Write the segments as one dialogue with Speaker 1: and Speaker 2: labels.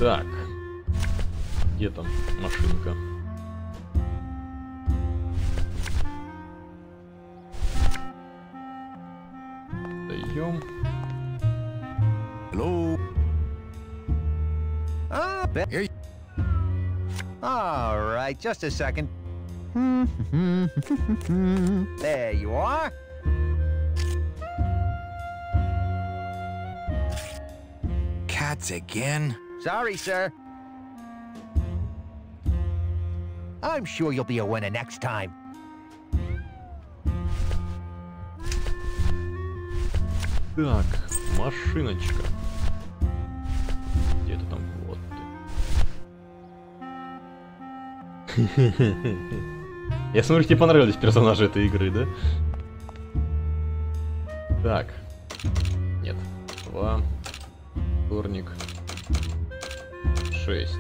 Speaker 1: Так. Где там машинка? Даем.
Speaker 2: Hello.
Speaker 3: All right, just a second. There you are.
Speaker 2: Cats again?
Speaker 3: Sorry, sir. I'm sure you'll be a winner next time.
Speaker 1: Так, машиночка. Где-то там, вот ты. Я смотрю, тебе понравились персонажи этой игры, да? Так. Нет. 2. Вторник. 6.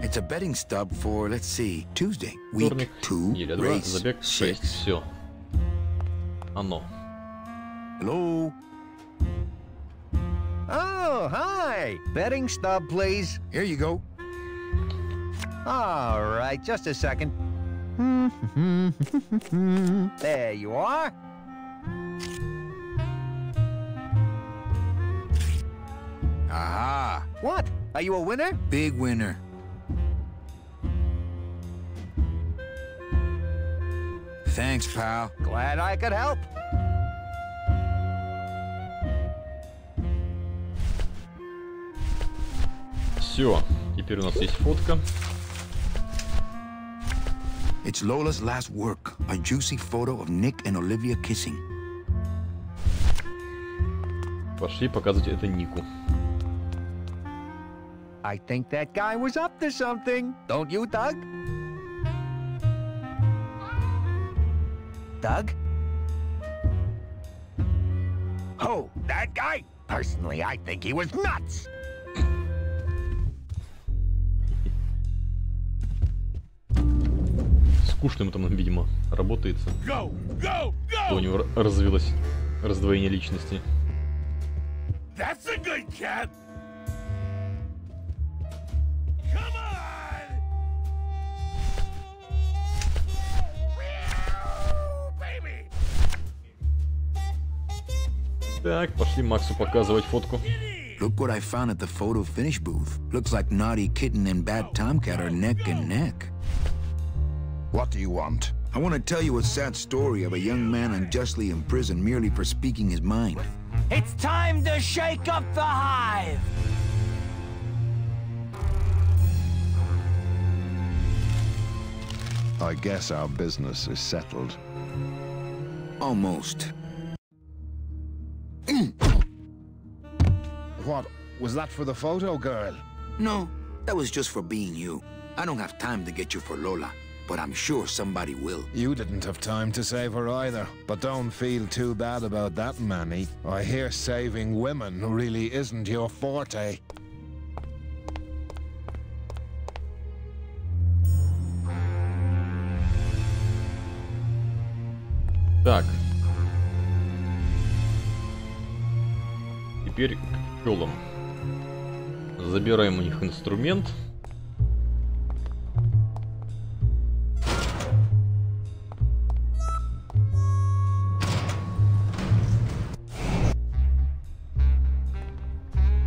Speaker 2: It's a betting stub for, let's see, Tuesday. Week
Speaker 1: Вторник.
Speaker 2: 2,
Speaker 1: Неделя 2.
Speaker 2: race
Speaker 1: Забег 6.
Speaker 2: 6.
Speaker 1: Все. Оно.
Speaker 2: Hello.
Speaker 3: Oh, hi. Betting stub, please.
Speaker 2: Here you go.
Speaker 3: All right, just a second. There you are.
Speaker 2: Aha.
Speaker 3: What? Are you a winner?
Speaker 2: Big winner. Thanks, pal.
Speaker 3: Glad I could help.
Speaker 1: Все. Теперь у нас есть фотка.
Speaker 2: It's Lola's last work, a juicy photo of Nick and Olivia kissing.
Speaker 1: Пошли показывать это Нику.
Speaker 3: I think that guy was up to something. Don't you, Doug? Doug? Oh, that guy? Personally, I think he was nuts.
Speaker 1: Скучно ему там, видимо, работается. У него развилось раздвоение личности.
Speaker 4: That's a good cat. Come on. Baby.
Speaker 1: Так, пошли Максу показывать фотку.
Speaker 2: Look what I found at the photo finish booth. Looks like Naughty Kitten and Bad Tomcat are neck and neck.
Speaker 4: What do you want?
Speaker 2: I want to tell you a sad story of a young man unjustly imprisoned merely for speaking his mind.
Speaker 5: It's time to shake up the hive!
Speaker 4: I guess our business is settled.
Speaker 2: Almost.
Speaker 4: What? Was that for the photo girl?
Speaker 2: No, that was just for being you. I don't have time to get you for Lola, but I'm sure somebody will.
Speaker 4: You didn't have time to save her either. But don't feel too bad about that, Manny. I hear saving women really isn't your forte.
Speaker 1: Так. Теперь к пчелам. Забираем у них инструмент.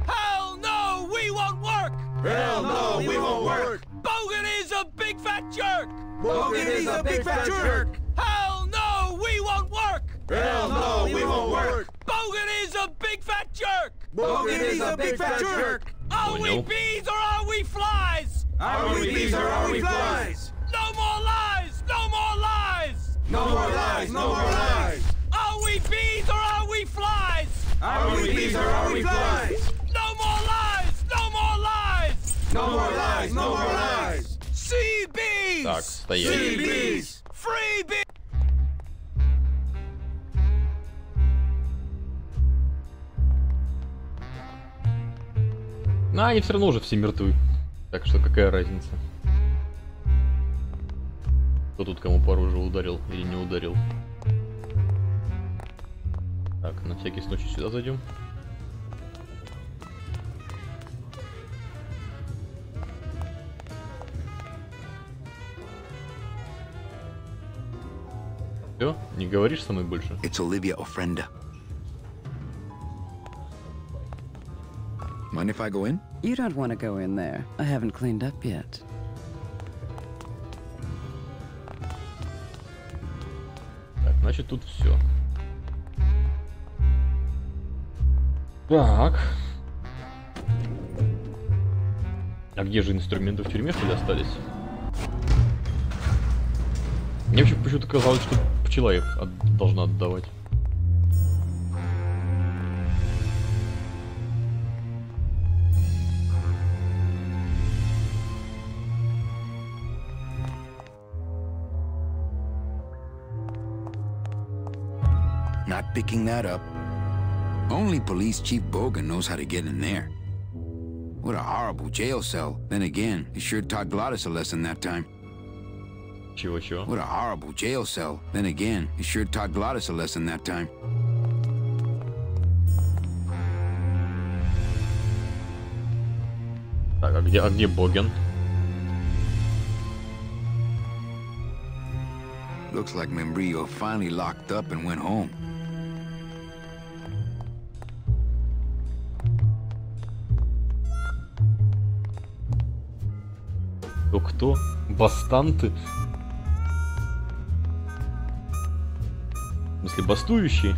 Speaker 5: Hell no, we won't work!
Speaker 4: Hell no, we won't work!
Speaker 5: Bogan is a big fat jerk!
Speaker 4: Bogan is a big fat jerk!
Speaker 5: Hell no, we won't work!
Speaker 4: Hell no, we won't work!
Speaker 5: Bogan is a big fat jerk!
Speaker 4: Bogan is a big fat jerk!
Speaker 5: Are we
Speaker 1: Понял.
Speaker 5: bees or are we flies?
Speaker 4: Are we bees or are we flies?
Speaker 5: No more lies! No more lies!
Speaker 4: No more lies, no more lies!
Speaker 5: Are we bees or are we flies?
Speaker 4: Are we bees or are we flies?
Speaker 5: No more lies! No more lies!
Speaker 4: No more lies, no more lies!
Speaker 5: Sea bees!
Speaker 1: Так, стоять.
Speaker 4: Free bees!
Speaker 5: Free bees!
Speaker 1: А, они все равно уже все мертвы. Так что какая разница? Кто тут кому по оружию ударил или не ударил? Так, на всякий случай сюда зайдем. Все, не говоришь со мной больше?
Speaker 2: It's Olivia Ofrenda. Mind if I go in?
Speaker 6: You don't want to go in there. I haven't cleaned up yet.
Speaker 1: Так, значит тут все. Так. А где же инструменты в тюрьме, что ли, остались? Мне вообще почему-то казалось, что пчела их должна отдавать.
Speaker 2: Not picking that up. Only Police Chief Bogan knows how to get in there. What a horrible jail cell. Then again, he sure taught Glottis a lesson that time.
Speaker 1: Чего-чего?
Speaker 2: What a horrible jail cell. Then again, he sure taught Glottis a lesson that time.
Speaker 1: Так, а где Боген?
Speaker 2: Looks like Membrillo finally locked up and went home.
Speaker 1: Кто? Бастанты? В смысле, бастующие?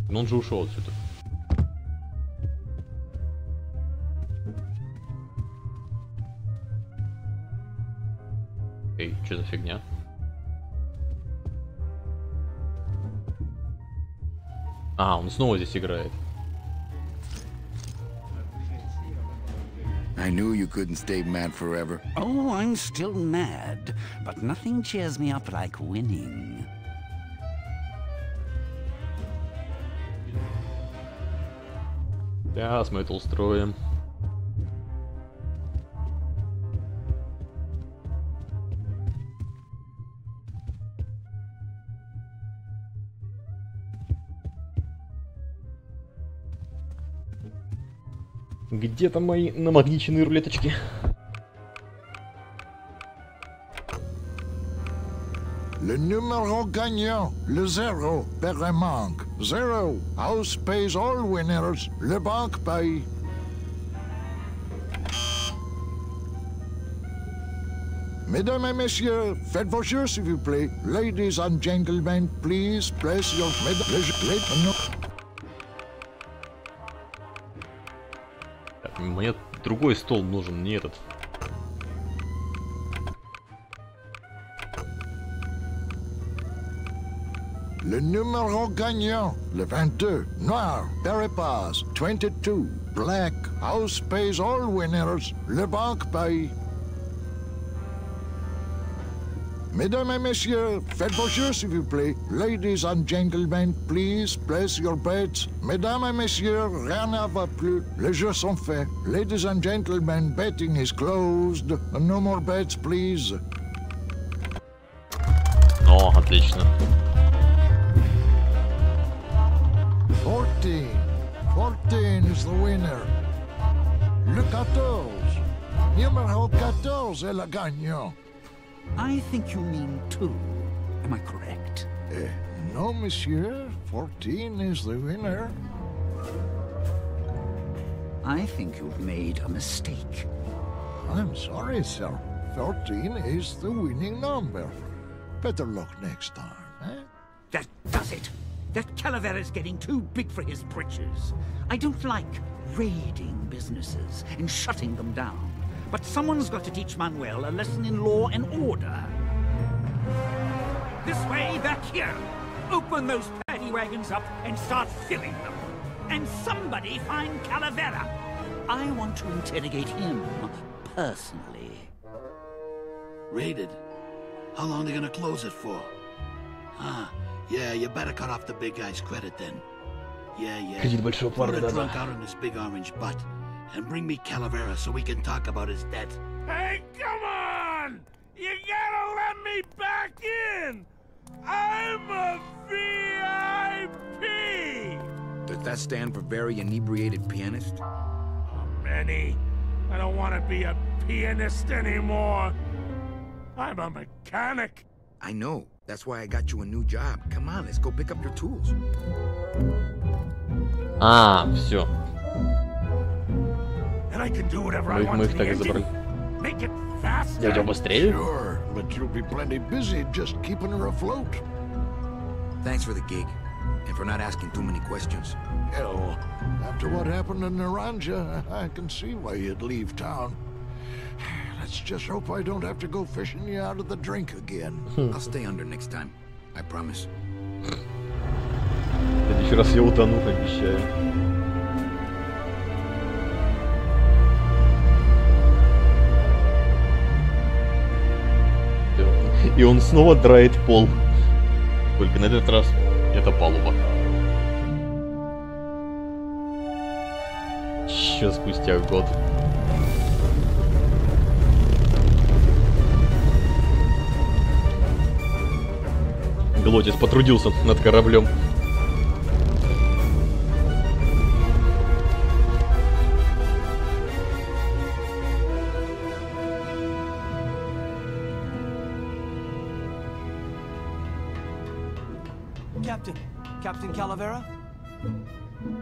Speaker 1: Но он же ушел отсюда. Эй, что за фигня? А, он снова здесь играет.
Speaker 2: I knew you couldn't stay mad forever.
Speaker 5: Oh, I'm still mad, but nothing cheers me up like winning.
Speaker 1: Сейчас мы это устроим. Где-то мои намагниченные рулеточки.
Speaker 4: Le numéro gagnant, le zéro, perd un manque. Zero, house pays all winners, le banque paye. Mesdames et messieurs, faites vos jeux s'il vous plaît. Ladies and gentlemen, please place your...
Speaker 1: Так, мне другой стол нужен, не этот.
Speaker 4: Le numéro gagnant, le 22, noir, Peripass, 22, black, house pays all winners, le banque paye. Mesdames et messieurs, faites vos jeux s'il vous plaît. Ladies and gentlemen, please place your bets. Mesdames et messieurs, rien ne va plus. Les jeux sont faits. Ladies and gentlemen, betting is closed. No more bets, please.
Speaker 1: О, отлично.
Speaker 4: 14. 14 is the winner. Le 14. Numéro 14 est le gagnant.
Speaker 5: I think you mean 2. Am I correct?
Speaker 4: No, monsieur. 14 is the winner.
Speaker 5: I think you've made a mistake.
Speaker 4: I'm sorry, sir. 14 is the winning number. Better luck next time, eh?
Speaker 5: That does it. That Calavera's getting too big for his britches. I don't like raiding businesses and shutting them down. But someone's got to teach Manuel a lesson in law and order. This way, back here. Open those paddy wagons up and start filling them. And somebody find Calavera. I want to interrogate him personally.
Speaker 7: Raided? How long are they gonna close it for? Ah, Yeah, you better cut off the big guy's credit then. Yeah.
Speaker 1: Кредит большого
Speaker 7: Throw
Speaker 1: парня,
Speaker 7: the
Speaker 1: да-да.
Speaker 7: trunk out on his big orange butt and bring me Calavera so we can talk about his debt.
Speaker 8: Hey, come on! You gotta let me back in! I'm a VIP!
Speaker 2: Does that stand for very inebriated pianist?
Speaker 8: Oh, Manny, I don't want to be a pianist anymore. I'm a mechanic.
Speaker 2: I know. That's why I got you a new job. Come on, let's go pick up your tools.
Speaker 1: А, все.
Speaker 8: And I can do whatever I want
Speaker 1: Мы
Speaker 8: to
Speaker 1: их
Speaker 8: the
Speaker 1: так и
Speaker 8: engine.
Speaker 1: забрали.
Speaker 8: Make it faster.
Speaker 1: Дядя быстрее?
Speaker 4: Sure, but you'll be plenty busy just keeping her afloat.
Speaker 2: Thanks for the gig, and for not asking too many questions.
Speaker 4: Hell, after what happened in Naranja, I can see why you'd leave town. Let's just hope I don't have to go fishing you out of the drink again.
Speaker 2: I'll stay under next time. I promise.
Speaker 1: В следующий раз я утону, обещаю. И он снова драет пол. Только на этот раз это палуба. Еще спустя год. Глотис потрудился над кораблем.
Speaker 9: Captain Calavera?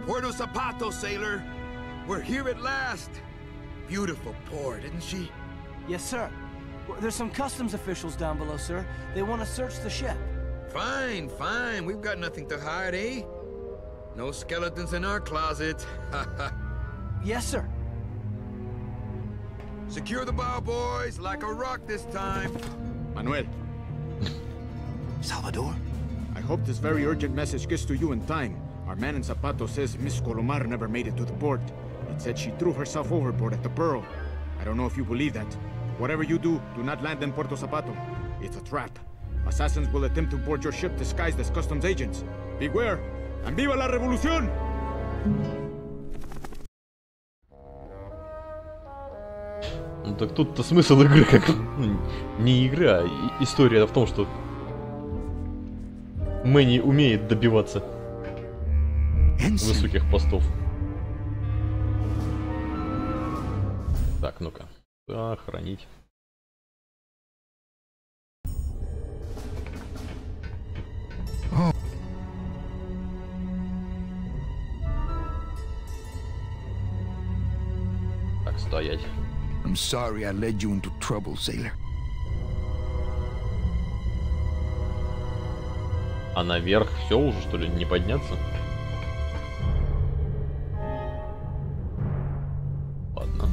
Speaker 2: Puerto Zapato, sailor. We're here at last. Beautiful port, isn't she?
Speaker 9: Yes, sir. There's some customs officials down below, sir. They want to search the ship.
Speaker 2: Fine. We've got nothing to hide, eh? No skeletons in our closet.
Speaker 9: Yes, sir.
Speaker 2: Secure the bow, boys, like a rock this time.
Speaker 10: Manuel,
Speaker 7: Salvador?
Speaker 10: I hope this very urgent message gets to you in time. Our man in Zapato says Miss Colomar never made it to the port. It said she threw herself overboard at the Pearl. I don't know if you believe that. Whatever you do not land in Puerto Zapato. It's a trap. Assassins will attempt to board your ship disguised as customs agents. Beware, and viva la revolución!
Speaker 1: Ну так тут-то смысл игры как... не игра, а история в том, что Мэнни умеет добиваться высоких постов. Так, ну-ка. Сохранить. Так, стоять.
Speaker 2: I'm sorry I led you into trouble, sailor.
Speaker 1: А наверх все уже, что ли, не подняться? Ладно.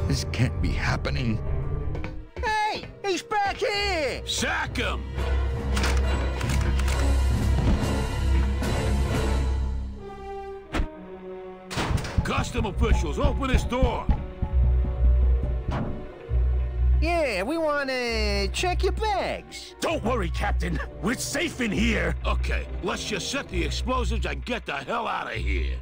Speaker 2: This can't be happening.
Speaker 3: Hey, he's back here!
Speaker 7: Sack him! Custom officials, open this door!
Speaker 3: Yeah, we want to check your bags.
Speaker 8: Don't worry, Captain. We're safe in here.
Speaker 7: Okay, let's just set the explosives and get the hell out of here.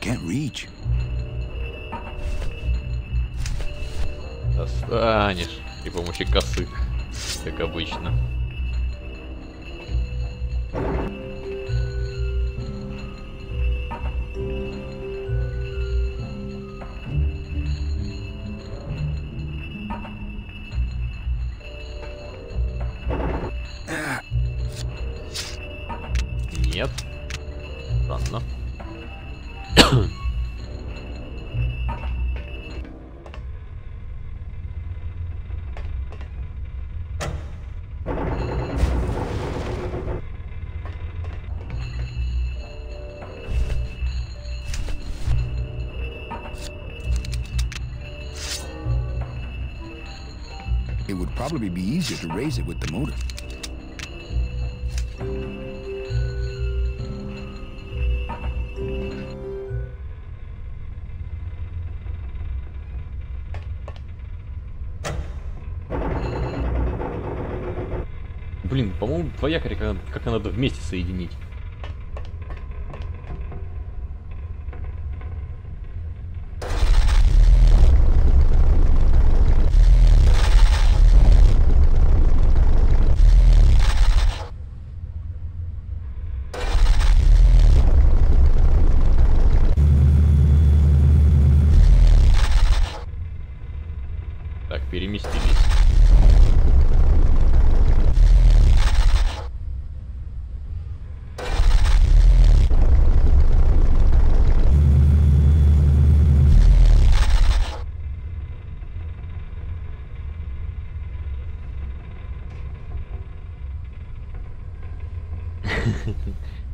Speaker 2: Can't reach.
Speaker 1: Достанешь при помощи косых, как обычно. Нет. Странно.
Speaker 2: It would probably be easier to raise it with the motor.
Speaker 1: Блин, по-моему, два якоря как надо вместе соединить. Так, переместились.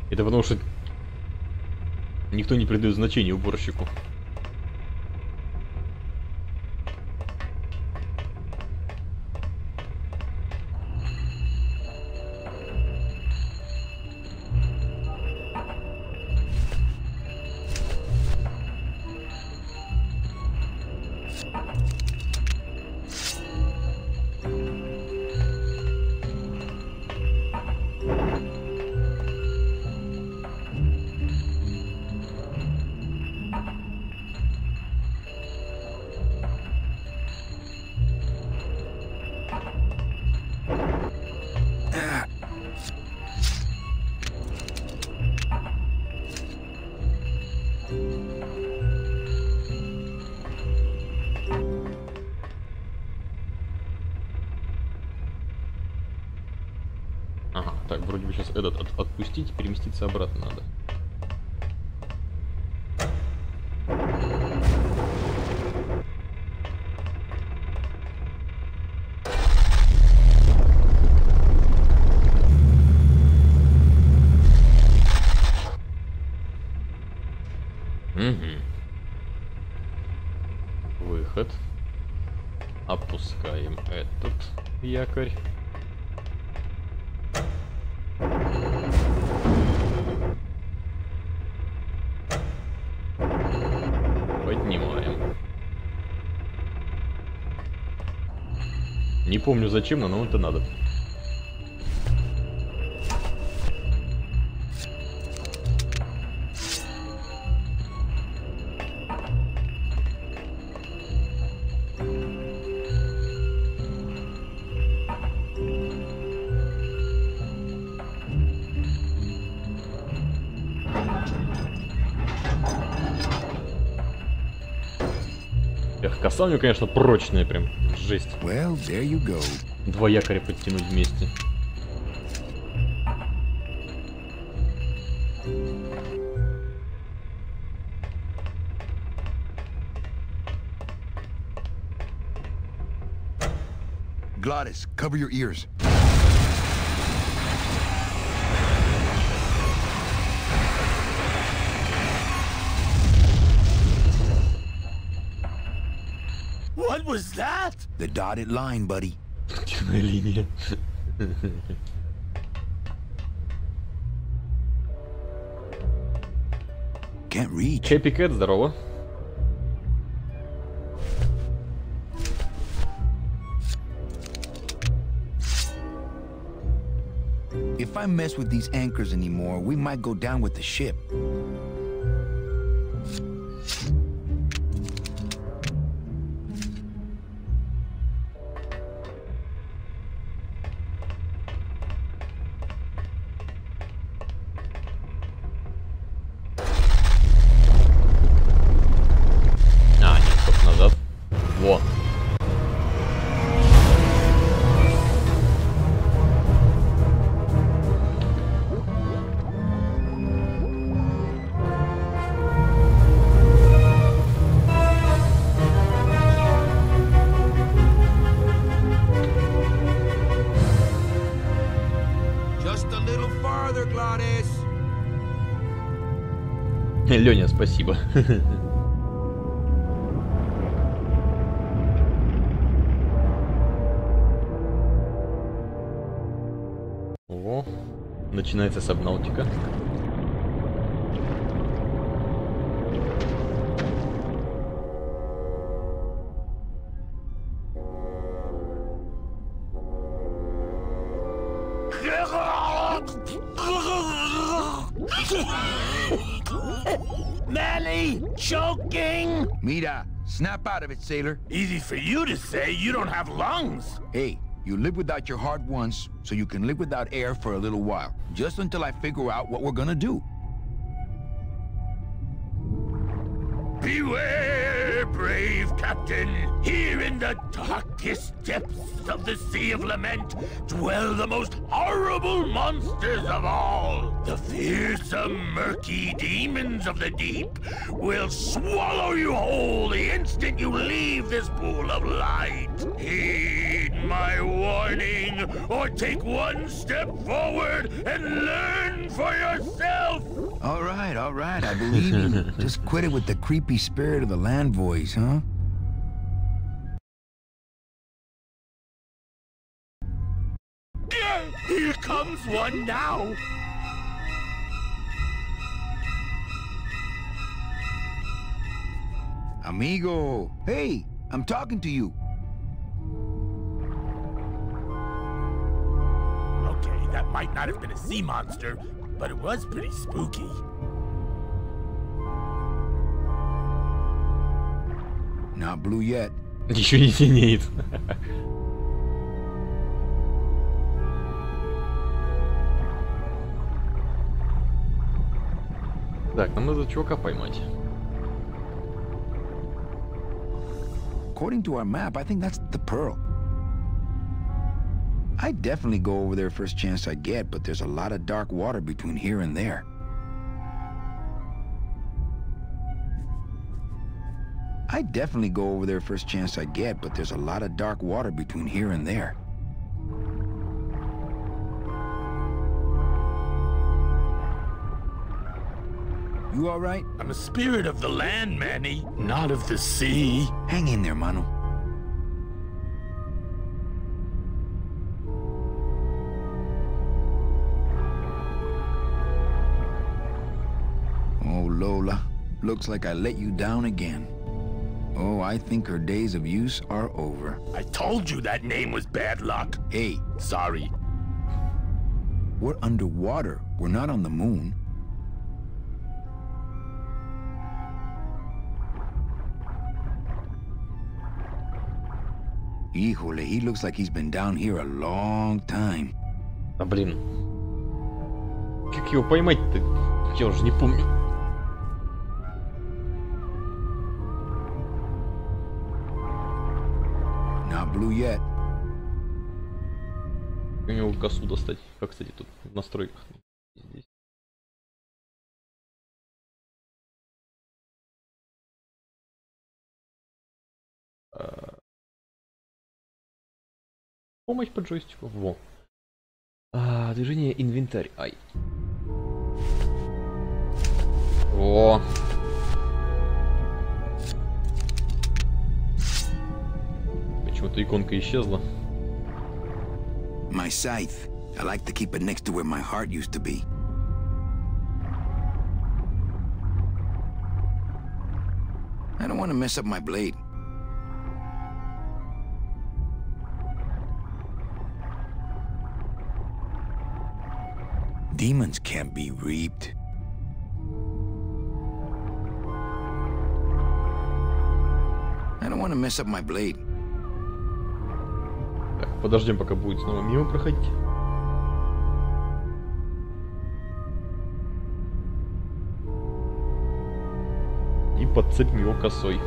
Speaker 1: Это потому что никто не придает значения уборщику. Ага, так, вроде бы сейчас этот отпустить, переместиться обратно надо. Угу. Выход. Опускаем этот якорь. Поднимаем. Не помню зачем, но нам это надо. Коса у него, конечно, прочная, прям жесть.
Speaker 2: Well, there you go.
Speaker 1: Два якоря подтянуть вместе.
Speaker 2: Glottis, cover your ears.
Speaker 7: What was that?
Speaker 2: The dotted line, buddy.
Speaker 1: Темная линия.
Speaker 2: Can't reach.
Speaker 1: Happy Cat, здорово.
Speaker 2: If I mess with these anchors anymore, we might go down with the ship.
Speaker 1: Во. Леня, спасибо. О, начинается сабнаутика.
Speaker 3: Manny, choking!
Speaker 2: Mira, snap out of it, sailor.
Speaker 3: Easy for you to say, you don't have lungs.
Speaker 2: Hey, you live without your heart once, so you can live without air for a little while. Just until I figure out what we're gonna do.
Speaker 3: Beware, brave captain. Here in the darkest depths of the Sea of Lament dwell the most horrible monsters of all. The fearsome, murky demons of the deep will swallow you whole the instant you leave this pool of light. Heed my warning, or take one step forward and learn for yourself.
Speaker 2: All right, I believe you. Just quit it with the creepy spirit of the land voice, huh?
Speaker 3: Here comes one now.
Speaker 2: Amigo, hey, I'm talking to you.
Speaker 3: Okay, that might not have been a sea monster, but it was pretty spooky.
Speaker 2: Not blue yet.
Speaker 1: Еще не синеет. Так, нам надо чувака поймать.
Speaker 2: According to our map, I think that's the Pearl. I'd definitely go over there first chance I get, but there's a lot of dark water between here and there. I'd definitely go over there first chance I get, but there's a lot of dark water between here and there. You all right?
Speaker 3: I'm a spirit of the land, Manny, not of the sea.
Speaker 2: Hang in there, Mano. Oh, Lola, looks like I let you down again. Oh, I think her days of use are over.
Speaker 3: I told you that name was bad luck.
Speaker 2: Hey,
Speaker 3: Sorry.
Speaker 2: we're underwater. We're not on the moon. Híjole, he looks like he's been down here a long time.
Speaker 1: А блин. Как его поймать-то? Я уже не помню.
Speaker 2: Not blue yet.
Speaker 1: У него косу достать. Как, кстати, тут в настройках. Здесь. Помощь по джойстику. Во. Движение инвентарь. Ай. О. Почему-то иконка исчезла.
Speaker 2: My scythe. I like to keep it next to where my heart used to be. I don't want to mess up my blade. Demons can't be reaped. I don't want to mess up my blade.
Speaker 1: Так, подождем, пока будет снова мимо проходить. И подцепим его косой.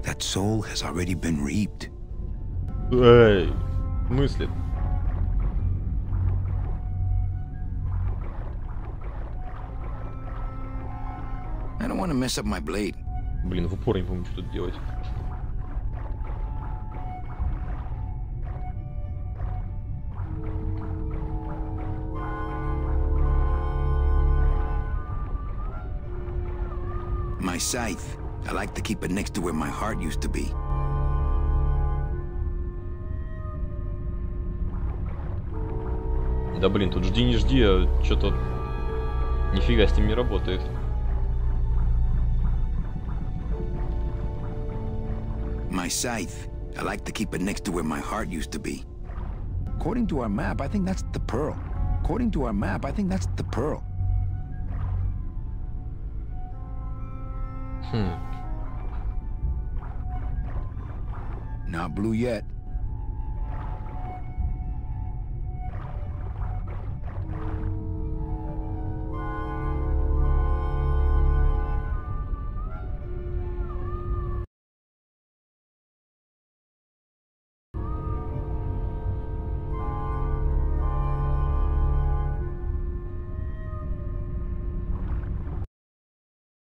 Speaker 2: That soul has already been reaped.
Speaker 1: Эй, мыслит.
Speaker 2: I don't want to mess up my blade.
Speaker 1: Блин, в упор не помню, что тут делать.
Speaker 2: my scythe. I like to keep it next to where my heart used to be.
Speaker 1: Да блин, тут жди не жди, а что-то нифига с ним не работает.
Speaker 2: My scythe. I like to keep it next to where my heart used to be. According to our map, I think that's the pearl. According to our map, I think that's the pearl. Not blue yet.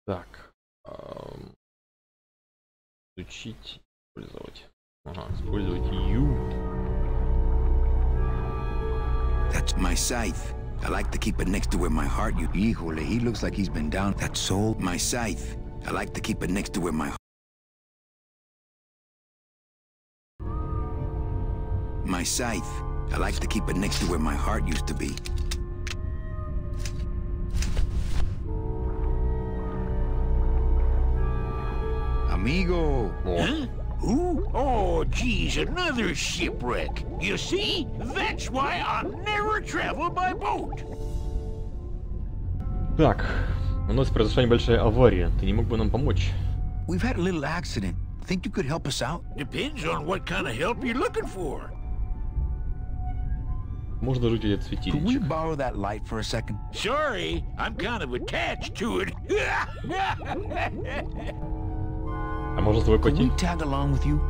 Speaker 1: Так. Изучить, использовать. Ага, использовать U.
Speaker 2: That's my scythe. I like to keep it next to where my heart used to be. Híjole, he looks like he's been down. That's soul. My scythe. I like to keep it next to where my... My scythe. I like to keep it next to where my heart used to be. Amigo.
Speaker 3: Huh? Who? Oh, geez, another shipwreck. You see? That's why I never travel by boat.
Speaker 1: Так, у нас произошла небольшая авария. Ты не мог бы нам помочь?
Speaker 2: We've had a little accident. Think you could help us out?
Speaker 3: Depends on what kind of help you're looking for.
Speaker 1: Можно жить этот светильничек.
Speaker 2: Could we borrow that light for a second?
Speaker 3: Sorry, I'm kind of attached to it.
Speaker 1: А можно с тобой
Speaker 2: Could
Speaker 1: пойти?
Speaker 2: we tag along with you?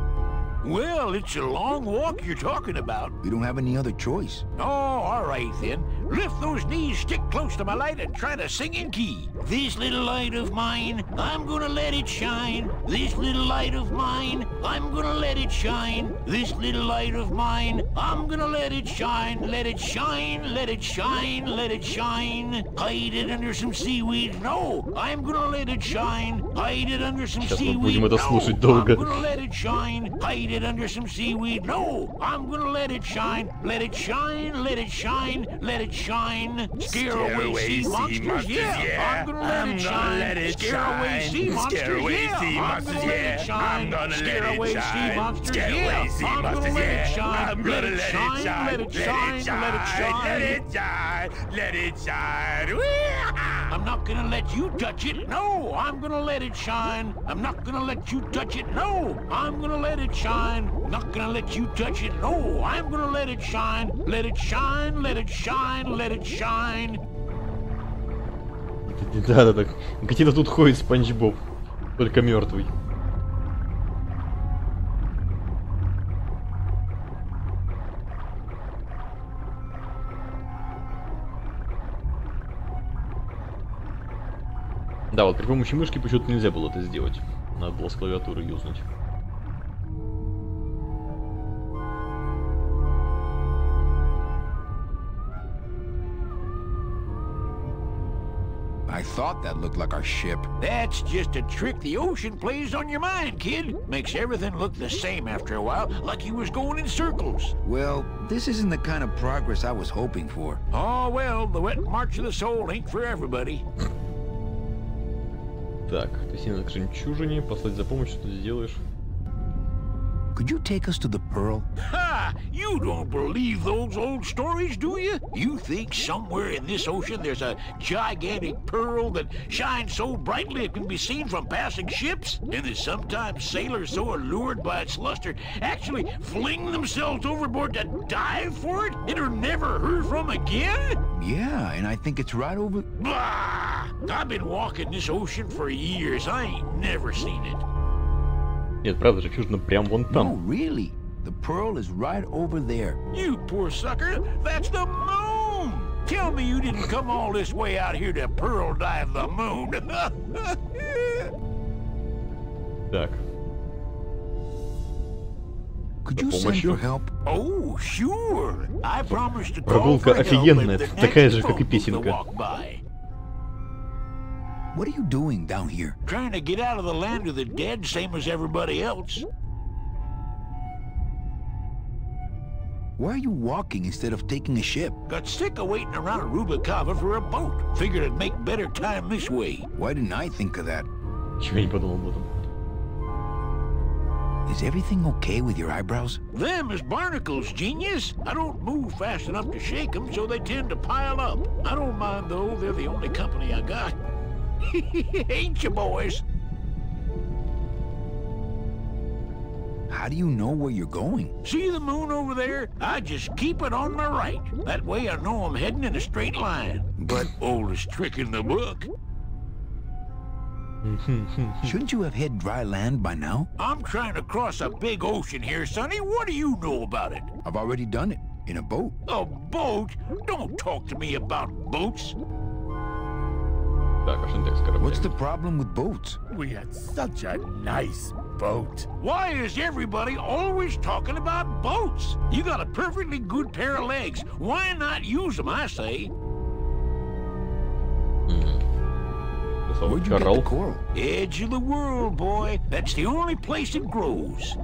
Speaker 3: Well, it's a long walk you're talking about.
Speaker 2: We don't have any other choice.
Speaker 3: Oh, all right then. Lift those knees, stick close to my light, and try to sing in key. This little light of mine, I'm gonna let it shine. This little light of mine, I'm gonna let it shine. This little light of mine, I'm gonna let it shine. Let it shine, let it shine, let it shine. Hide it under some seaweed. No, I'm gonna let it shine. Hide it under some
Speaker 1: Сейчас мы
Speaker 3: seaweed.
Speaker 1: будем это
Speaker 3: No,
Speaker 1: слушать долго.
Speaker 3: I'm gonna let it shine. Hide it under some seaweed. No, I'm gonna let it shine. Let it shine, let it shine, let it shine. Scare away sea monsters, yeah. I'm gonna let it shine. Scare away sea monsters, yeah. I'm gonna let it shine. Scare away sea monsters, yeah. I'm gonna let it shine. Let it shine, let it shine, let it shine.
Speaker 8: Let it shine, let it shine.
Speaker 3: I'm not gonna let you touch it. No, I'm gonna let it shine. I'm not gonna let you touch it. No, I'm gonna let it shine. Not gonna let you touch it. No, I'm gonna let it shine. Let it shine, let it shine, let it shine.
Speaker 1: Да. Где-то тут ходит Спанч Боб, только мертвый. Да, вот при помощи мышки почему-то нельзя было это сделать. Надо было с клавиатуры юзнуть.
Speaker 2: I thought that looked like our ship.
Speaker 3: That's just a trick the ocean plays on your mind, kid. Makes everything look the same after a while, like you was going in circles.
Speaker 2: Well, this isn't the kind of progress I was hoping for.
Speaker 3: Oh, well, the wet march of the soul ain't for everybody.
Speaker 1: Так, кассина к жемчужине, послать за помощью, что ты сделаешь?
Speaker 2: Could you take us to the pearl?
Speaker 3: Ha! You don't believe those old stories, do you? You think somewhere in this ocean there's a gigantic pearl that shines so brightly it can be seen from passing ships? And that sometimes sailors so allured by its luster actually fling themselves overboard to dive for it and are never heard from again?
Speaker 2: Yeah, and I think it's right over...
Speaker 3: Bah! I've been walking this ocean for years. I ain't never seen it.
Speaker 1: Нет, правда, жемчужина прям вон там.
Speaker 2: No, really. The pearl is right over there.
Speaker 3: You poor sucker, that's the moon! Tell me you didn't come all this way out here to pearl dive the moon.
Speaker 1: Так.
Speaker 2: Could you send for help?
Speaker 3: Oh, sure. I promised to call
Speaker 1: Прогулка
Speaker 3: for help
Speaker 1: офигенная,
Speaker 3: if the
Speaker 1: такая
Speaker 3: next
Speaker 1: же, как и
Speaker 3: boat
Speaker 1: песенка.
Speaker 3: walk by.
Speaker 2: What are you doing down here?
Speaker 3: Trying to get out of the land of the dead, same as everybody else.
Speaker 2: Why are you walking instead of taking a ship?
Speaker 3: Got sick of waiting around Rubicava for a boat. Figured I'd make better time this way.
Speaker 2: Why didn't I think of that?
Speaker 1: Чего я не подумал об этом?
Speaker 2: Is everything okay with your eyebrows?
Speaker 3: Them is barnacles, genius. I don't move fast enough to shake them, so they tend to pile up. I don't mind, though. They're the only company I got. Ain't you, boys?
Speaker 2: How do you know where you're going?
Speaker 3: See the moon over there? I just keep it on my right. That way I know I'm heading in a straight line. But oldest trick in the book.
Speaker 2: Shouldn't you have hit dry land by now?
Speaker 3: I'm trying to cross a big ocean here, Sonny. What do you know about it?
Speaker 2: I've already done it. In a boat.
Speaker 3: A boat? Don't talk to me about boats.
Speaker 2: What's the problem with boats?
Speaker 8: We had such a nice boat.
Speaker 3: Why is everybody always talking about boats? You got a perfectly good pair of legs. Why not use them, I say?
Speaker 2: Where'd you get the coral?
Speaker 3: Edge of the world, boy. That's the only place it grows.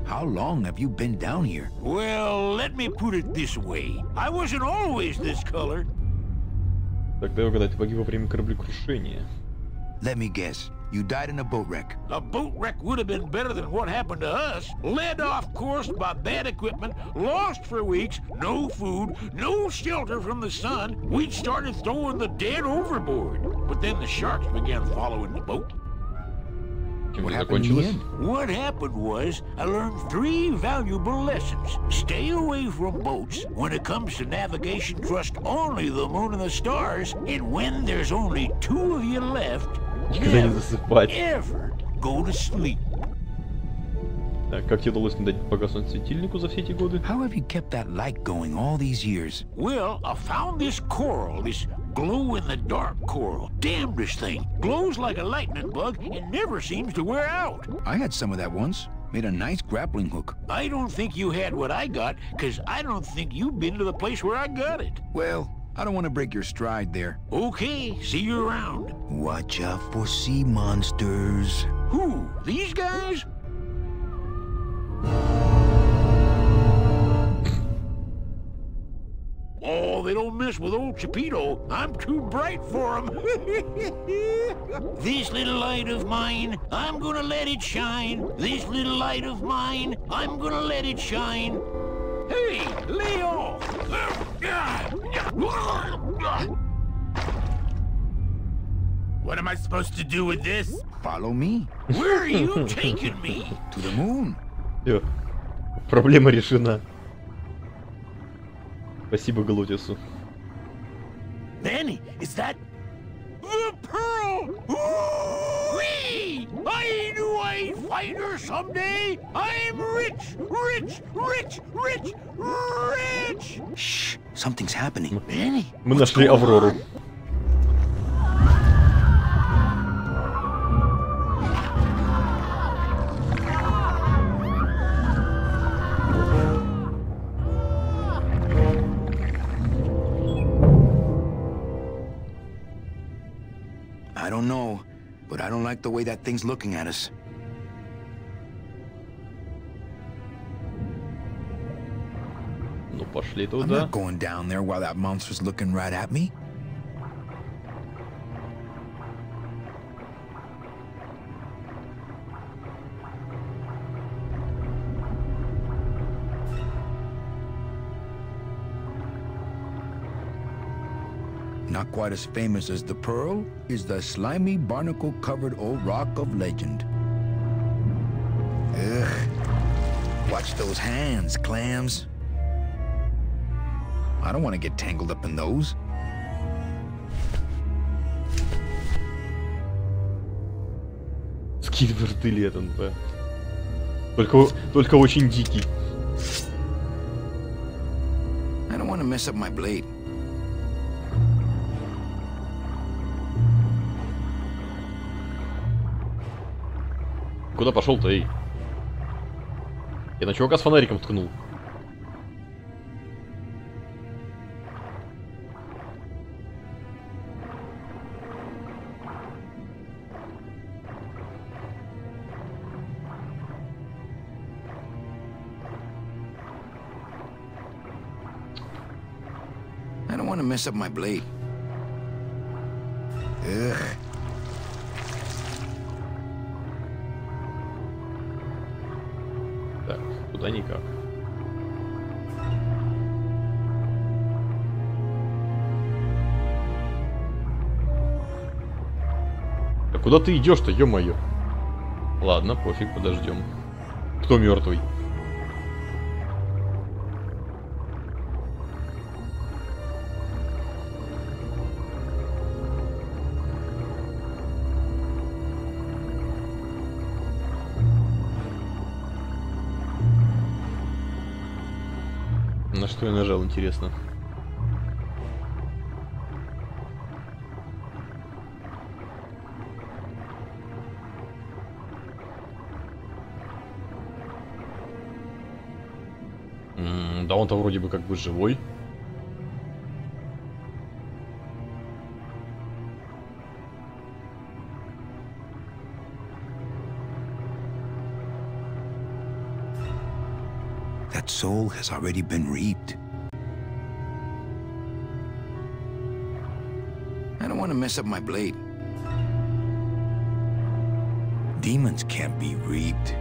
Speaker 2: How long have you been down here?
Speaker 3: Well, let me put it this way. I wasn't always this color.
Speaker 1: Тогда угадай, ты погиб во время кораблекрушения.
Speaker 2: Let me guess. You died in a boat wreck.
Speaker 3: A boat wreck would have been better than what happened to us. Led off course by bad equipment, lost for weeks, no food, no shelter from the sun. We'd started throwing the dead overboard. But then the sharks began following the boat.
Speaker 1: What happened?
Speaker 3: What happened was, I learned 3 valuable lessons. Stay away from boats. When it comes to navigation, trust only the moon and the stars. And when there's only 2 of you left, never, ever go to sleep.
Speaker 1: Так, как тебе удалось не дать погаснуть светильнику за все эти годы?
Speaker 2: How have you kept that light going all these years?
Speaker 3: Well, I found this coral, this glow-in-the-dark coral. Damnedest thing. Glows like a lightning bug and never seems to wear out.
Speaker 2: I had some of that once. Made a nice grappling hook.
Speaker 3: I don't think you had what I got, because I don't think you've been to the place where I got it.
Speaker 2: Well, I don't want to break your stride there.
Speaker 3: Okay, see you around.
Speaker 2: Watch out for sea monsters.
Speaker 3: Who? These guys? Oh, they don't mess with old Chapito. I'm too bright for them. This little light of mine, I'm gonna let it shine. This little light of mine, I'm gonna let it shine. Hey, lay off!
Speaker 8: What am I supposed to do with this?
Speaker 2: Follow me.
Speaker 3: Where are you taking me?
Speaker 2: To the moon.
Speaker 1: Всё. Проблема решена. Спасибо Глотису.
Speaker 3: Manny, is that the pearl? Whee! I knew I'd find her someday. I'm rich, rich, rich, rich, rich.
Speaker 2: Shh, something's happening.
Speaker 3: Manny,
Speaker 1: Мы нашли Аврору.
Speaker 2: I don't know, but I don't like the way that thing's looking at us.
Speaker 1: Ну пошли
Speaker 2: I'm
Speaker 1: туда.
Speaker 2: not going down there while that monster's looking right at me. Not quite as famous as the Pearl is the slimy, barnacle-covered old rock of legend. Ugh. Watch those hands, clams. I don't want to get tangled up in those.
Speaker 1: Скидвард или этот, да. Только очень дикий.
Speaker 2: I don't want to mess up my blade.
Speaker 1: Куда пошел-то, эй? Я на чувака с фонариком ткнул.
Speaker 2: don't want to mess up my blade. Ugh.
Speaker 1: Так, куда никак. А куда ты идешь-то, ё-моё? Ладно, пофиг, подождем. Кто мертвый? На что я нажал, интересно? Да он-то вроде бы как бы живой.
Speaker 2: That soul has already been reaped. I don't want to mess up my blade. Demons can't be reaped.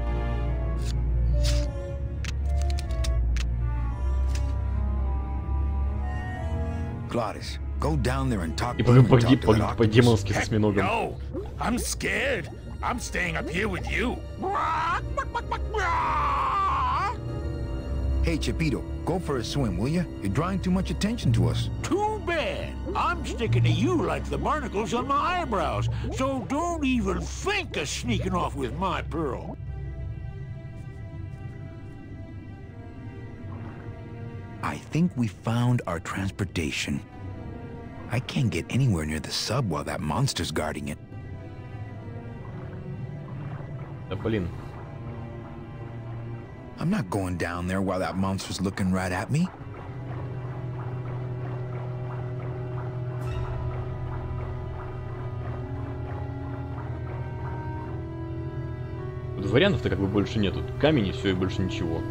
Speaker 2: Glottis, go down there and talk to him and talk to that octopus.
Speaker 1: Heck
Speaker 3: no, I'm scared. I'm staying up here with you.
Speaker 2: Hey, Chipito, go for a swim, will you? You're drawing too much attention to us.
Speaker 7: Too bad. I'm sticking to you like the barnacles on my eyebrows, so don't even think of sneaking off with my pearl.
Speaker 2: I think we found our transportation. I can't get anywhere near the sub while that monster's guarding it.
Speaker 1: Да блин.
Speaker 2: I'm not going down there while that monster's looking right at me.
Speaker 1: Тут вариантов-то как бы больше нет. Тут камень и все, и больше ничего.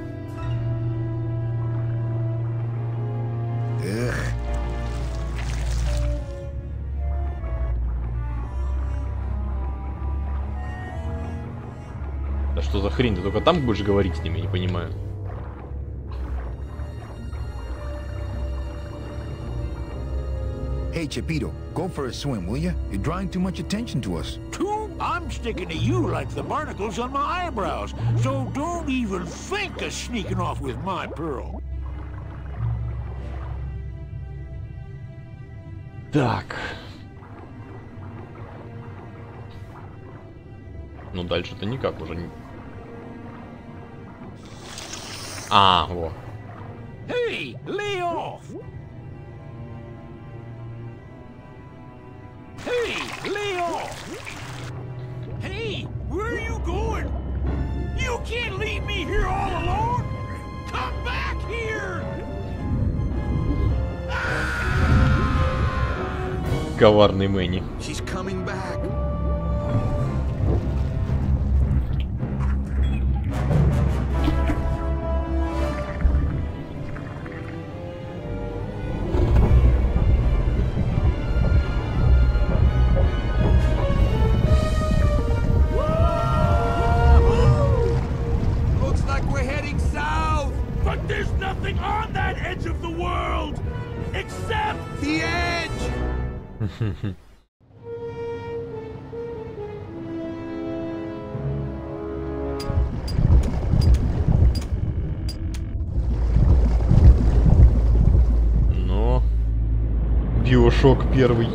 Speaker 1: Да что за хрень? Ты только там будешь говорить с ними, не понимаю.
Speaker 2: Hey, Chipito, go for a swim, will you? You're drawing too much attention to us.
Speaker 7: I'm sticking to you like the barnacles on my eyebrows, so don't even think of sneaking off with my pearl.
Speaker 1: Так. Ну дальше-то никак уже не... А, во.
Speaker 7: Hey, lay off! Hey, lay off! Hey, where are you going? You can't leave me here all alone! Come back here!
Speaker 1: Коварный Мэнни.
Speaker 2: She's coming back.
Speaker 7: Looks like we're heading south!
Speaker 3: But there's nothing on that edge of the world except
Speaker 7: The edge!
Speaker 1: Но... Биошок первый.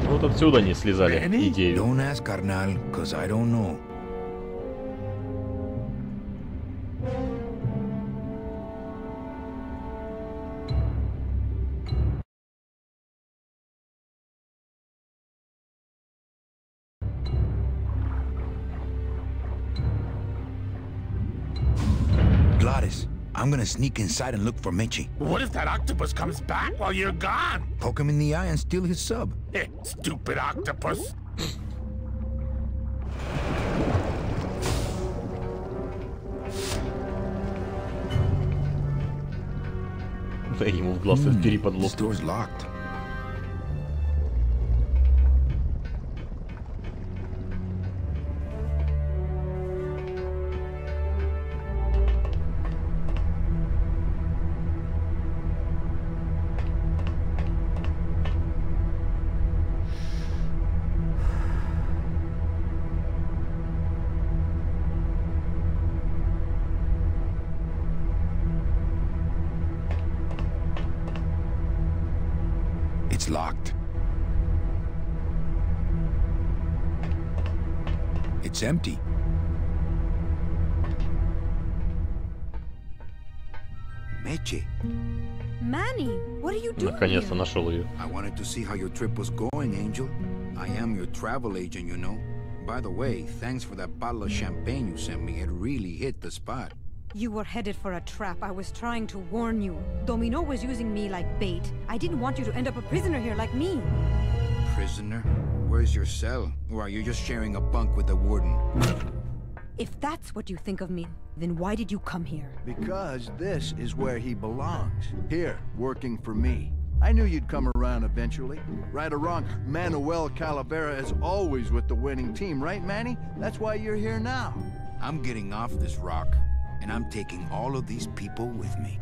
Speaker 1: Вот отсюда не слезали идею.
Speaker 2: Don't ask, carnal, cause I don't know. Glottis, I'm gonna sneak inside and look for Mechi.
Speaker 3: What if that octopus comes back while you're gone?
Speaker 2: Poke him in the eye and steal his sub.
Speaker 3: Stupid octopus.
Speaker 1: Ему в глаз впери под лоб.
Speaker 2: This door's locked. It's locked. It's empty. Meche.
Speaker 11: Manny, what are you doing?
Speaker 1: Наконец-то нашел ее.
Speaker 2: I wanted to see how your trip was going, Angel. I am your travel agent, you know. By the way, thanks for that bottle of champagne you sent me. It really hit the spot.
Speaker 11: You were headed for a trap. I was trying to warn you. Domino was using me like bait. I didn't want you to end up a prisoner here like me.
Speaker 2: Prisoner? Where's your cell? Or are you just sharing a bunk with the warden?
Speaker 11: If that's what you think of me, then why did you come here?
Speaker 12: Because this is where he belongs. Here, working for me. I knew you'd come around eventually. Right or wrong, Manuel Calavera is always with the winning team, right, Manny? That's why you're here now.
Speaker 2: I'm getting off this rock. And I'm taking all of these people with me.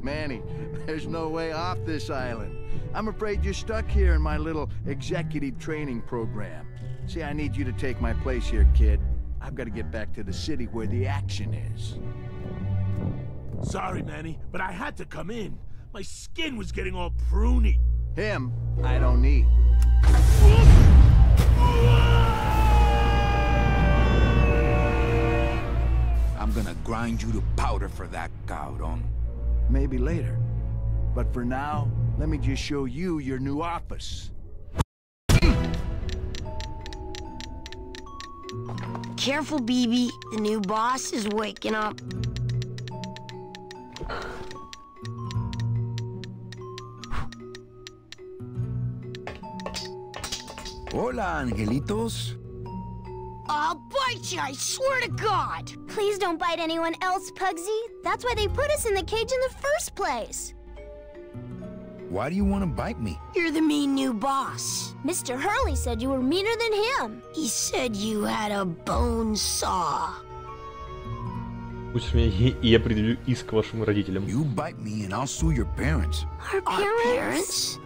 Speaker 12: Manny, there's no way off this island. I'm afraid you're stuck here in my little executive training program. See, I need you to take my place here, kid. I've got to get back to the city where the action is.
Speaker 8: Sorry, Manny, but I had to come in. My skin was getting all pruny.
Speaker 12: Him, I don't need.
Speaker 2: I'm gonna grind you to powder for that, cabrón.
Speaker 12: Maybe later. But for now, let me just show you your new office.
Speaker 13: Careful, BB. The new boss is waking up.
Speaker 2: Hola, angelitos.
Speaker 13: I'll bite you, I swear to God!
Speaker 14: Please don't bite anyone else, Pugsy. That's why they put us in the cage in the first place.
Speaker 2: Why do you want to bite me?
Speaker 13: You're the mean new boss.
Speaker 14: Mr. Hurley said you were meaner than him.
Speaker 13: He said you had a bone saw.
Speaker 1: Пусть меня и определю иск вашим родителям.
Speaker 2: You bite me and I'll sue your parents.
Speaker 13: Our parents?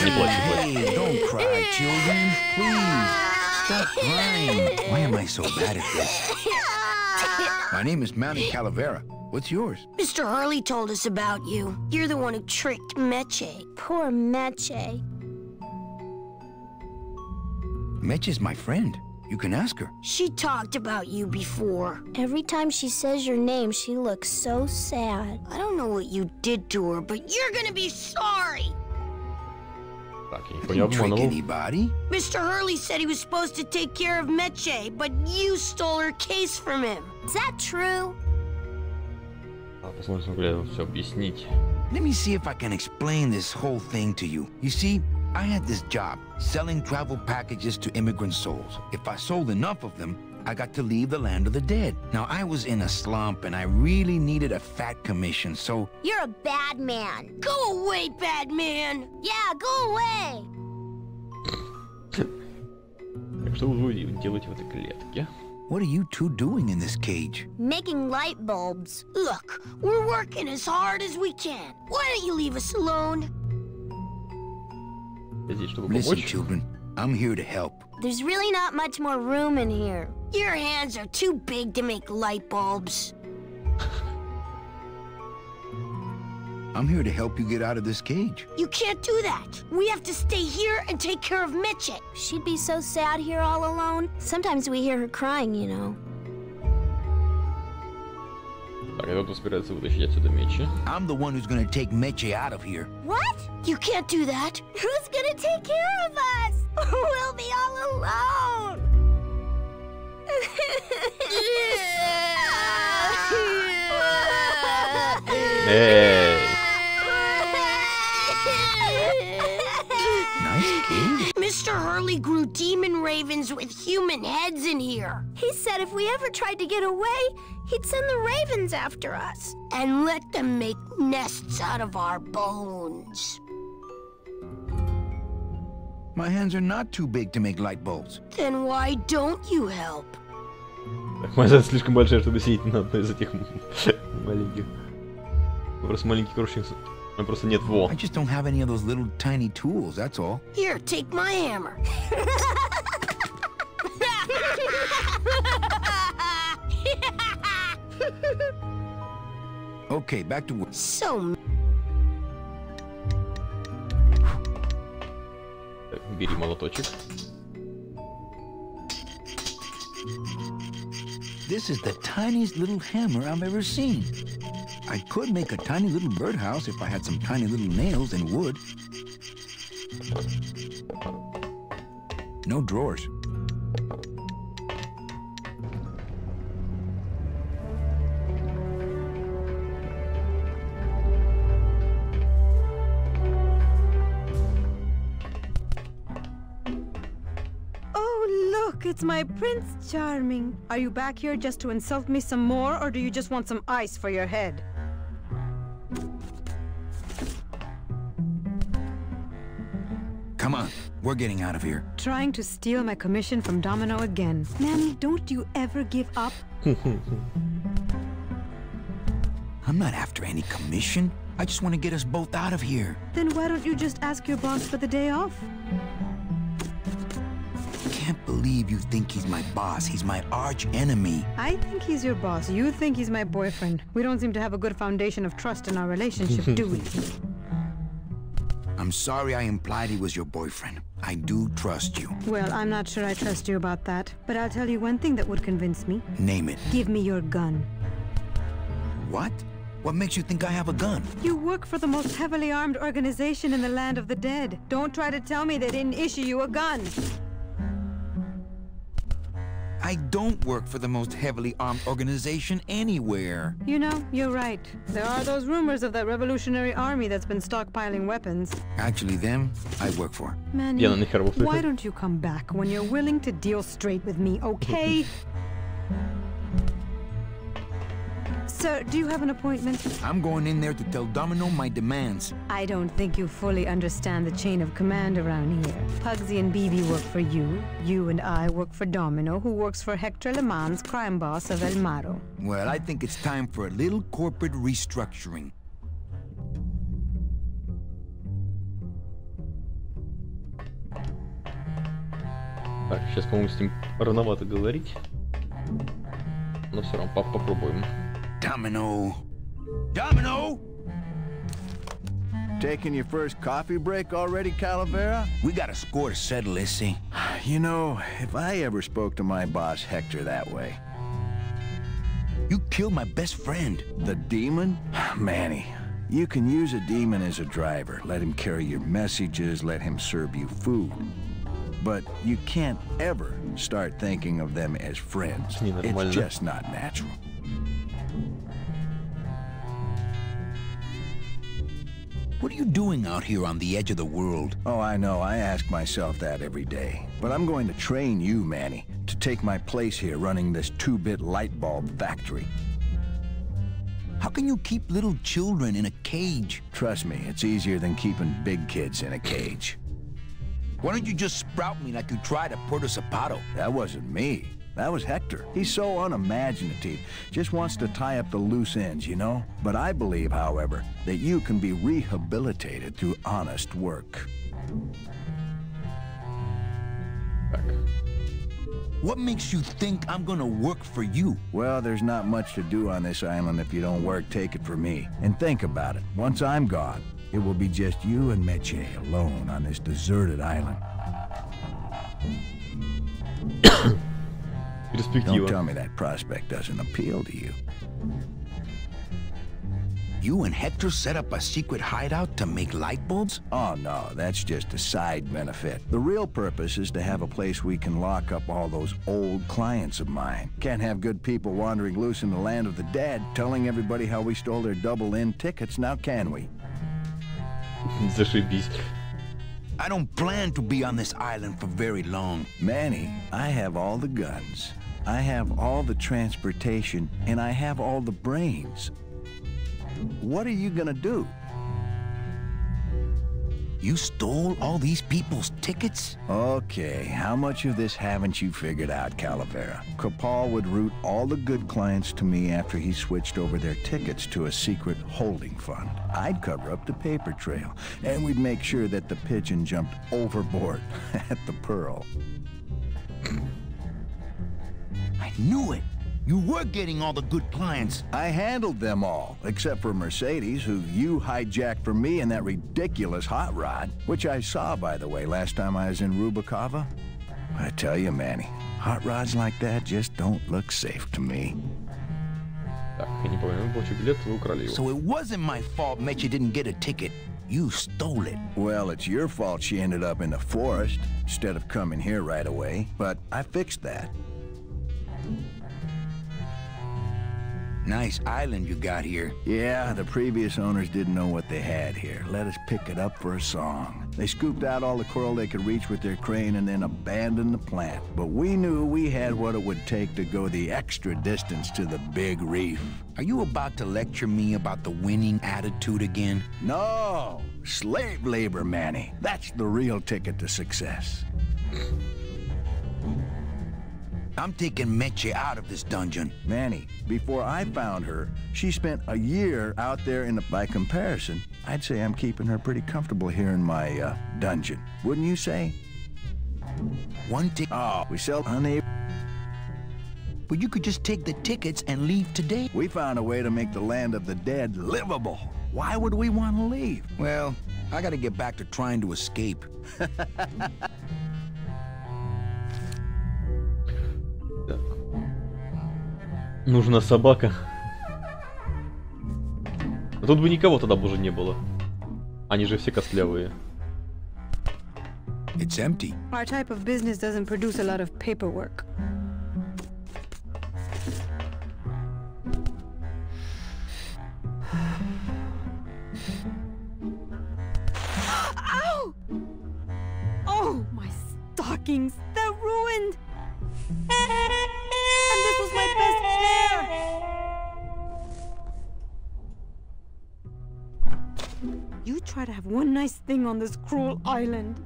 Speaker 1: Не плачь, не плачь.
Speaker 2: Hey, don't cry, children. Please, stop crying. Why am I so bad at this? My name is Manny Calavera. What's yours?
Speaker 13: Mr. Hurley told us about you. You're the one who tricked Meche.
Speaker 14: Poor Meche.
Speaker 2: Meche's my friend. You can ask her.
Speaker 13: She talked about you before.
Speaker 14: Every time she says your name, she looks so sad.
Speaker 13: I don't know what you did to her, but you're gonna be sorry.
Speaker 1: Так, я никого не обманывал.
Speaker 13: Mr. Hurley said he was supposed to take care of Meche, but you stole her case from him.
Speaker 14: Is that true?
Speaker 1: Посмотрим, смогу ли я все объяснить.
Speaker 2: Let me see if I can explain this whole thing to you. You see, I had this job, selling travel packages to immigrant souls. If I sold enough of them, I got to leave the land of the dead. Now, I was in a slump, and I really needed a fat commission, so...
Speaker 14: You're a bad man.
Speaker 13: Go away, bad man!
Speaker 14: Yeah, go away!
Speaker 1: Так что вы делаете в этой клетке?
Speaker 2: What are you two doing in this cage?
Speaker 14: Making light bulbs.
Speaker 13: Look, we're working as hard as we can. Why don't you leave us alone?
Speaker 2: Listen, children, I'm here to help.
Speaker 14: There's really not much more room in here.
Speaker 13: Your hands are too big to make light bulbs.
Speaker 2: I'm here to help you get out of this cage.
Speaker 13: You can't do that. We have to stay here and take care of Meche.
Speaker 14: She'd be so sad here all alone. Sometimes we hear her crying, you know.
Speaker 1: Так, я тут собирается вытащить отсюда мечи.
Speaker 2: I'm the one who's gonna take Meche out of here.
Speaker 14: What?
Speaker 13: You can't do that.
Speaker 14: Who's gonna take care of us? We'll be all alone.
Speaker 1: Эй!
Speaker 2: Nice kid.
Speaker 13: Mr. Hurley grew demon ravens with human heads in here.
Speaker 14: He said if we ever tried to get away, he'd send the ravens after us.
Speaker 13: And let them make nests out of our bones.
Speaker 2: My hands are not too big to make light bulbs.
Speaker 13: Then why don't you help?
Speaker 1: Так, моя задача слишком большая, чтобы сидеть на одной из этих маленьких. Просто маленький крошечник. У меня просто нет во.
Speaker 2: I just don't have any of those little tiny tools, that's all.
Speaker 13: Here, take my hammer.
Speaker 2: Okay, back to work.
Speaker 13: So...
Speaker 1: Так, бери молоточек.
Speaker 2: This is the tiniest little hammer I've ever seen. I could make a tiny little birdhouse if I had some tiny little nails and wood. No drawers.
Speaker 11: It's my Prince Charming. Are you back here just to insult me some more, or do you just want some ice for your head?
Speaker 2: Come on, we're getting out of here.
Speaker 11: Trying to steal my commission from Domino again. Manny, don't you ever give up?
Speaker 2: I'm not after any commission. I just want to get us both out of here.
Speaker 11: Then why don't you just ask your boss for the day off?
Speaker 2: Can't believe you think he's my boss. He's my arch enemy.
Speaker 11: I think he's your boss. You think he's my boyfriend. We don't seem to have a good foundation of trust in our relationship, do we?
Speaker 2: I'm sorry I implied he was your boyfriend. I do trust you.
Speaker 11: Well, I'm not sure I trust you about that. But I'll tell you one thing that would convince me.
Speaker 2: Name it.
Speaker 11: Give me your gun.
Speaker 2: What? What makes you think I have a gun?
Speaker 11: You work for the most heavily armed organization in the land of the dead. Don't try to tell me they didn't issue you a gun.
Speaker 2: I don't work for the most heavily armed organization anywhere.
Speaker 11: You know, you're right. There are those rumors of that revolutionary army that's been stockpiling weapons.
Speaker 2: Actually, them, I work for.
Speaker 11: Manny, why don't you come back when you're willing to deal straight with me, okay? Sir, do you have an appointment?
Speaker 2: I'm going in there to tell Domino my demands.
Speaker 11: I don't think you fully understand the chain of command around here. Pugsy and BB work for you. You and I work for Domino, who works for Hector Le Mans, crime boss of El Maro.
Speaker 2: Well, I think it's time for a little corporate restructuring.
Speaker 1: Так, сейчас, по-моему, с ним рановато говорить. Но все равно попробуем.
Speaker 2: Domino! Domino!
Speaker 12: Taking your first coffee break already, Calavera?
Speaker 2: We got a score to settle, Issy.
Speaker 12: You know, if I ever spoke to my boss Hector that way...
Speaker 2: You killed my best friend.
Speaker 12: The demon? Manny, you can use a demon as a driver. Let him carry your messages, let him serve you food. But you can't ever start thinking of them as friends. It's just not natural.
Speaker 2: What are you doing out here on the edge of the world?
Speaker 12: Oh, I know. I ask myself that every day. But I'm going to train you, Manny, to take my place here running this 2-bit light bulb factory.
Speaker 2: How can you keep little children in a cage?
Speaker 12: Trust me, it's easier than keeping big kids in a cage.
Speaker 2: Why don't you just sprout me like you tried at Puerto Zapato?
Speaker 12: That wasn't me. That was Hector. He's so unimaginative. Just wants to tie up the loose ends, you know? But I believe, however, that you can be rehabilitated through honest work.
Speaker 2: What makes you think I'm gonna work for you?
Speaker 12: Well, there's not much to do on this island if you don't work, take it from me. And think about it. Once I'm gone, it will be just you and Meche alone on this deserted island. Don't tell me that prospect doesn't appeal to you.
Speaker 2: You and Hector set up a secret hideout to make light bulbs?
Speaker 12: Oh no, that's just a side benefit. The real purpose is to have a place we can lock up all those old clients of mine. Can't have good people wandering loose in the land of the dead, telling everybody how we stole their double-in tickets, now can we?
Speaker 1: Зашибись.
Speaker 2: I don't plan to be on this island for very long.
Speaker 12: Manny, I have all the guns. I have all the transportation, and I have all the brains. What are you gonna do?
Speaker 2: You stole all these people's tickets?
Speaker 12: Okay, how much of this haven't you figured out, Calavera? Capal would route all the good clients to me after he switched over their tickets to a secret holding fund. I'd cover up the paper trail, and we'd make sure that the pigeon jumped overboard at the Pearl.
Speaker 2: I knew it! You were getting all the good clients.
Speaker 12: I handled them all, except for Mercedes, who you hijacked from me in that ridiculous hot rod, which I saw, by the way, last time I was in Rubikava. I tell you, Manny, hot rods like that just don't look safe to me.
Speaker 1: Так, я не помню, получил билет, вы украли его.
Speaker 2: So it wasn't my fault Meche didn't get a ticket. You stole it.
Speaker 12: Well, it's your fault she ended up in the forest, instead of coming here right away, but I fixed that.
Speaker 2: Nice island you got here.
Speaker 12: Yeah, the previous owners didn't know what they had here. Let us pick it up for a song. They scooped out all the coral they could reach with their crane and then abandoned the plant. But we knew we had what it would take to go the extra distance to the big reef.
Speaker 2: Are you about to lecture me about the winning attitude again?
Speaker 12: No! Slave labor, Manny. That's the real ticket to success.
Speaker 2: I'm taking Meche out of this dungeon.
Speaker 12: Manny, before I found her, she spent a year out there in the... By comparison, I'd say I'm keeping her pretty comfortable here in my, dungeon. Wouldn't you say?
Speaker 2: One ticket.
Speaker 12: Oh, we sell unable...
Speaker 2: But you could just take the tickets and leave today.
Speaker 12: We found a way to make the land of the dead livable. Why would we want to leave?
Speaker 2: Well, I gotta get back to trying to escape.
Speaker 1: Нужна собака. А тут бы никого тогда бы уже не было. Они же все костлявые.
Speaker 2: It's empty.
Speaker 11: Our type of business doesn't produce a lot of paperwork. Ow! Oh, my stockings! They're ruined! And this was my best hair! You try to have one nice thing on this cruel island.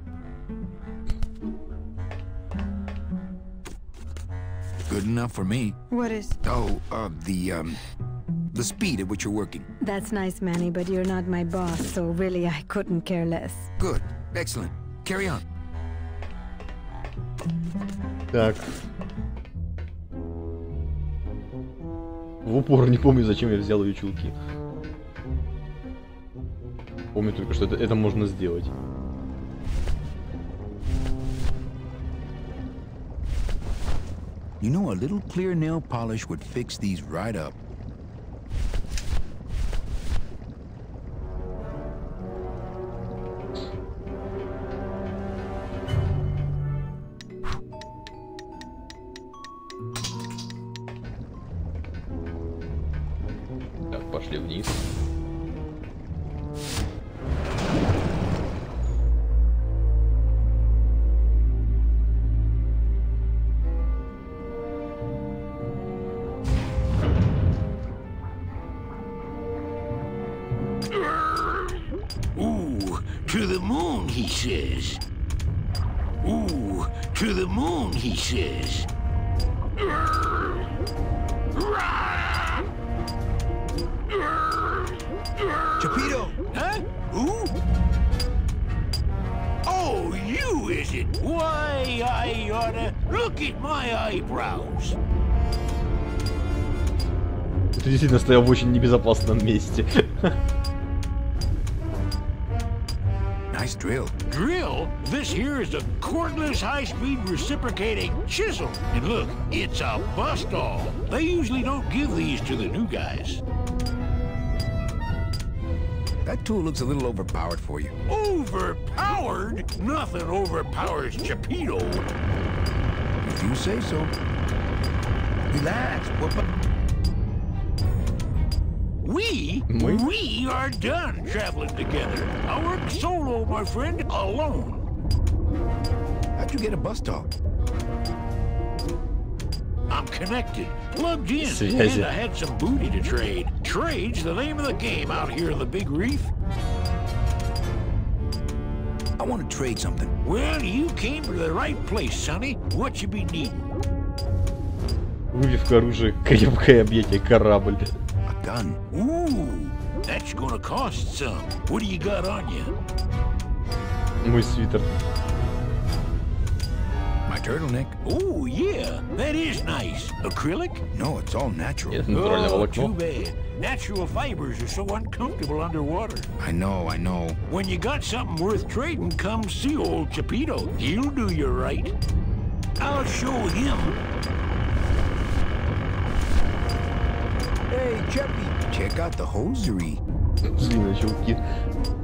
Speaker 2: Good enough for me.
Speaker 11: What is?
Speaker 2: Oh, the speed at which you're working.
Speaker 11: That's nice, Manny, but you're not my boss, so really I couldn't care less.
Speaker 2: Good. Excellent. Carry on.
Speaker 1: Так. В упор не помню, зачем я взял ее чулки. Помню только, что это можно сделать.
Speaker 2: You know, a little clear nail polish would fix these right up.
Speaker 1: Так, пошли вниз.
Speaker 3: Ooh, to the moon, he says. Ooh, to the moon, he says.
Speaker 2: Chapito!
Speaker 3: Huh? Who? Oh, you, is it? Why, I oughta... Look at my eyebrows.
Speaker 1: Ты действительно стоял в очень небезопасном месте.
Speaker 2: Nice drill.
Speaker 3: Drill? This here is a cordless, high-speed reciprocating chisel. And look, it's a bust-all. They usually don't give these to the new guys.
Speaker 2: That tool looks a little overpowered for you.
Speaker 3: Overpowered? Nothing overpowers Chapito.
Speaker 2: If you say so. Relax.
Speaker 3: We are done traveling together. I work solo, my friend, alone.
Speaker 2: How'd you get a bus talk?
Speaker 3: I'm connected, plugged in, and I had some booty to trade. Trade's the name of the game out here in the Big Reef.
Speaker 2: I want to trade something.
Speaker 3: Well, you came to the right place, sonny. What you be needing?
Speaker 1: Выбивка оружия, крепкое объятие, корабль.
Speaker 2: A gun.
Speaker 3: Ooh, that's gonna cost some. What do you got on you?
Speaker 1: Мой свитер.
Speaker 2: My turtleneck.
Speaker 3: Oh, yeah, that is nice. Acrylic?
Speaker 2: No, it's all natural.
Speaker 3: Oh, too bad. Natural fibers are so uncomfortable underwater.
Speaker 2: I know.
Speaker 3: When you got something worth trading, come see old Chapito. He'll do you right. I'll show him.
Speaker 2: Hey, Chappie, check out the hosiery.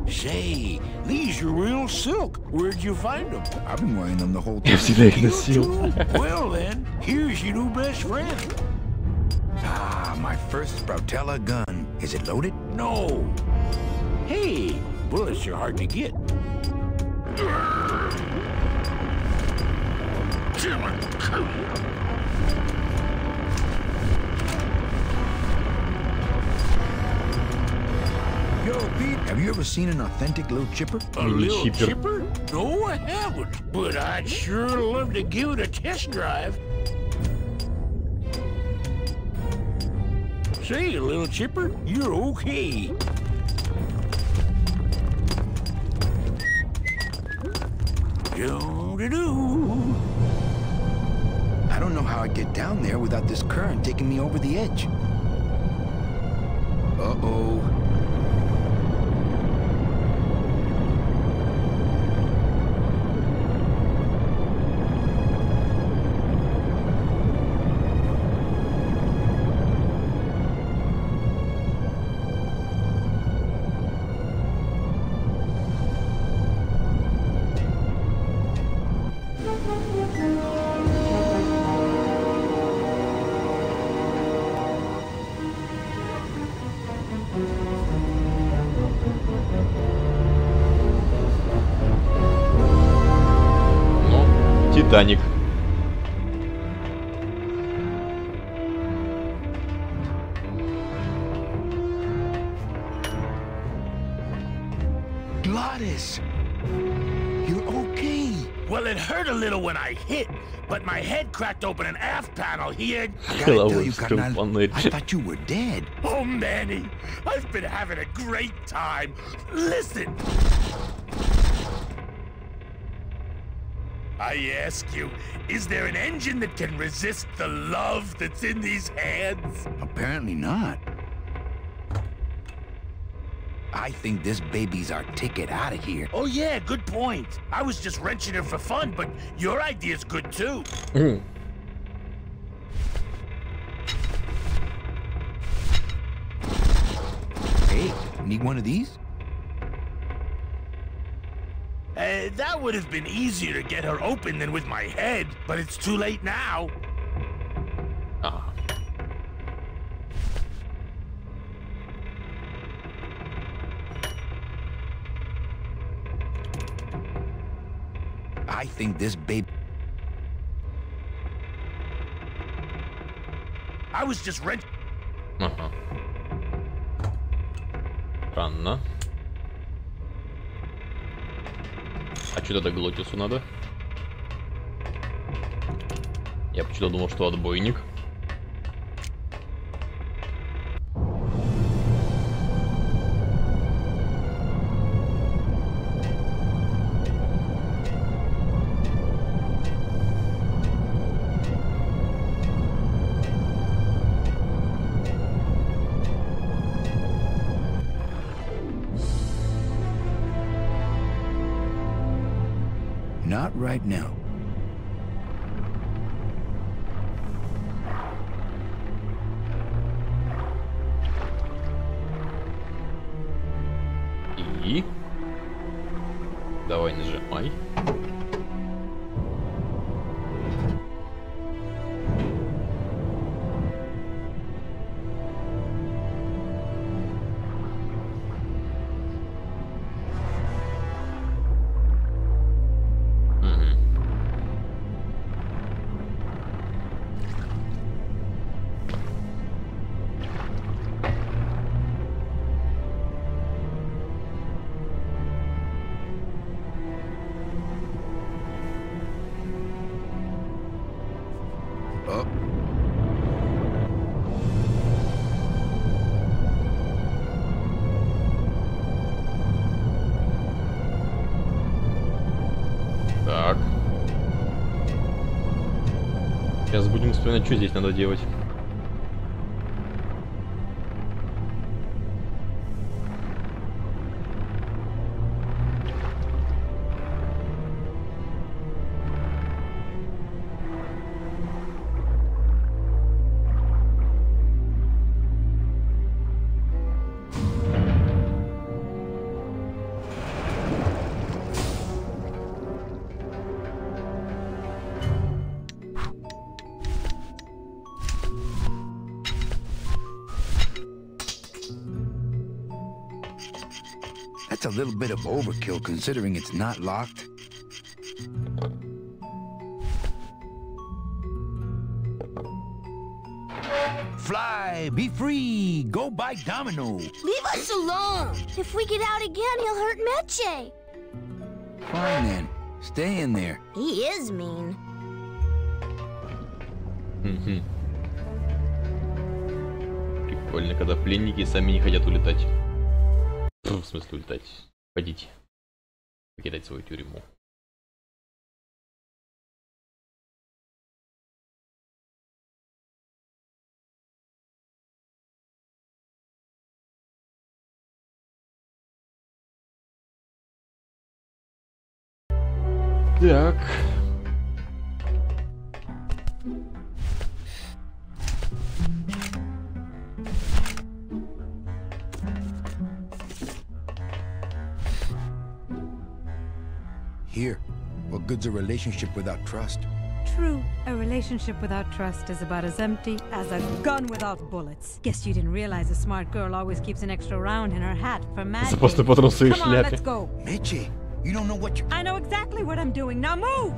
Speaker 3: Say, these are real silk. Where'd you find them?
Speaker 2: I've been wearing them the whole time.
Speaker 1: Я всегда их носил.
Speaker 3: Well then, here's your new best friend.
Speaker 2: Ah, my first Sproutella gun. Is it loaded?
Speaker 3: No. Hey, bullets are hard to get.
Speaker 2: Yo, Pete, have you ever seen an authentic little chipper?
Speaker 3: A little chipper? No, I haven't. But I'd sure love to give it a test drive. Say, little chipper, you're okay. Do-do-do.
Speaker 2: I don't know how I'd get down there without this current taking me over the edge. Uh-oh.
Speaker 1: Титаник.
Speaker 2: Gladys, you're okay.
Speaker 3: Well, it hurt a little when I hit, but my head cracked open an aft panel here.
Speaker 2: I gotta tell you, carnal, I thought you were dead.
Speaker 3: Oh, Manny, I've been having a great time. Listen. I ask you, is there an engine that can resist the love that's in these hands?
Speaker 2: Apparently not. I think this baby's our ticket out of here.
Speaker 3: Oh yeah, good point. I was just wrenching her for fun, but your idea's good too.
Speaker 2: Hey, need one of these?
Speaker 3: That would have been easier to get her open than with my head, but it's too late now.
Speaker 2: I think this baby...
Speaker 3: I was just wrenching...
Speaker 1: Ага. Странно. А что тогда Глотису надо? Я почему-то думал, что отбойник.
Speaker 2: Not right now.
Speaker 1: И... Давай нажимай. Так. Сейчас будем вспоминать, что здесь надо делать.
Speaker 2: That's a little bit of overkill considering it's not locked. Fly, be free, go by Domino.
Speaker 13: Leave us alone. If we get out again, he'll hurt Meche.
Speaker 2: Fine then, stay in there.
Speaker 13: He is mean.
Speaker 1: Прикольно, когда пленники сами не хотят улетать. В смысле улетать. Ходите. Покидать свою тюрьму. Так.
Speaker 2: Here, what good's a relationship without trust?
Speaker 11: True, a relationship without trust is about as empty as a gun without bullets. Guess you didn't realize a smart girl always keeps an extra round in her hat for mad days. Come on, let's go.
Speaker 2: Meche, you don't know what you...
Speaker 11: I know exactly what I'm doing. Now move!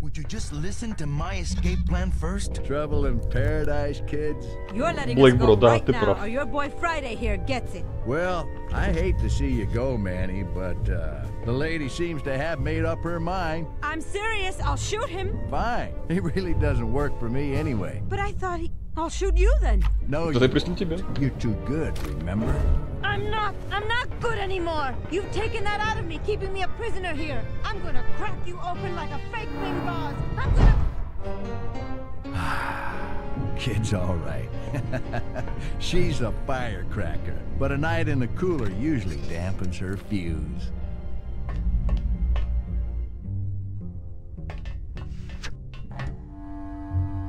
Speaker 2: Would you just listen to my escape plan first?
Speaker 12: Trouble in paradise, kids?
Speaker 11: You're letting us go right now, or your boy Friday here gets it.
Speaker 12: Well, I hate to see you go, Manny, but the lady seems to have made up her mind.
Speaker 11: I'm serious. I'll shoot him.
Speaker 12: Fine. It really doesn't work for me anyway.
Speaker 11: But I thought I'll shoot you then.
Speaker 12: No, you're too good, remember?
Speaker 11: I'm not good anymore. You've taken that out of me, keeping me a prisoner here. I'm gonna crack you open like a fake wing gauze. I'm gonna...
Speaker 12: Kid's all right. She's a firecracker, but a night in the cooler usually dampens her fuse.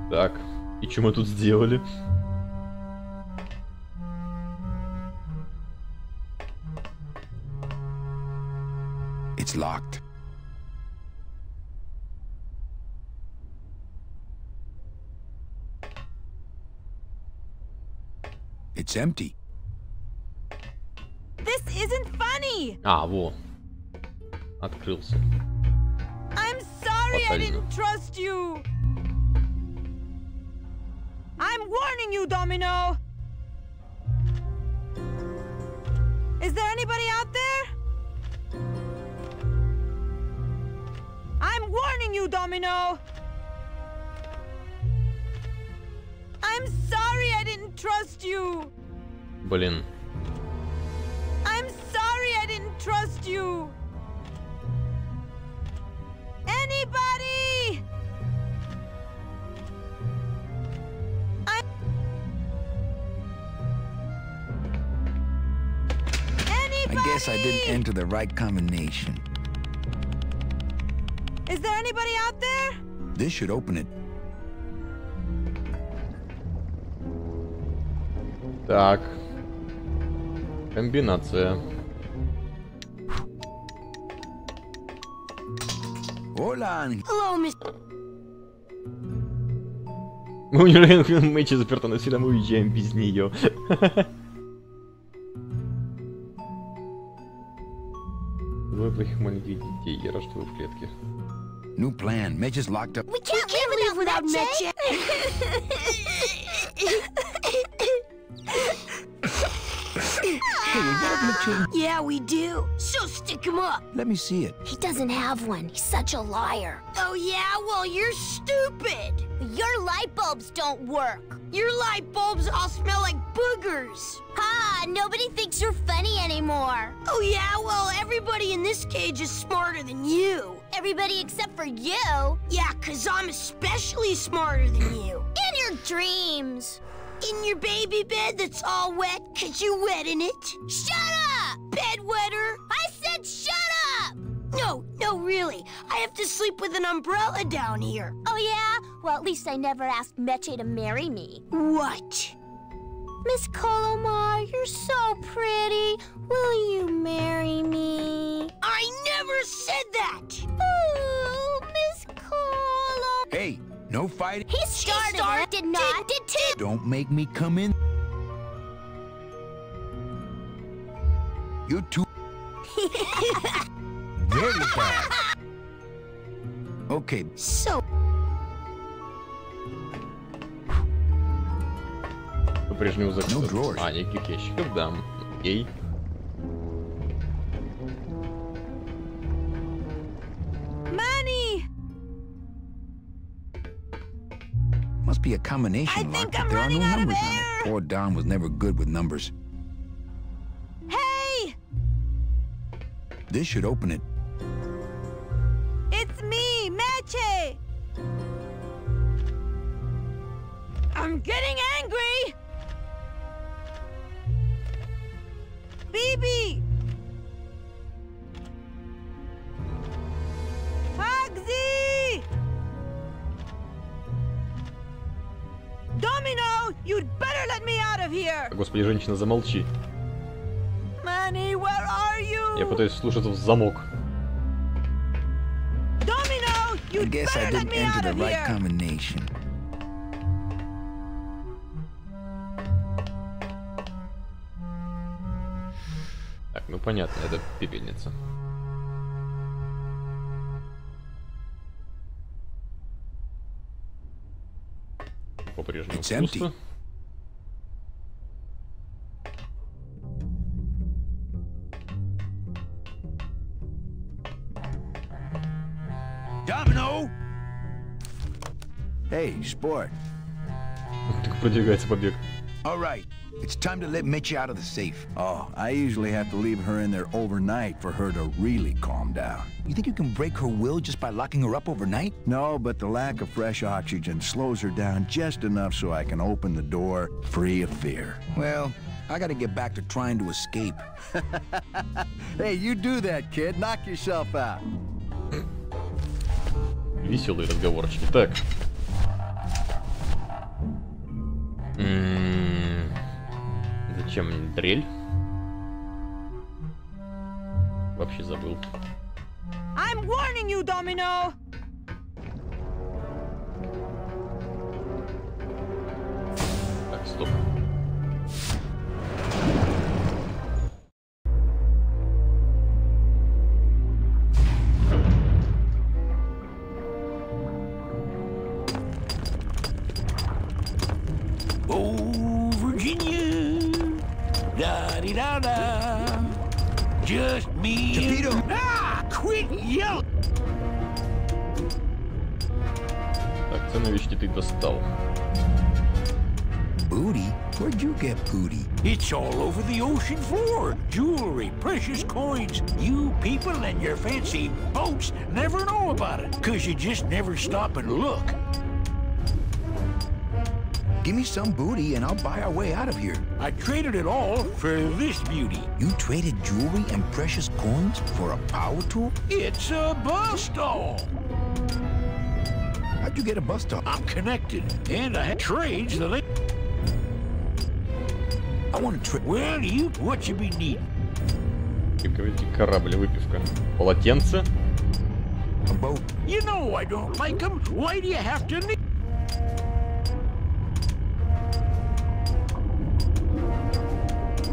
Speaker 1: Так, и что мы тут сделали?
Speaker 2: It's locked. It's empty.
Speaker 11: This isn't funny.
Speaker 1: А, во. Открылся.
Speaker 11: I'm sorry I didn't trust you. I'm warning you, Domino. Is there anybody out there? I'm warning you, Domino. I'm sorry I didn't trust you.
Speaker 1: Блин.
Speaker 11: I'm sorry I didn't trust you. Anybody?
Speaker 2: I guess I didn't enter the right combination.
Speaker 11: Is there anybody out there?
Speaker 2: This should open it.
Speaker 1: Так. Комбинация.
Speaker 2: Hola.
Speaker 13: Hello, Miss.
Speaker 1: Мы умираем, Мэчи заперта насильно, мы уезжаем без нее. Двое плохих маленьких детей. Я рад, что вы в клетке.
Speaker 2: New plan. Meche's locked up.
Speaker 13: We can't live without Meche.
Speaker 2: Hey, you got Meche?
Speaker 13: Yeah, we do. So stick him up.
Speaker 2: Let me see it.
Speaker 13: He doesn't have one. He's such a liar. Oh, yeah? Well, you're stupid. Your light bulbs don't work. Your light bulbs all smell like boogers. Ha!
Speaker 14: nobody thinks you're funny anymore.
Speaker 13: Oh yeah, well, everybody in this cage is smarter than you.
Speaker 14: Everybody except for you.
Speaker 13: Yeah, 'cause I'm especially smarter than you.
Speaker 14: In your dreams.
Speaker 13: In your baby bed that's all wet 'cause you wet in it.
Speaker 14: Shut up!
Speaker 13: Bedwetter.
Speaker 14: I said shut up!
Speaker 13: No, really. I have to sleep with an umbrella down here.
Speaker 14: Oh yeah? Well, at least I never asked Meche to marry me.
Speaker 13: What?
Speaker 14: Miss Colomar, you're so pretty. Will you marry me?
Speaker 13: I never said that!
Speaker 14: Ooh, Miss Colomar.
Speaker 2: Hey, no fighting.
Speaker 14: He started it. Did not. Did too.
Speaker 2: Don't make me come in. You're too... Very bad. Okay.
Speaker 13: So...
Speaker 1: По-прежнему закрыто. А, никаких ящиков, да. Окей.
Speaker 11: Money!
Speaker 2: Must be a combination lock, but there are no numbers on it. Poor Don was never good with numbers.
Speaker 11: Hey!
Speaker 2: This should open it.
Speaker 11: It's me, Meche! I'm getting angry! Bibi! Pugsy! Domino, you'd better let me out of here!
Speaker 1: Господи, женщина, замолчи.
Speaker 11: Manny, where are you?
Speaker 1: Я пытаюсь вслушаться в замок.
Speaker 11: Domino,
Speaker 2: I guess I didn't enter the right combination.
Speaker 1: Так, ну понятно, это пепельница. По-прежнему пусто.
Speaker 2: Domino! Hey, sport.
Speaker 1: Так продвигается побег.
Speaker 2: All right, it's time to let Mitch out of the safe.
Speaker 12: Oh, I usually have to leave her in there overnight for her to really calm down.
Speaker 2: You think you can break her will just by locking her up overnight?
Speaker 12: No, but the lack of fresh oxygen slows her down just enough so I can open the door free of fear.
Speaker 2: Well, I gotta get back to trying to escape.
Speaker 12: Hey, you do that, kid. Knock yourself out.
Speaker 1: Веселые разговорчики. Так. Зачем мне дрель? Вообще забыл.
Speaker 11: I'm warning you, Domino!
Speaker 1: Так, стоп.
Speaker 3: Oh, Virginia, da-di-da-da, just me and... Ah, quit yelling!
Speaker 1: Так, ценовички ты достал.
Speaker 2: Booty? Where'd you get booty?
Speaker 3: It's all over the ocean floor. Jewelry, precious coins. You people and your fancy boats never know about it, 'cause you just never stop and look.
Speaker 2: Give me some booty and I'll buy our way out of here.
Speaker 3: I traded it all for this beauty.
Speaker 2: You traded jewelry and precious coins for a power tool?
Speaker 3: It's a bus stall.
Speaker 2: How'd you get a bus stop?
Speaker 3: I'm connected, and I had trades that
Speaker 2: I want to trade.
Speaker 3: Well, you what you be needing?
Speaker 1: Корабль, выпивка. Полотенце.
Speaker 2: A boat.
Speaker 3: You know I don't like them. Why do you have to need?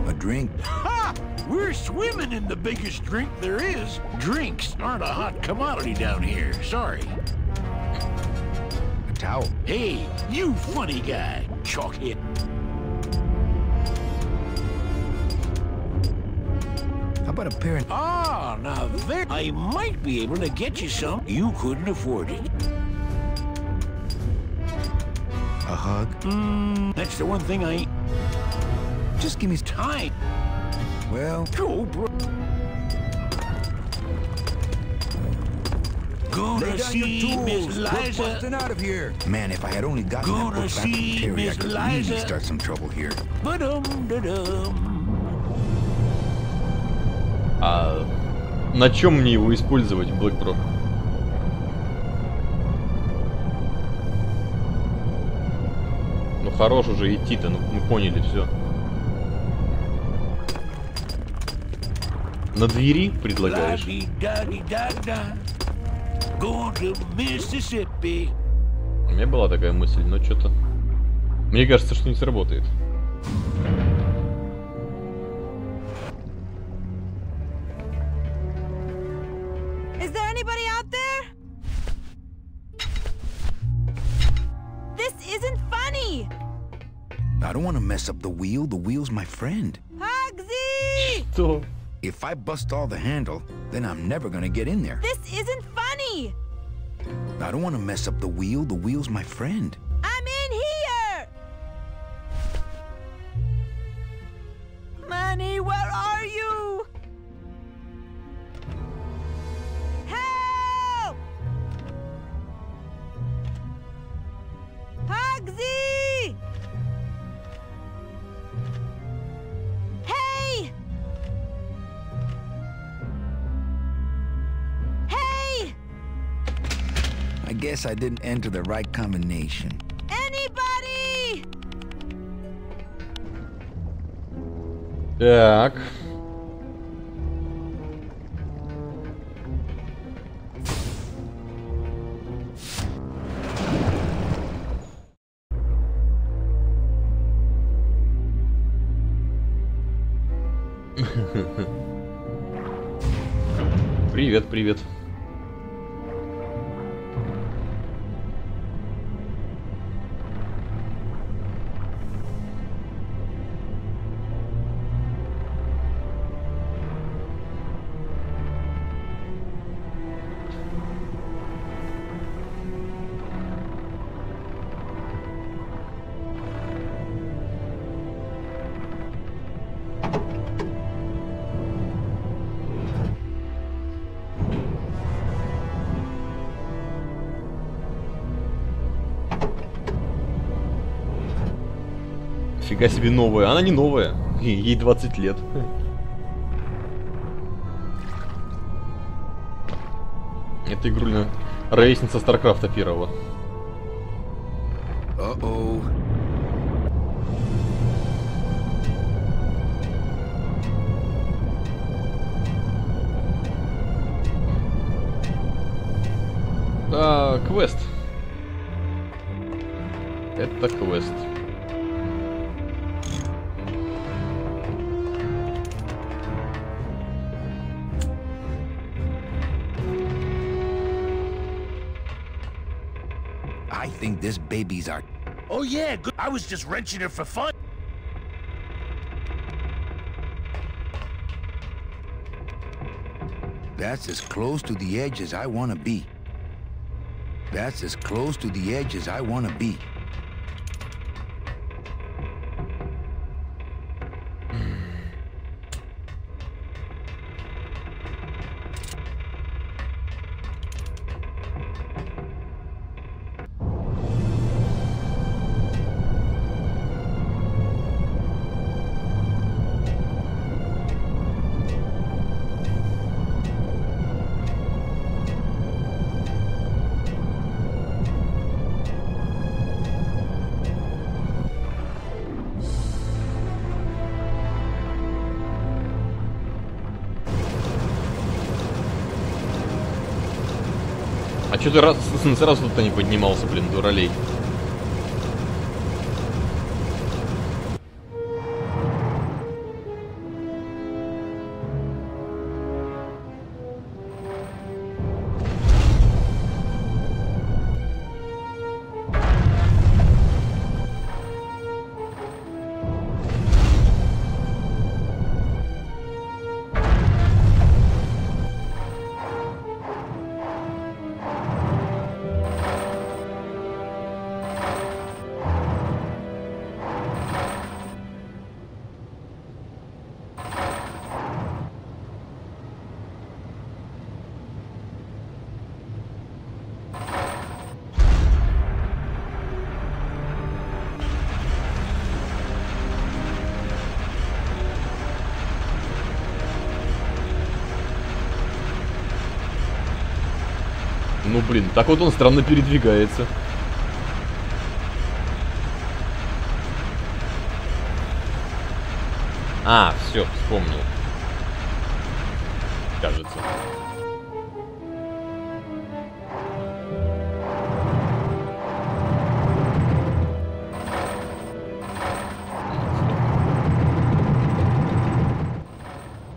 Speaker 2: A drink.
Speaker 3: Ha! We're swimming in the biggest drink there is. Drinks aren't a hot commodity down here. Sorry.
Speaker 2: A towel.
Speaker 3: Hey, you funny guy, chalkhead.
Speaker 2: How about a pair of...
Speaker 3: Ah, now there... I might be able to get you some. You couldn't afford it.
Speaker 2: A hug?
Speaker 3: That's the one thing I ain't...
Speaker 2: Just give me time. Well,
Speaker 3: Gonna see Miss Liza.
Speaker 2: We're busting out of here. Man, if I had only gotten that book back from Terry, I could really start some trouble here.
Speaker 1: А на чем мне его использовать в Black Pro? Ну хорош уже идти-то, ну мы поняли все. На двери предлагаешь? У меня была такая мысль, но что-то... Мне кажется, что не сработает.
Speaker 11: Is there anybody out there? This isn't funny.
Speaker 2: I don't want to mess up the wheel. The wheel's my friend.
Speaker 11: Hugsy!
Speaker 1: Что?
Speaker 2: If I bust all the handle, then I'm never gonna get in there.
Speaker 11: This isn't funny.
Speaker 2: I don't want to mess up the wheel. The wheel's my friend.
Speaker 11: I'm in here. Manny, where are you? Help! Hugsy! Hey! Hey!
Speaker 2: I guess I didn't enter the right combination.
Speaker 11: Anybody?
Speaker 1: Так. Привет, привет. Фига себе новая. Она не новая. Ей 20 лет. Это игруля ровесница Старкрафта первого. Квест. Это квест.
Speaker 2: I think this baby's our...
Speaker 3: Oh yeah, good. I was just wrenching it for fun.
Speaker 2: That's as close to the edge as I want to be. That's as close to the edge as I want to be. А чё ты сразу тут-то не поднимался, блин, дуралей?
Speaker 1: Ну блин, так вот он странно передвигается. А, все, вспомнил. Кажется.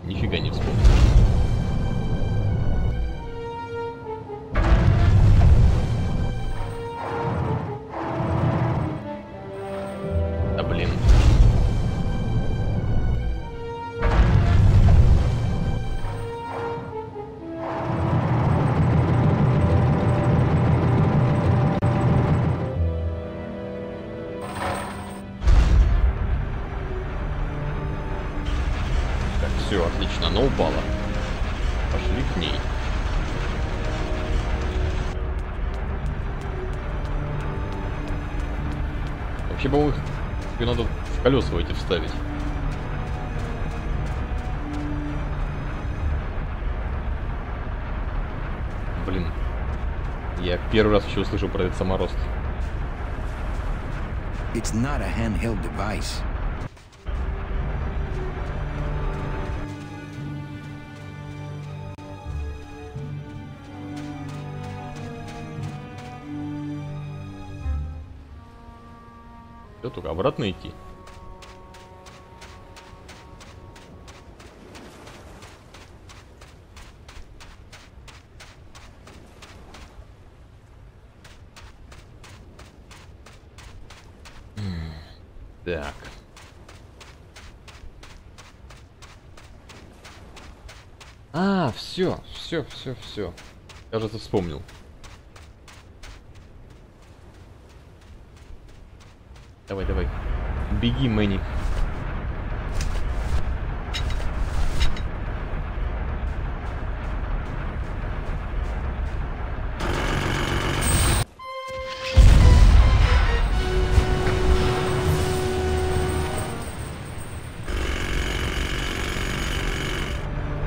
Speaker 1: Нифига не вспомнил. Да блин. Все, отлично, она упала. Пошли к ней. Вообще, по-моему, ее надо в колеса эти вставить. Блин. Я первый раз еще услышал про этот саморост.
Speaker 2: It's not a handheld device.
Speaker 1: Все, только обратно идти. Так. А, все. Кажется, вспомнил. Давай, давай. Беги, Мэнни.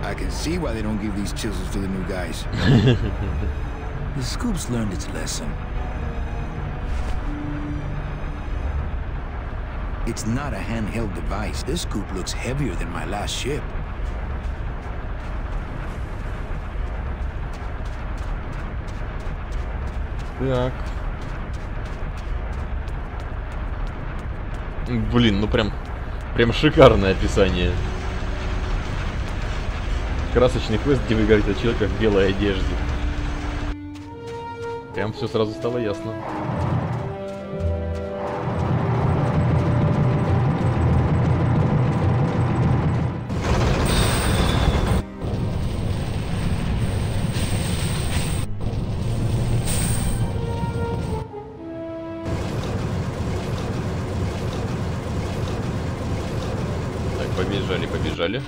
Speaker 2: I can see why they don't give these chisels to the new guys. The scoop's learned its lesson. It's not a handheld device. This scoop looks heavier than my last ship.
Speaker 1: Так. Блин, ну прям шикарное описание. Красочный квест, где вы говорите о человеке в белой одежде. Прям все сразу стало ясно. Побежали.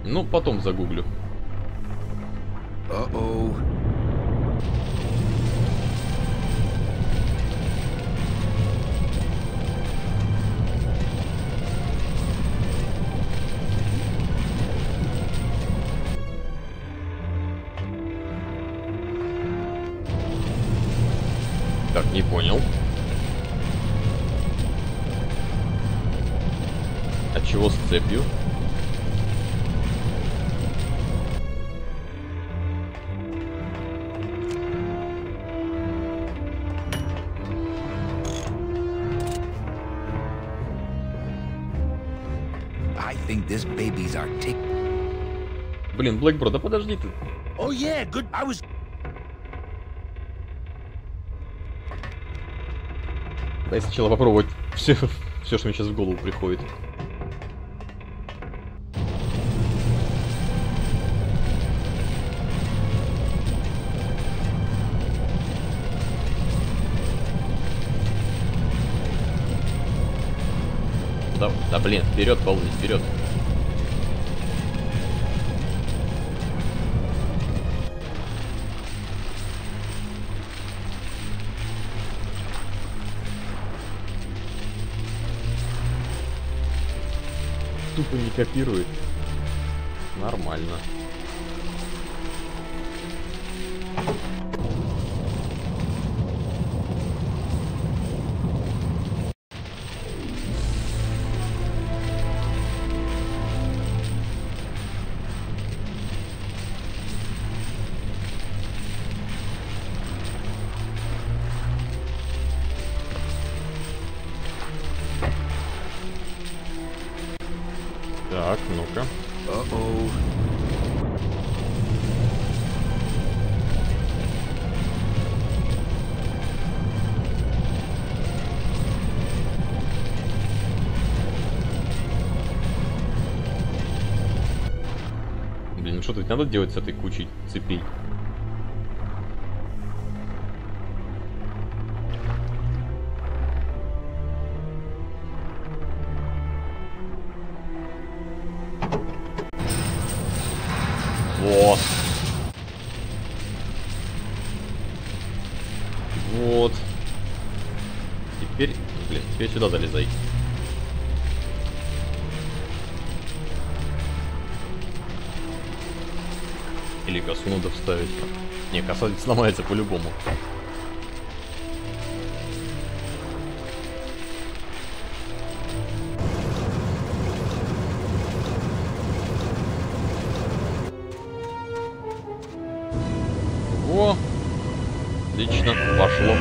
Speaker 1: Ну, потом загуглю.
Speaker 2: Uh-oh.
Speaker 1: Так, не понял. А чего с цепью?
Speaker 2: I think this baby's artic.
Speaker 1: Блин, Блэкбро, да подожди ты.
Speaker 3: Oh yeah, good. I was.
Speaker 1: Дай сначала попробовать все, что мне сейчас в голову приходит. Да блин, вперед, полный, вперед. Тупо не копирует. Нормально. Так, ну-ка. Блин, ну что-то ведь надо делать с этой кучей цепей. Вот. Вот. Теперь, блин, теперь сюда залезай. Или косу надо вставить. Не, коса сломается по-любому. О, отлично, пошло.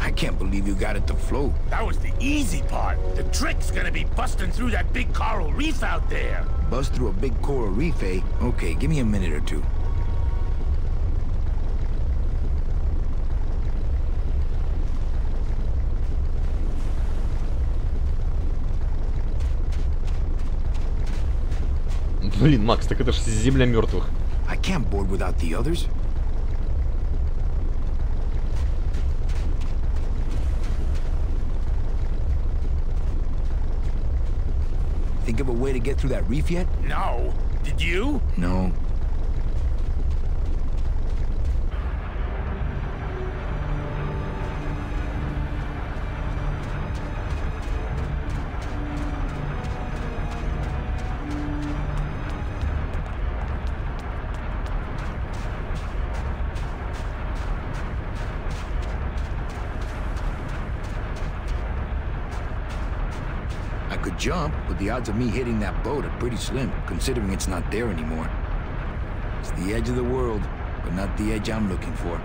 Speaker 2: I can't believe you got it to float.
Speaker 3: That was the easy part. The trick's gonna be busting through that big coral reef out there.
Speaker 2: Bust through a big coral reef, eh? Okay, give me a minute or two.
Speaker 1: Блин, Макс, так это же земля мертвых.
Speaker 2: I can't board without the others. Think of a way to get through that reef yet?
Speaker 3: No. Did you?
Speaker 2: No. Jump, but the odds of me hitting that boat are pretty slim, considering it's not there anymore. It's the edge of the world, but not the edge I'm looking for.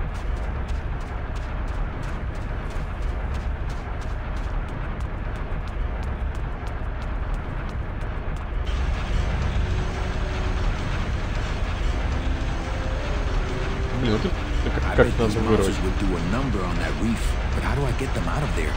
Speaker 2: I bet these monsters would do a number on that reef, but how do I get them out of there?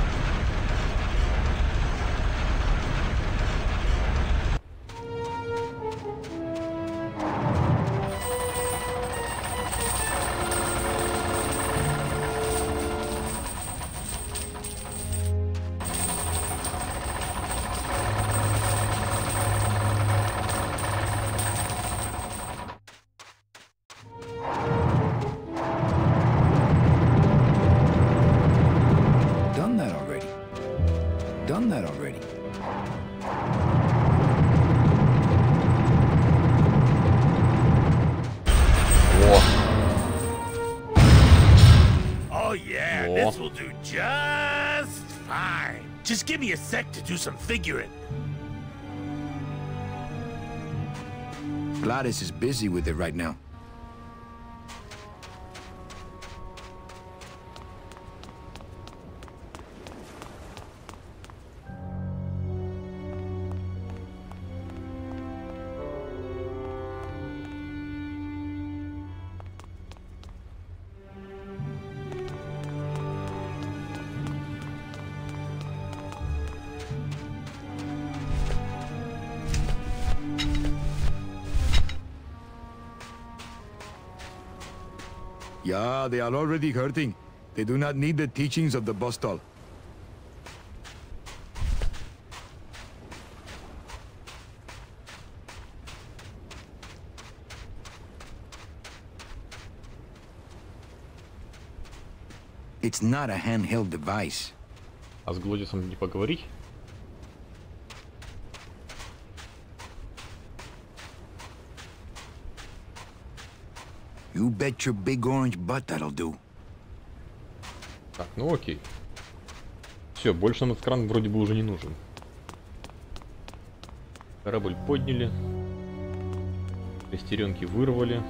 Speaker 3: Just give me a sec to do some figuring.
Speaker 2: Gladys is busy with it right now. Yeah, they are already hurting. They do not need the teachings of the Bostal. It's not a handheld device.
Speaker 1: А с Глодисом не поговорить?
Speaker 2: You bet your big orange butt that'll do.
Speaker 1: Так, ну окей. Все, больше нам этот кран вроде бы уже не нужен. Корабль подняли. Шестеренки вырвали.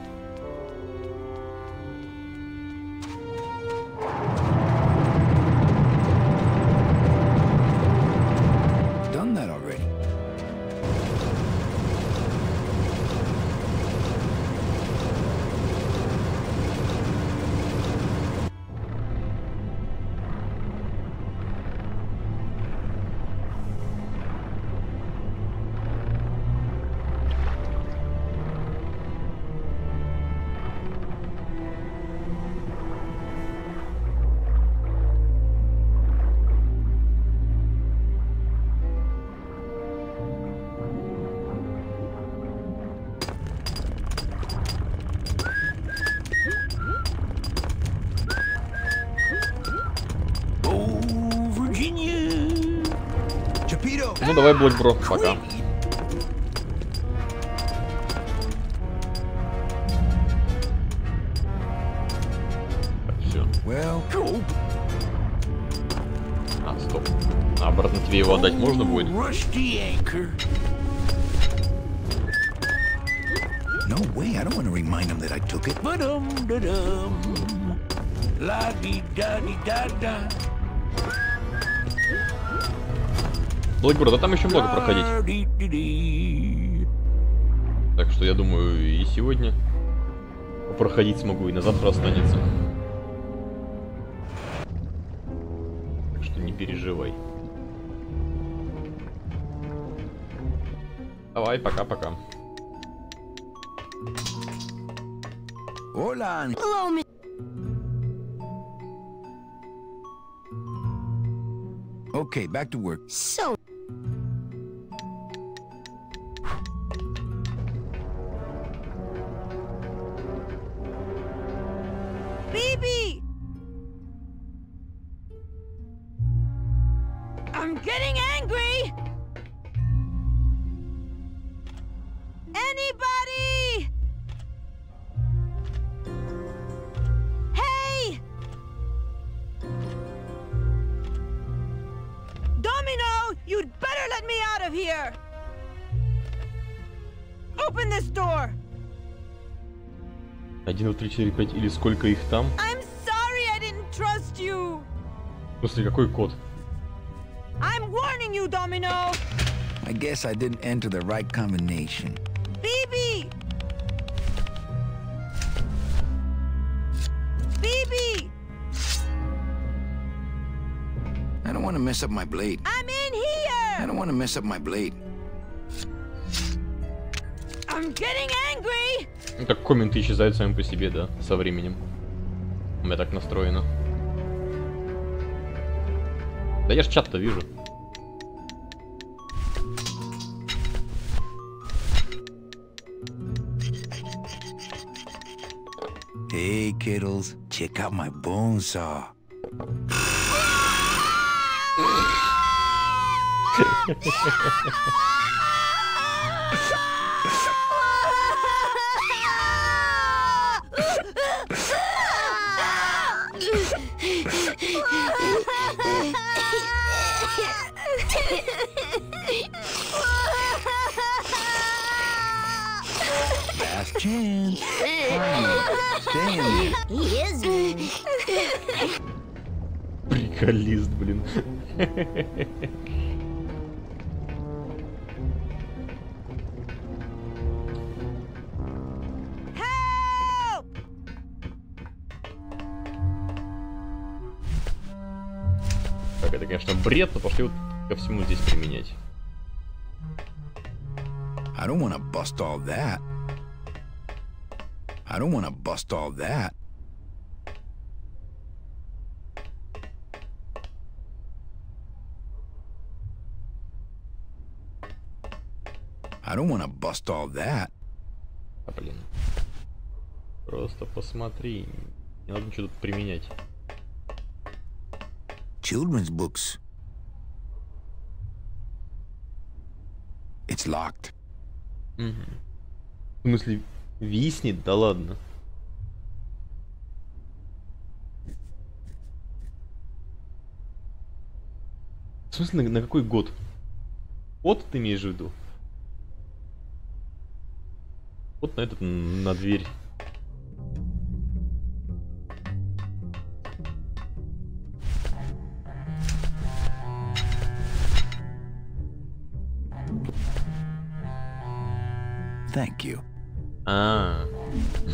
Speaker 2: Done that already.
Speaker 1: Ну давай, блок, бро, пока. Все. А, стоп. А обратно тебе его отдать можно будет?
Speaker 2: No way, I don't want to remind him that I took it.
Speaker 1: Блэкборд, да там еще много проходить. Так что я думаю, и сегодня проходить смогу, и на завтра останется. Так что не переживай. Давай, пока-пока.
Speaker 2: Hola.
Speaker 13: Hello, Miss.
Speaker 2: Okay, back to work.
Speaker 13: So.
Speaker 11: Phoebe! I'm getting angry! Anybody! Hey! Domino, you'd better let me out of here! Open this door!
Speaker 1: 1, 2, 3, 4, 5 или сколько их там?
Speaker 11: I'm sorry I didn't trust you!
Speaker 1: В смысле, какой код?
Speaker 11: I'm warning you, Domino!
Speaker 2: I guess I didn't enter the right combination.
Speaker 11: Phoebe! Phoebe!
Speaker 2: I don't want to mess up my blade.
Speaker 11: I'm in here!
Speaker 2: I don't want to mess up my blade.
Speaker 11: I'm getting angry!
Speaker 1: Ну так комменты исчезают сами по себе, да, со временем. У меня так настроено. Да я ж чат-то вижу.
Speaker 2: Hey, kiddles, check out my bone saw. Last chance. Stay in there.
Speaker 13: He is mean.
Speaker 1: Приколист, блин. Так, это, конечно, бред, но пошли вот ко всему здесь применять.
Speaker 2: I don't want to bust all that. I don't want to bust all that. I don't want to bust all that.
Speaker 1: А, блин. Просто посмотри. Не надо ничего тут применять.
Speaker 2: Children's books. It's locked.
Speaker 1: Угу. В смысле, виснет? Да ладно. В смысле, на какой год? Вот ты имеешь в виду? Вот на этот, на дверь.
Speaker 2: Thank you.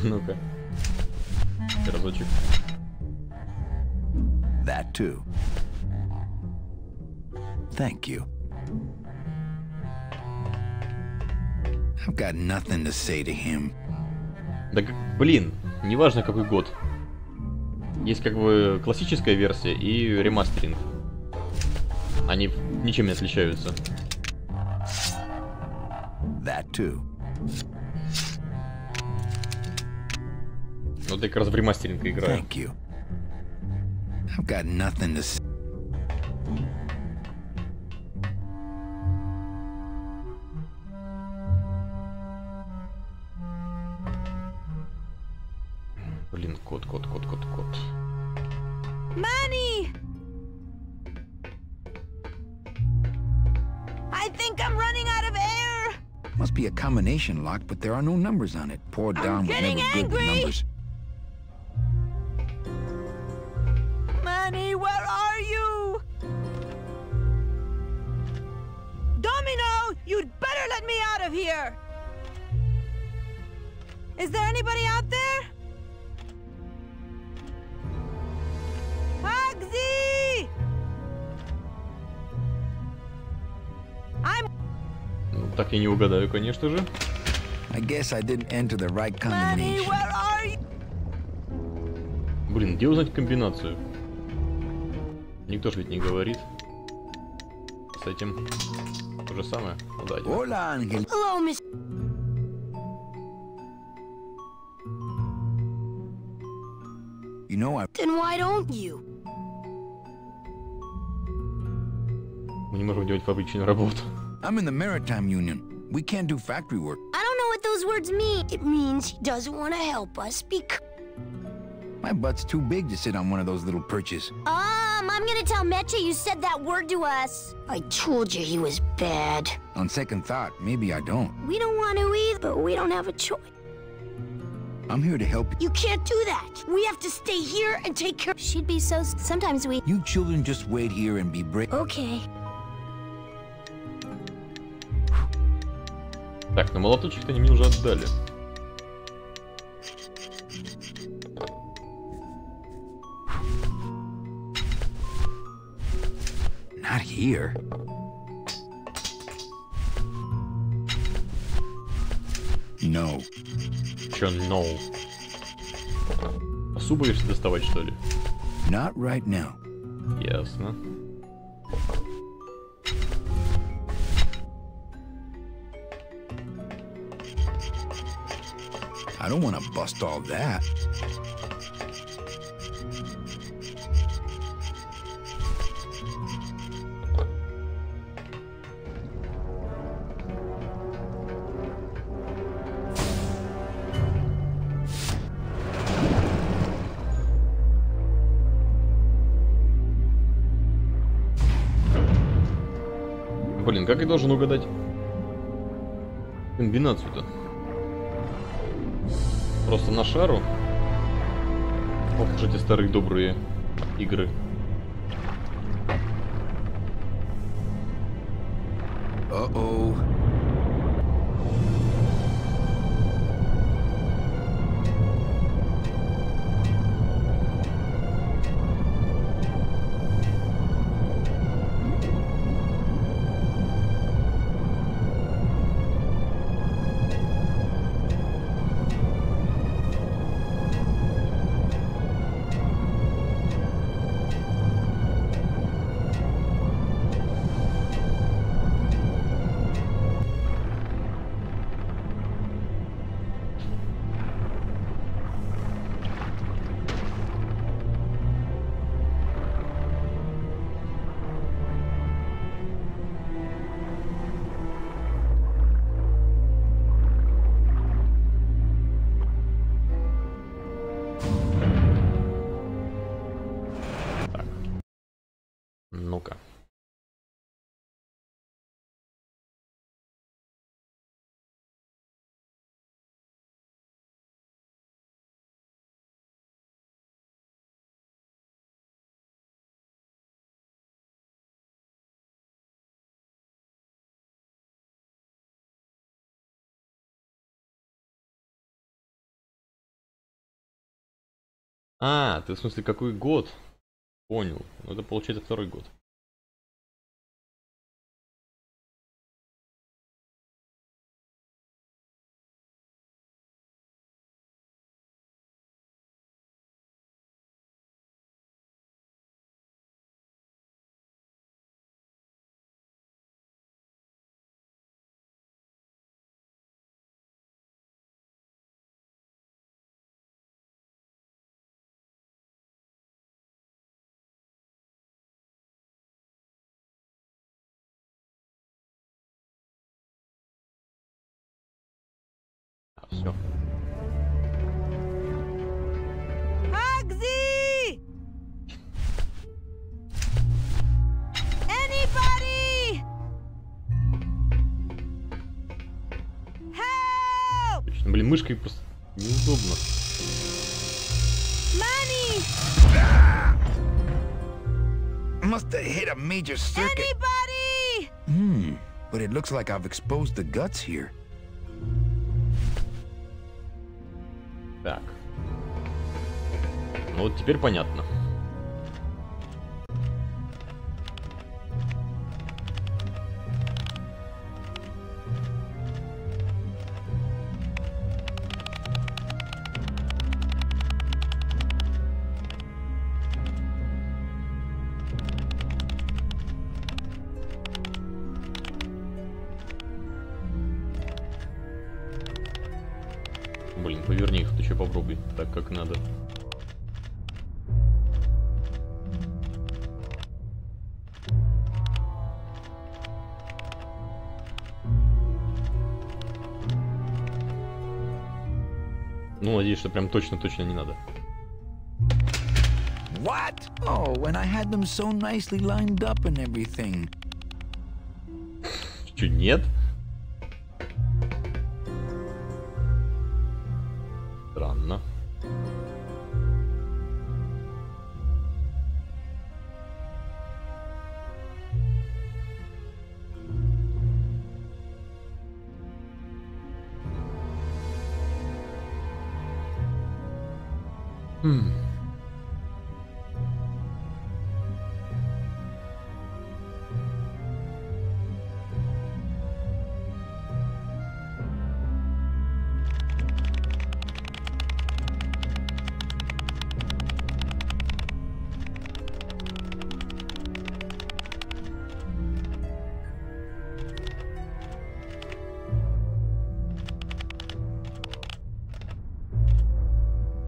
Speaker 1: Ну-ка. Разочек.
Speaker 2: That too. Thank you. I've got nothing to say to him.
Speaker 1: Да, блин, неважно какой год. Есть как бы классическая версия и ремастеринг. Они ничем не отличаются.
Speaker 2: That too.
Speaker 1: Вот я как раз в ремастеринг играю.
Speaker 2: Thank you. I've got nothing to say.
Speaker 1: Блин, код.
Speaker 11: Manny! I think I'm running out of air!
Speaker 2: Must be a combination lock, but there are no numbers on it. Poor Don was never good with numbers.
Speaker 11: Manny, where are you? Domino, you'd better let me out of here! Is there anybody out there? Hugsy!
Speaker 1: Ну, так я не угадаю, конечно же.
Speaker 2: I guess I didn't enter the right combination.
Speaker 11: Manny, where are you?
Speaker 1: Блин, где узнать комбинацию? Никто же ведь не говорит. С этим то же самое. Ну да.
Speaker 2: Hola, Angel.
Speaker 13: Hello, Miss.
Speaker 2: You know I...
Speaker 13: Then why don't you?
Speaker 1: Мы не можем делать фабричную работу.
Speaker 2: I'm in the Maritime Union. We can't do factory work.
Speaker 13: I don't know what those words mean. It means he doesn't want to help us because...
Speaker 2: My butt's too big to sit on one of those little perches.
Speaker 14: I'm gonna tell Meche you said that word to us.
Speaker 13: I told you he was bad.
Speaker 2: On second thought, maybe I don't.
Speaker 14: We don't want to either, but we don't have a choice.
Speaker 2: I'm here to help you.
Speaker 13: You can't do that. We have to stay here and take care...
Speaker 14: She'd be so... Sometimes we...
Speaker 2: You children just wait here and be brave.
Speaker 14: Okay.
Speaker 1: Так, на молоточек-то они мне уже отдали.
Speaker 2: Not here. No.
Speaker 1: Чё, no? Осу боишься доставать, что ли?
Speaker 2: Not right now.
Speaker 1: Ясно.
Speaker 2: I don't want to bust all that.
Speaker 1: Блин, как я должен угадать комбинацию-то? Просто на шару? Ох уж эти старые добрые игры.
Speaker 2: Uh-oh.
Speaker 1: А, ты в смысле какой год? Понял. Ну, это получается второй год. Все.
Speaker 11: Hugsy! Anybody? Help!
Speaker 1: Блин, мышкой просто неудобно.
Speaker 11: Money!
Speaker 2: Must have hit a major circuit.
Speaker 11: Anybody?
Speaker 2: But it looks like I've exposed the guts here.
Speaker 1: Так. Ну вот теперь понятно. Блин, поверни их, ты что, попробуй, так как надо. Ну, надеюсь, что прям точно не надо.
Speaker 2: What? Oh, when I had them so nicely lined up and everything.
Speaker 1: Чё, нет? Странно.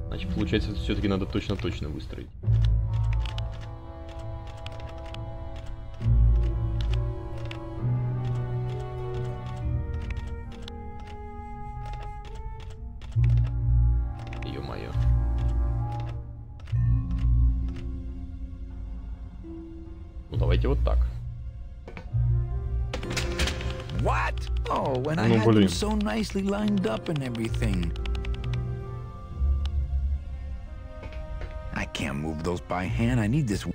Speaker 1: Значит, получается, все-таки надо точно выстроить. Ё-моё. Ну давайте вот так.
Speaker 2: What? Oh, when I had them so nicely lined up and everything. I can't move those by hand. I need this.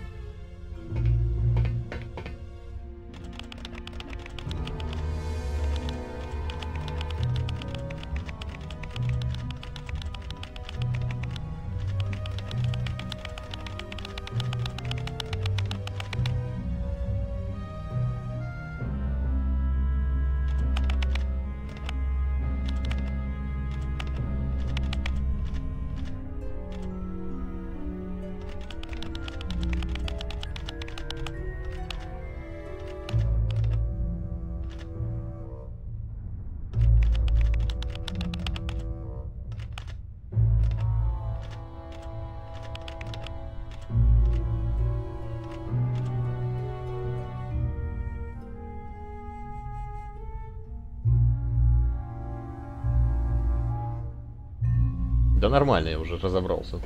Speaker 1: Да нормально, я уже разобрался.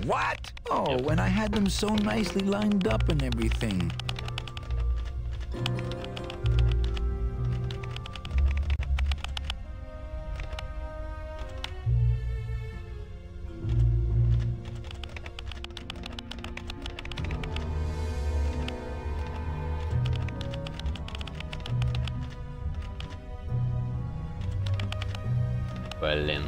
Speaker 2: What? Oh, when I had them so nicely lined up and everything.
Speaker 1: Блин.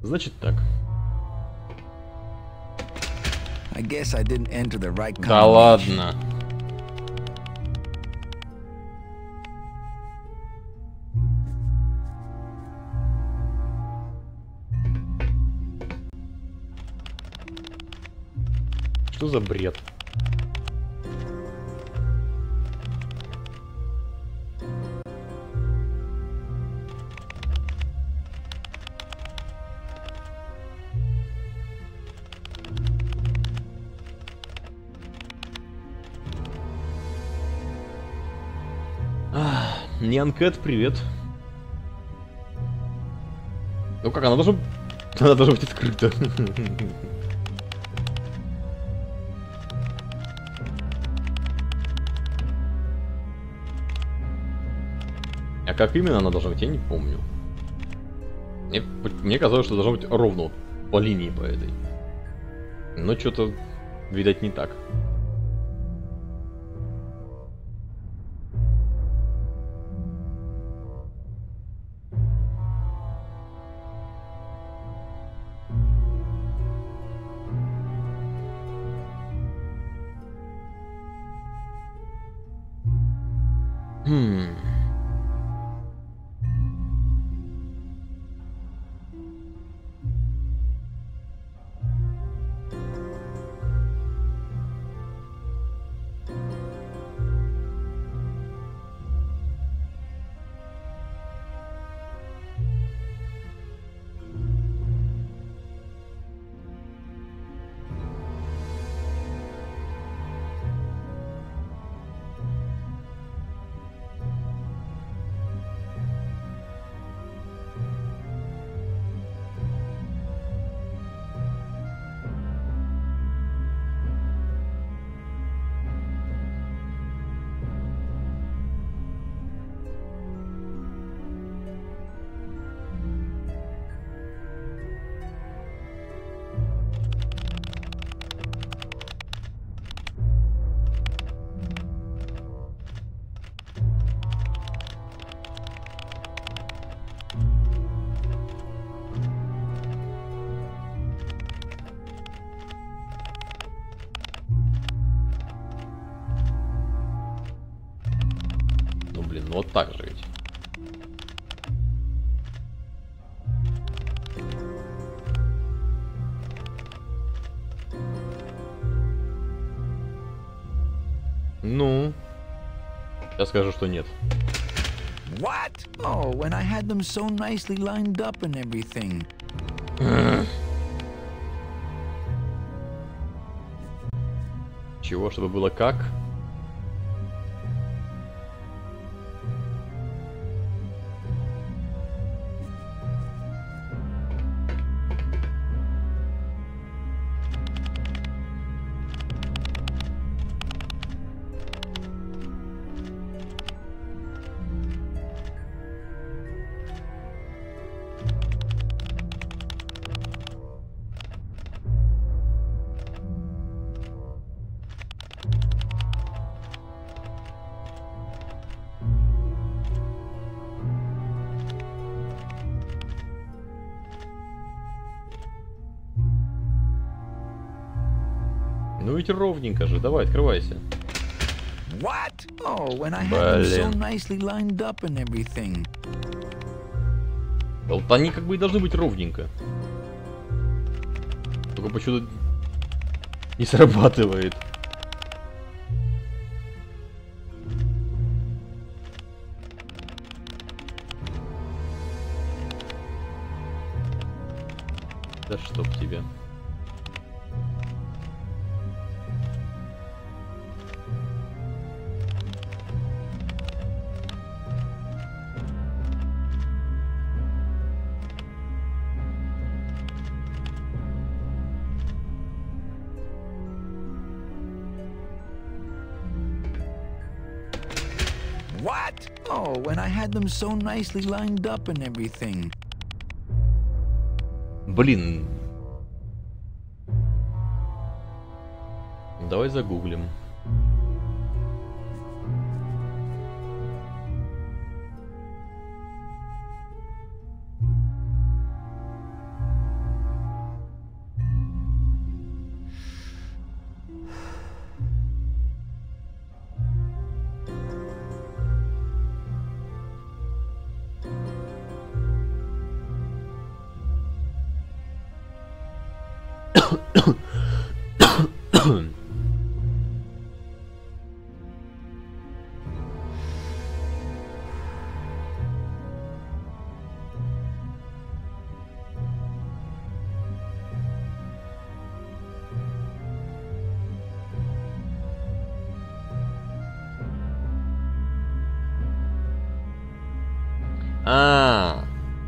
Speaker 1: Значит так.
Speaker 2: I guess I didn't enter the right
Speaker 1: Да ладно. Что за бред? Нянкэт, привет. Ну как, она должна быть открыта. А как именно она должна быть, я не помню. Мне казалось, что должно быть ровно по линии по этой. Но что-то, видать, не так. Блин, ну вот так же ведь. Ну, я скажу, что нет.
Speaker 2: What? Oh, when I had them so nicely lined up and everything.
Speaker 1: Чего, чтобы было как? Ну ведь ровненько же, давай, открывайся.
Speaker 2: What? Oh, when I had them so nicely lined up and everything.
Speaker 1: Вот они как бы и должны быть ровненько. Только почему-то не срабатывает. Да чтоб тебя.
Speaker 2: What? Oh, when I had them so nicely lined up and everything.
Speaker 1: Блин. Давай загуглим.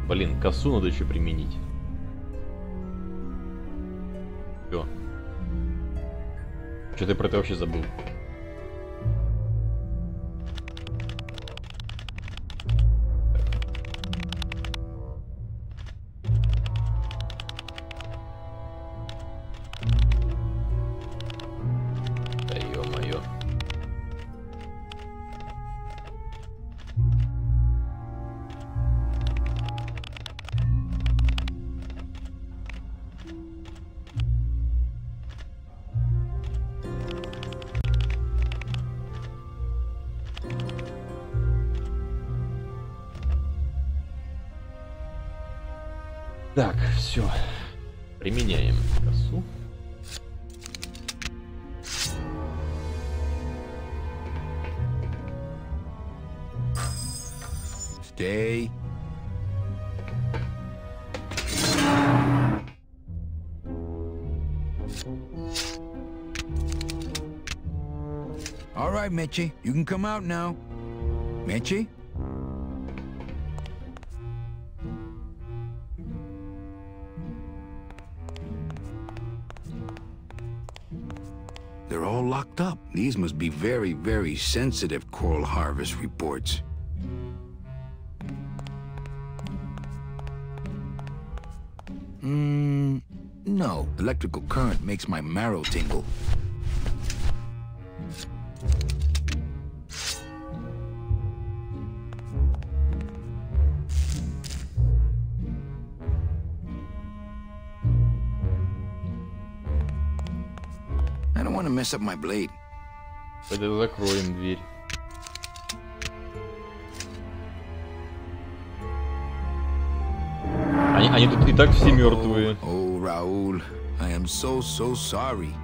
Speaker 1: Блин, косу надо еще применить. Все. Что ты про это вообще забыл? Да ё-моё. Так, все. Применяем косу.
Speaker 2: Stay. All right, Mitchie, you can come out now. Mitchie? They're all locked up. These must be very, very sensitive coral harvest reports. No. Electrical current makes my marrow tingle. I don't want to mess up my blade.
Speaker 1: Тогда закроем дверь. Они тут и так все мертвые.
Speaker 2: Oh, Raul, I am so sorry.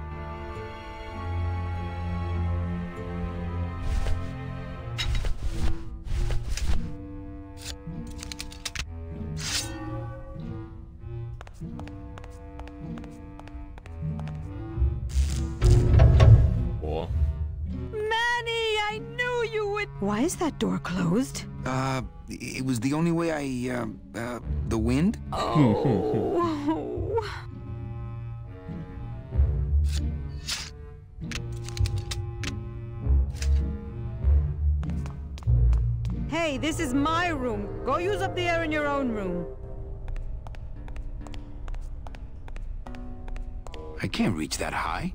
Speaker 11: Why is that door closed?
Speaker 2: It was the only way the wind?
Speaker 11: Oh. Hey, this is my room. Go use up the air in your own room.
Speaker 2: I can't reach that high.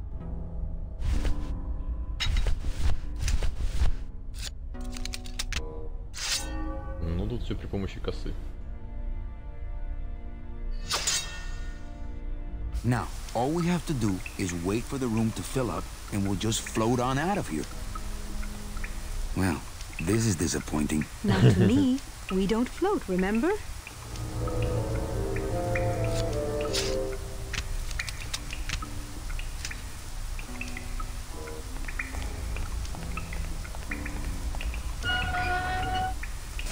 Speaker 1: Ну, тут все при помощи косы.
Speaker 2: Now, all we have to do is wait for the room to fill up, and we'll just float on out of here. Well, this is disappointing.
Speaker 11: Not to me. We don't float, remember?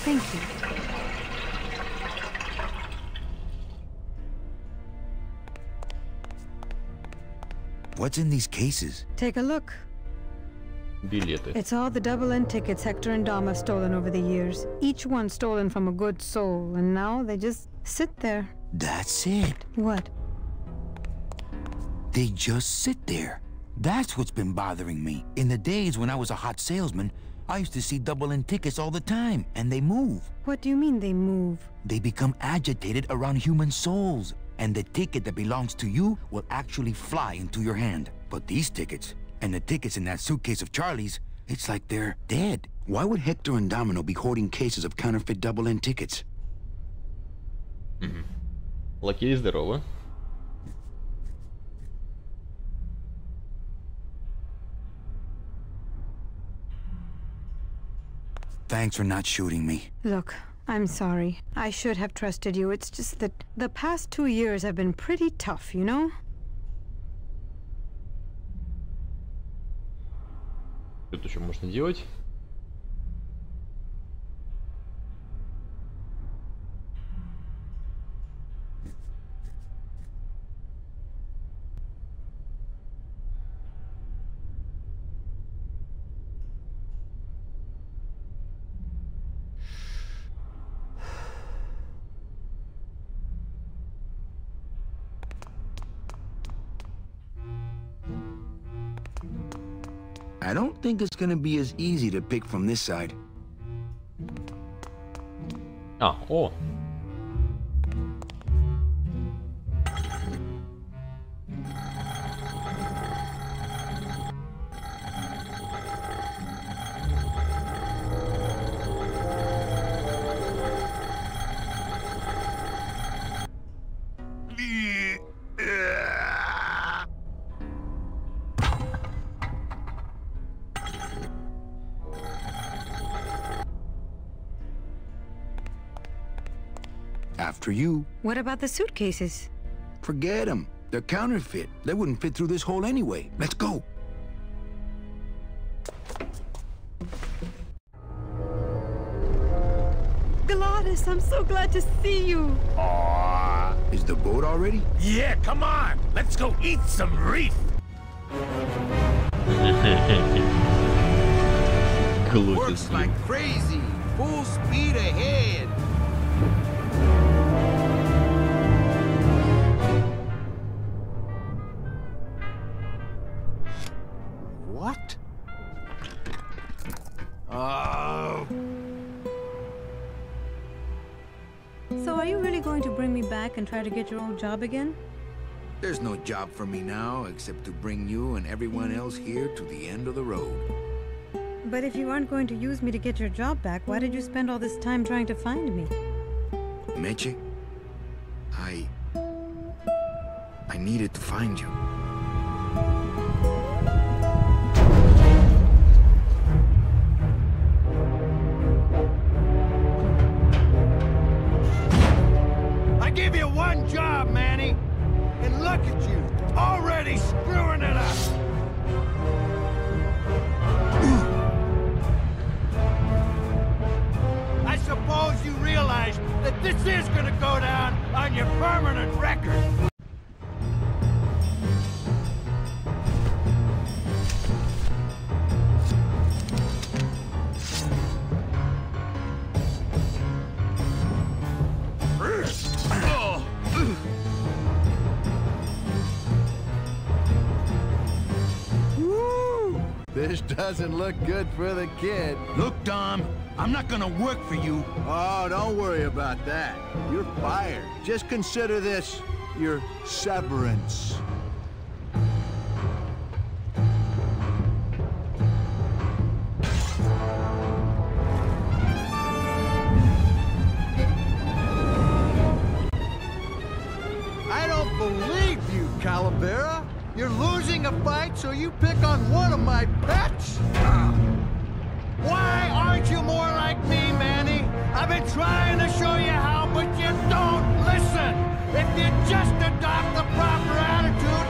Speaker 11: Thank you.
Speaker 2: What's in these cases?
Speaker 11: Take a look.
Speaker 1: Билеты.
Speaker 11: It's all the double-end tickets Hector and Dom have stolen over the years. Each one stolen from a good soul, and now they just sit there.
Speaker 2: That's it.
Speaker 11: What?
Speaker 2: They just sit there. That's what's been bothering me. In the days when I was a hot salesman, I used to see double-end tickets all the time, and they move.
Speaker 11: What do you mean they move?
Speaker 2: They become agitated around human souls, and the ticket that belongs to you will actually fly into your hand. But these tickets, and the tickets in that suitcase of Charlie's, it's like they're dead. Why would Hector and Domino be hoarding cases of counterfeit double-end tickets?
Speaker 1: Лакей, здорово.
Speaker 2: Thanks for not shooting me.
Speaker 11: Look, I'm sorry. I should have trusted you. It's just that the past 2 years have been pretty tough, you know?
Speaker 1: Что еще можно делать?
Speaker 2: I don't think it's gonna be as easy to pick from this side.
Speaker 1: А, о!
Speaker 2: After you.
Speaker 11: What about the suitcases?
Speaker 2: Forget them. They're counterfeit. They wouldn't fit through this hole anyway. Let's go.
Speaker 11: Gladys, I'm so glad to see you.
Speaker 3: Aww.
Speaker 2: Is the boat already?
Speaker 3: Yeah, come on. Let's go eat some reef.
Speaker 12: Works like crazy. Full speed ahead. What? Oh.
Speaker 11: So are you really going to bring me back and try to get your old job again?
Speaker 2: There's no job for me now except to bring you and everyone else here to the end of the road.
Speaker 11: But if you aren't going to use me to get your job back, why did you spend all this time trying to find me?
Speaker 2: Meche, I needed to find you.
Speaker 12: I give you one job, Manny, and look at you, already screwing it up. I suppose you realize that this is gonna go down on your permanent record. This doesn't look good for the kid.
Speaker 2: Look, Dom, I'm not gonna work for you.
Speaker 12: Oh, don't worry about that. You're fired. Just consider this your severance. I don't believe you, Calavera. You're losing a fight, so you pick on one of my pets? Why aren't you more like me, Manny? I've been trying to show you how, but you don't listen. If you just adopt the proper attitude,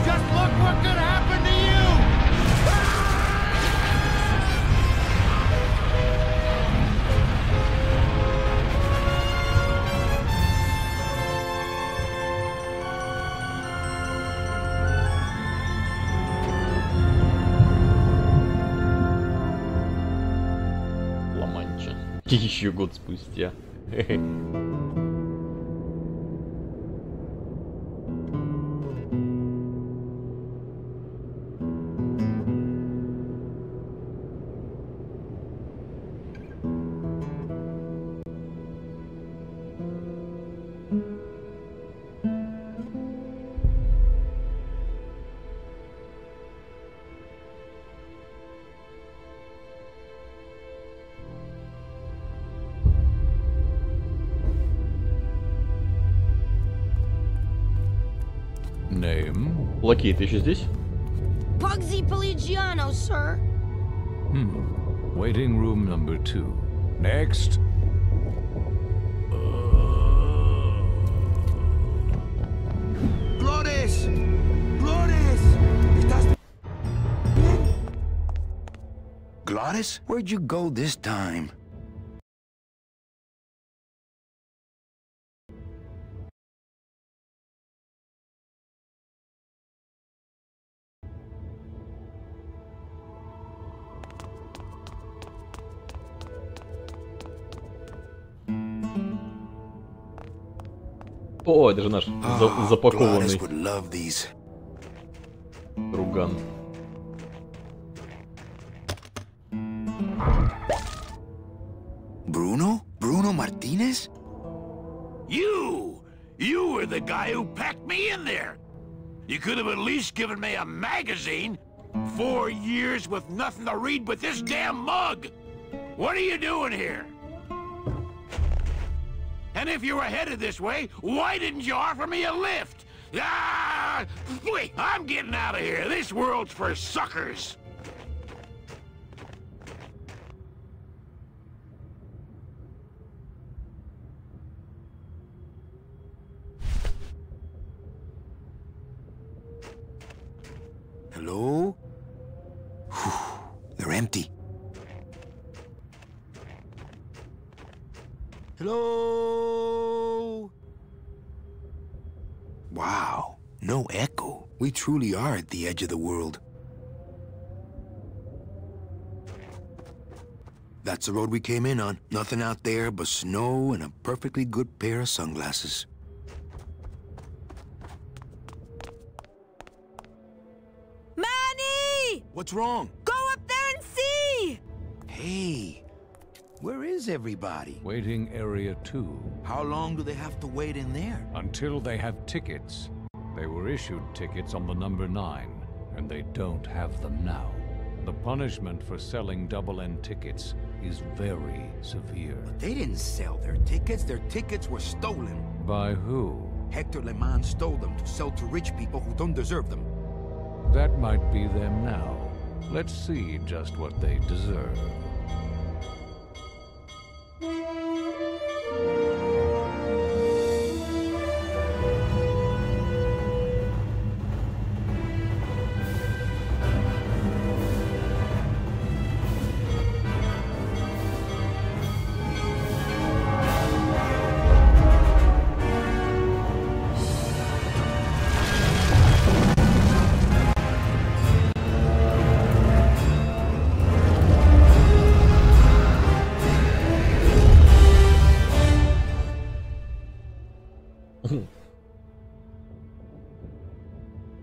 Speaker 12: just look what could happen to you.
Speaker 1: Еще год спустя.
Speaker 15: Name?
Speaker 1: Лакей, ты еще здесь?
Speaker 13: Pugsy Poligiano, sir.
Speaker 15: Waiting room number 2. Next.
Speaker 12: Glores! Glores! ¿Estás bien?
Speaker 2: Glottis? Where'd you go this time?
Speaker 1: О, это же наш запакованный
Speaker 2: Glottis would love these.
Speaker 1: друган.
Speaker 2: Bruno Martinez?
Speaker 3: You were the guy who packed me in there. You could have at least given me a magazine. 4 years with nothing to read but this damn mug. What are you doing here? And if you were headed this way, why didn't you offer me a lift? Ah! Wait, I'm getting out of here. This world's for suckers.
Speaker 2: Hello? Whew, they're empty. Hello? Wow, no echo. We truly are at the edge of the world. That's the road we came in on. Nothing out there but snow and a perfectly good pair of sunglasses.
Speaker 13: Manny!
Speaker 2: What's wrong?
Speaker 13: Go up there and see!
Speaker 2: Hey, where is everybody?
Speaker 15: Waiting area 2.
Speaker 2: How long do they have to wait in there?
Speaker 15: Until they have tickets. They were issued tickets on the number 9, and they don't have them now. The punishment for selling double-end tickets is very severe.
Speaker 2: But they didn't sell their tickets. Their tickets were stolen.
Speaker 15: By who?
Speaker 2: Hector Le Mans stole them to sell to rich people who don't deserve them.
Speaker 15: That might be them now. Let's see just what they deserve.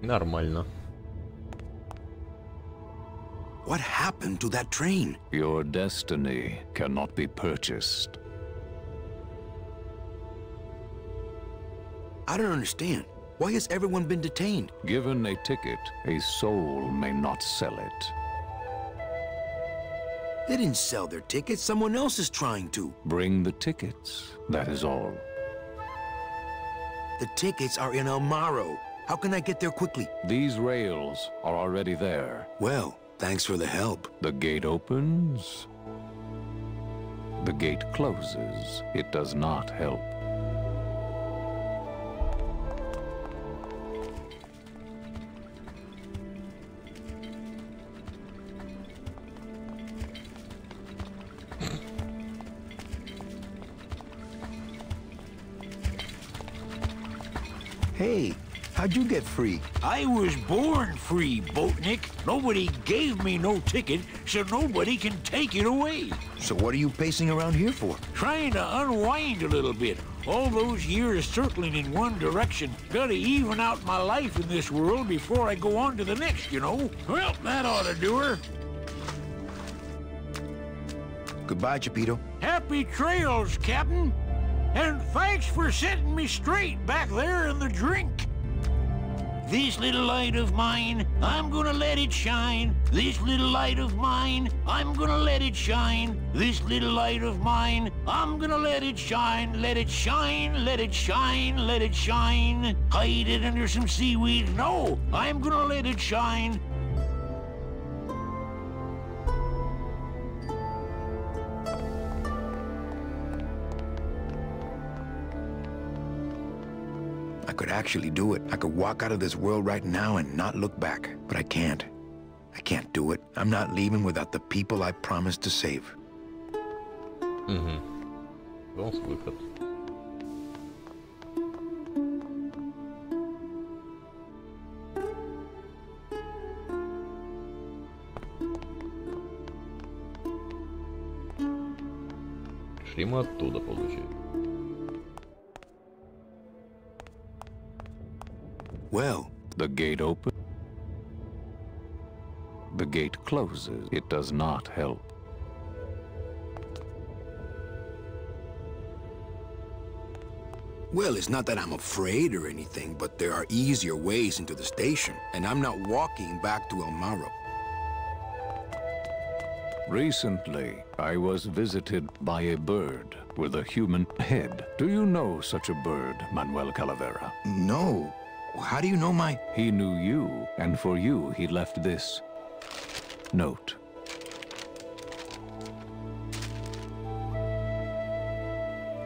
Speaker 1: Нормально.
Speaker 2: What happened to that train?
Speaker 15: Your destiny cannot be purchased.
Speaker 2: I don't understand. Why has everyone been detained?
Speaker 15: Given a ticket, a soul may not sell it.
Speaker 2: They didn't sell their tickets. Someone else is trying to.
Speaker 15: Bring the tickets, that is all.
Speaker 2: The tickets are in Amaro. How can I get there quickly?
Speaker 15: These rails are already there.
Speaker 2: Well, thanks for the help.
Speaker 15: The gate opens. The gate closes. It does not help.
Speaker 2: Hey, how'd you get free?
Speaker 3: I was born free, Boatnik. Nobody gave me no ticket, so nobody can take it away.
Speaker 2: So what are you pacing around here for?
Speaker 3: Trying to unwind a little bit. All those years circling in one direction. Gotta even out my life in this world before I go on to the next, you know? Well, that ought to do her.
Speaker 2: Goodbye, Chapito.
Speaker 3: Happy trails, Captain. And thanks for setting me straight back there in the drink. This little light of mine, I'm gonna let it shine. This little light of mine, I'm gonna let it shine. This little light of mine, I'm gonna let it shine. Let it shine, let it shine, let it shine. Hide it under some seaweed. No, I'm gonna let it shine.
Speaker 2: I could actually do it. I could walk out of this world right now and not look back, but I can't. I can't do it. I'm not leaving without the people I promised to save.
Speaker 1: Выход. Пришли мы оттуда, получается.
Speaker 2: Well,
Speaker 15: the gate opens. The gate closes. It does not help.
Speaker 2: Well, it's not that I'm afraid or anything, but there are easier ways into the station, and I'm not walking back to El Marro.
Speaker 15: Recently, I was visited by a bird with a human head. Do you know such a bird, Manuel Calavera?
Speaker 2: No. How do you know my...
Speaker 15: He knew you, and for you he left this note.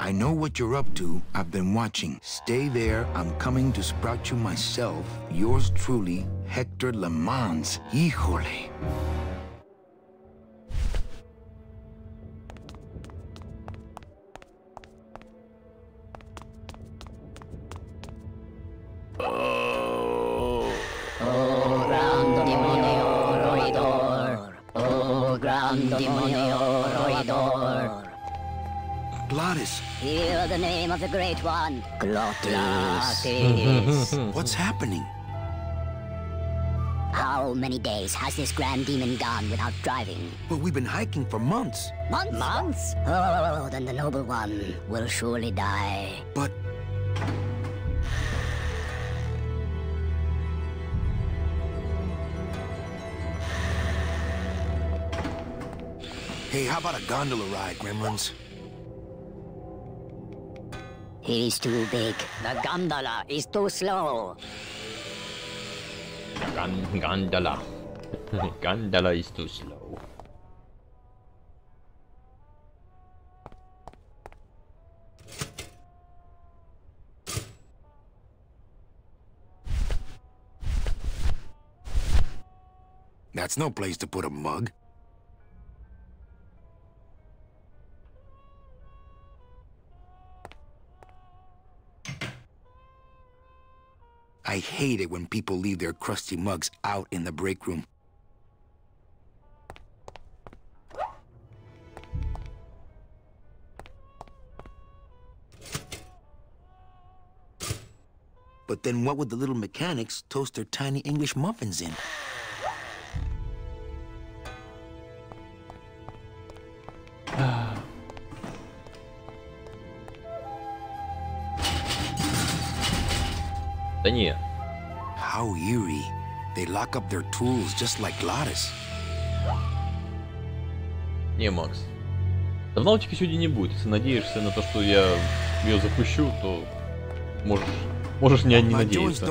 Speaker 2: I know what you're up to. I've been watching. Stay there. I'm coming to sprout you myself. Yours truly, Hector Le Mans. Híjole. Glottis.
Speaker 16: Hear the name of the Great One. Glottis.
Speaker 2: What's happening?
Speaker 16: How many days has this grand demon gone without driving?
Speaker 2: But we've been hiking for months.
Speaker 16: Months? Months? Oh, then the noble one will surely die.
Speaker 2: But... Hey, how about a gondola ride, Gremlins?
Speaker 16: He is too big. The gondola is too slow.
Speaker 1: Gondola. Gondola is too slow.
Speaker 2: That's no place to put a mug. I hate it when people leave their crusty mugs out in the break room. But then what would the little mechanics toast their tiny English muffins in?
Speaker 1: Да не.
Speaker 2: How eerie. They lock up their tools just like Glottis.
Speaker 1: Не, Макс. Давналтика сегодня не будет. Если надеешься на то, что я ее запущу, то можешь не надеяться.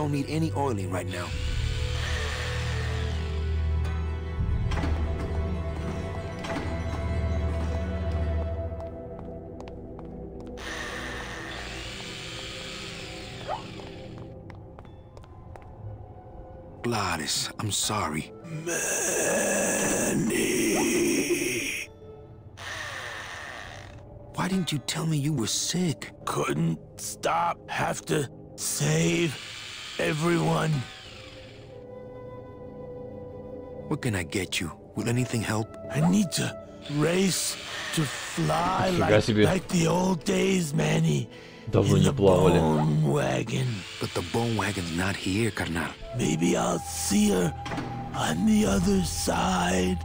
Speaker 2: Glottis, I'm sorry.
Speaker 3: Manny.
Speaker 2: Why didn't you tell me you were sick?
Speaker 3: Couldn't stop. Have to save everyone.
Speaker 2: What can I get you? Will anything help?
Speaker 3: I need to race to fly like the old days, Manny.
Speaker 1: Давно не плавали.
Speaker 2: But the bone wagon's not here, carnal.
Speaker 3: Maybe I'll see her on the other side.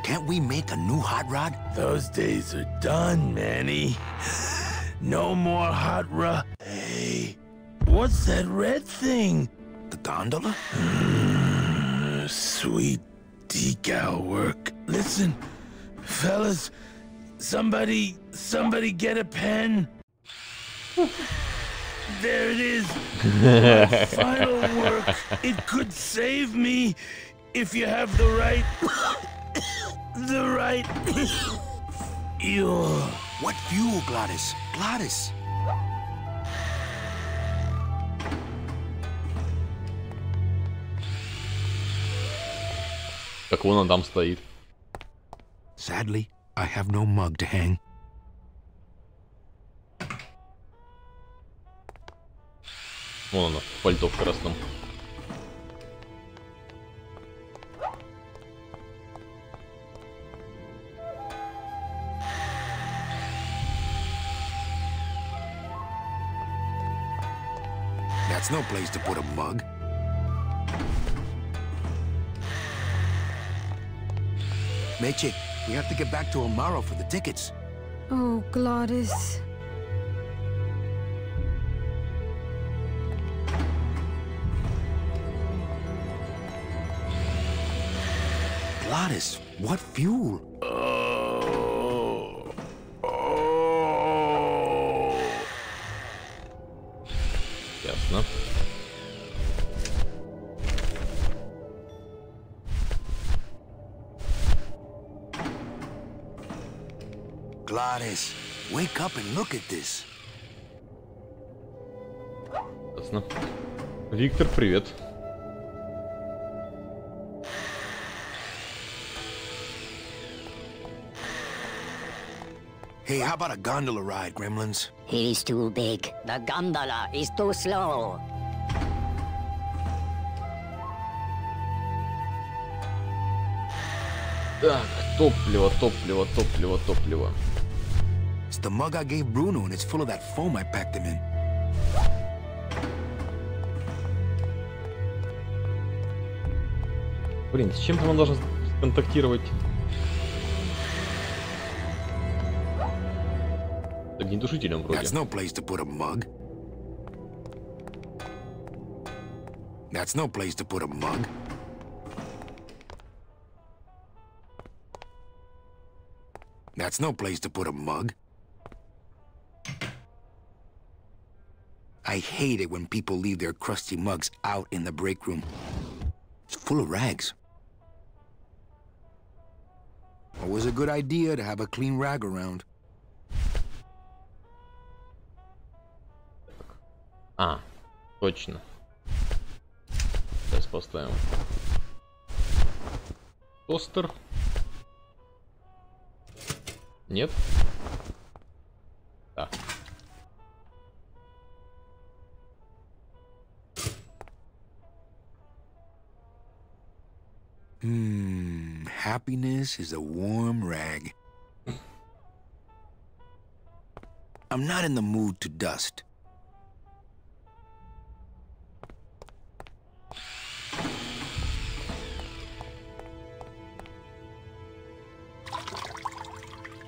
Speaker 2: Can't we make a new hot rod?
Speaker 3: Those days are done, Manny. No more hot rod. Hey, what's that red thing?
Speaker 2: The gondola?
Speaker 3: Sweet decal work. Listen, fellas, somebody get a pen. There it is. My final work. It could save me if you have the right fuel.
Speaker 2: What fuel, Glottis? Glottis.
Speaker 1: Как вон он там стоит.
Speaker 2: Sadly, I have no mug to hang.
Speaker 1: Вон оно, пальто в красном.
Speaker 2: That's no place to put a mug. Meche, we have to get back to Amaro for the tickets.
Speaker 11: Oh, Gladys.
Speaker 2: Gladys, what fuel?
Speaker 1: Ясно.
Speaker 2: Gladys, wake up and look at this.
Speaker 1: Ясно. Виктор, привет.
Speaker 2: Hey, how about a gondola ride, Gremlins?
Speaker 16: He's too big. The gondola is too slow.
Speaker 1: Так, топливо, топливо, топливо, топливо.
Speaker 2: It's the mug I gave Bruno, and it's full of that foam I packed him in.
Speaker 1: Блин, с чем-то он должен контактировать? С огнетушителем вроде.
Speaker 2: That's no place to put a mug. That's no place to put a mug. That's no place to put a mug. I hate it when people leave their crusty mugs out in the break room. It's full of rags. Always a good idea to have a clean rag around.
Speaker 1: А, точно. Сейчас поставим. Тостер. Нет? Да.
Speaker 2: Happiness is a warm rag. I'm not in the mood to dust.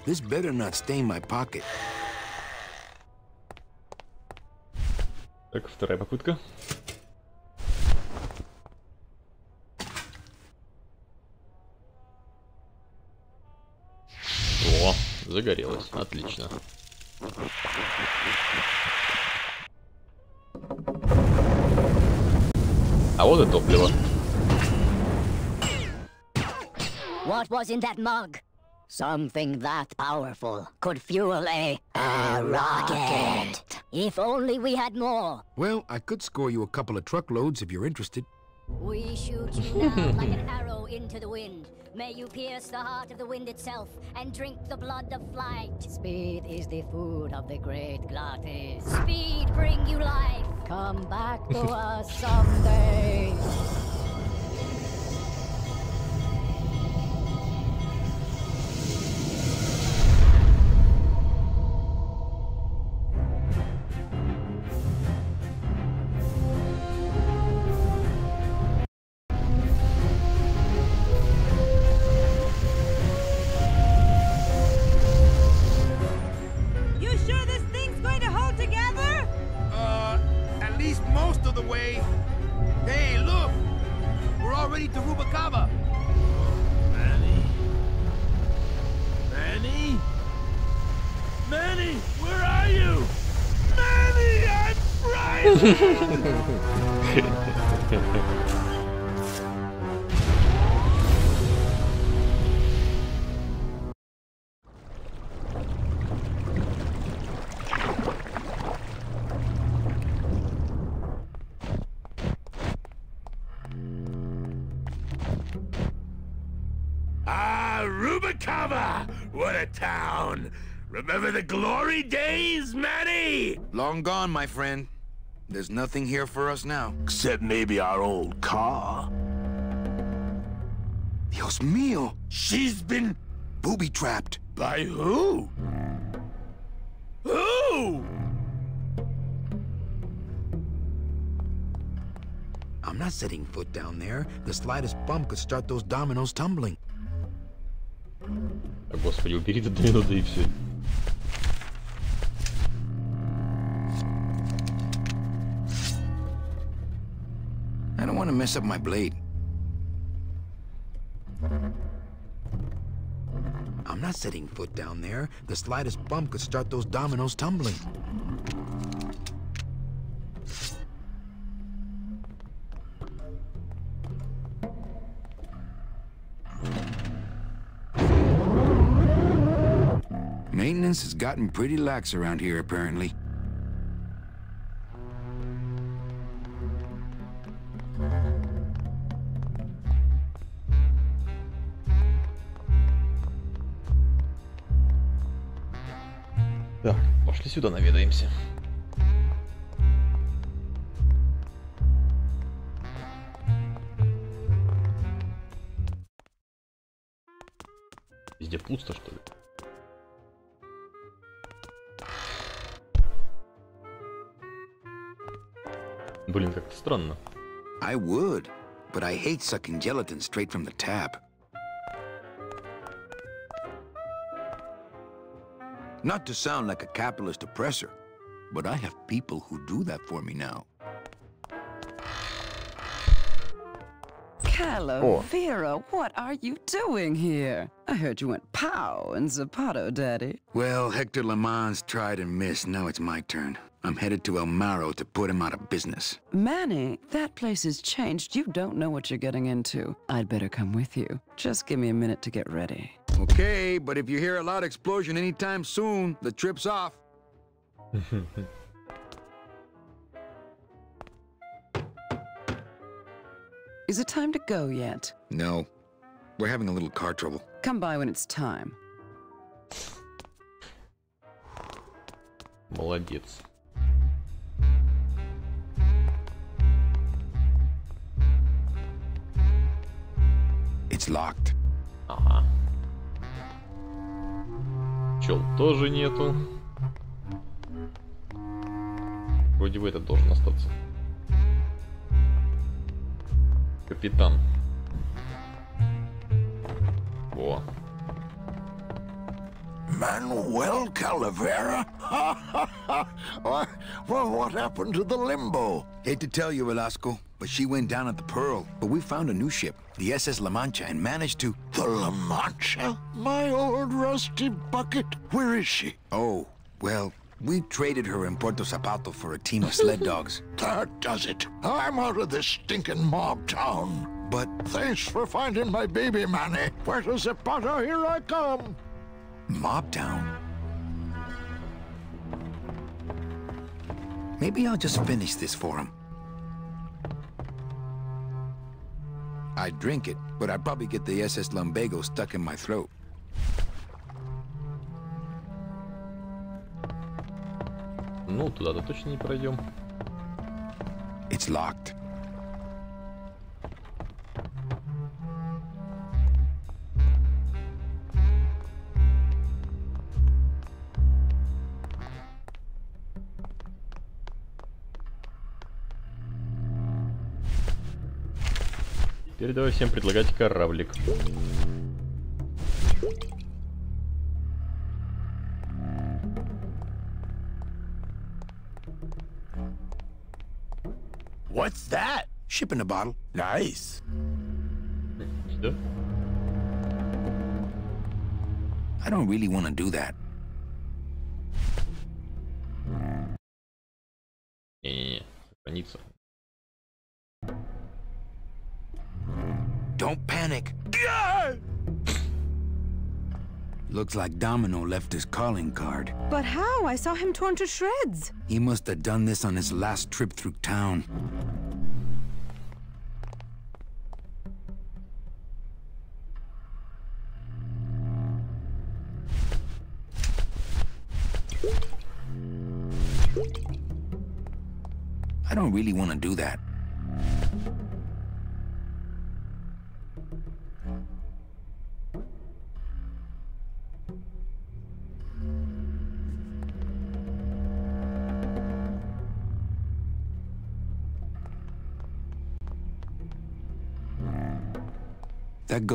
Speaker 2: This better not stain my pocket.
Speaker 1: Так, вторая попытка. О, загорелось. Отлично. А вот и топливо.
Speaker 16: What was in that mug? Something that powerful could fuel a rocket. If only we had more.
Speaker 2: Well, I could score you a couple of truckloads if you're interested.
Speaker 16: We shoot you now like an arrow into the wind. May you pierce the heart of the wind itself and drink the blood of flight. Speed is the food of the great glutton. Speed bring you life. Come back to us someday.
Speaker 3: Rubicava! What a town! Remember the glory days, Manny?
Speaker 2: Long gone, my friend. There's nothing here for us now.
Speaker 3: Except maybe our old car.
Speaker 2: Dios mío!
Speaker 3: She's been
Speaker 2: booby-trapped.
Speaker 3: By who? Who?
Speaker 2: I'm not setting foot down there. The slightest bump could start those dominoes tumbling.
Speaker 1: Господи, убери до минуты и все.
Speaker 2: I don't want to mess up my blade. I'm not setting foot down there. The slightest bump could start those dominoes tumbling. Maintenance has gotten pretty lax around here, apparently.
Speaker 1: Так, пошли сюда наведаемся. Везде пусто, что ли? Блин, как-то странно.
Speaker 2: I would, but I hate sucking gelatin straight from the tap. Not to sound like a capitalist oppressor, but I have people who do that for me now.
Speaker 6: Calavera, what are you doing here? I heard you went pow in Zapato, Daddy.
Speaker 2: Well, Hector Lamans tried and missed. Now it's my turn. I'm headed to El Maro to put him out of business.
Speaker 6: Manny, that place has changed. You don't know what you're getting into. I'd better come with you. Just give me a minute to get ready.
Speaker 2: Okay, but if you hear a loud explosion anytime soon, the trip's off.
Speaker 6: Is it time to go yet?
Speaker 2: No. We're having a little car trouble.
Speaker 6: Come by when it's time.
Speaker 1: Молодец.
Speaker 2: It's locked.
Speaker 1: Ага. Пчел тоже нету. Вроде бы этот должен остаться. Капитан. Во.
Speaker 4: Manuel Calavera? Well, what happened to the Limbo?
Speaker 2: Hate to tell you, Velasco, but she went down at the Pearl. But we found a new ship, the SS La Mancha, and managed to...
Speaker 4: The La Mancha? My old rusty bucket. Where is she?
Speaker 2: Oh, well, we traded her in Puerto Zapato for a team of sled dogs.
Speaker 4: That does it. I'm out of this stinking mob town.
Speaker 2: But...
Speaker 4: Thanks for finding my baby, Manny. Puerto Zapato, here I come.
Speaker 2: Mob town? Maybe I'll just finish this for him. I'd drink it, but I'd probably get the SS Lumbago stuck in my throat.
Speaker 1: Ну, туда-то точно не пройдем.
Speaker 2: It's locked.
Speaker 1: Теперь давай всем предлагать кораблик.
Speaker 3: What's that?
Speaker 2: Ship in a bottle.
Speaker 3: Nice.
Speaker 1: Что?
Speaker 2: I don't really want to do that.
Speaker 1: Не-не-не, сохраниться.
Speaker 2: Don't panic. Looks like Domino left his calling card.
Speaker 11: But how? I saw him torn to shreds.
Speaker 2: He must have done this on his last trip through town. I don't really want to do that.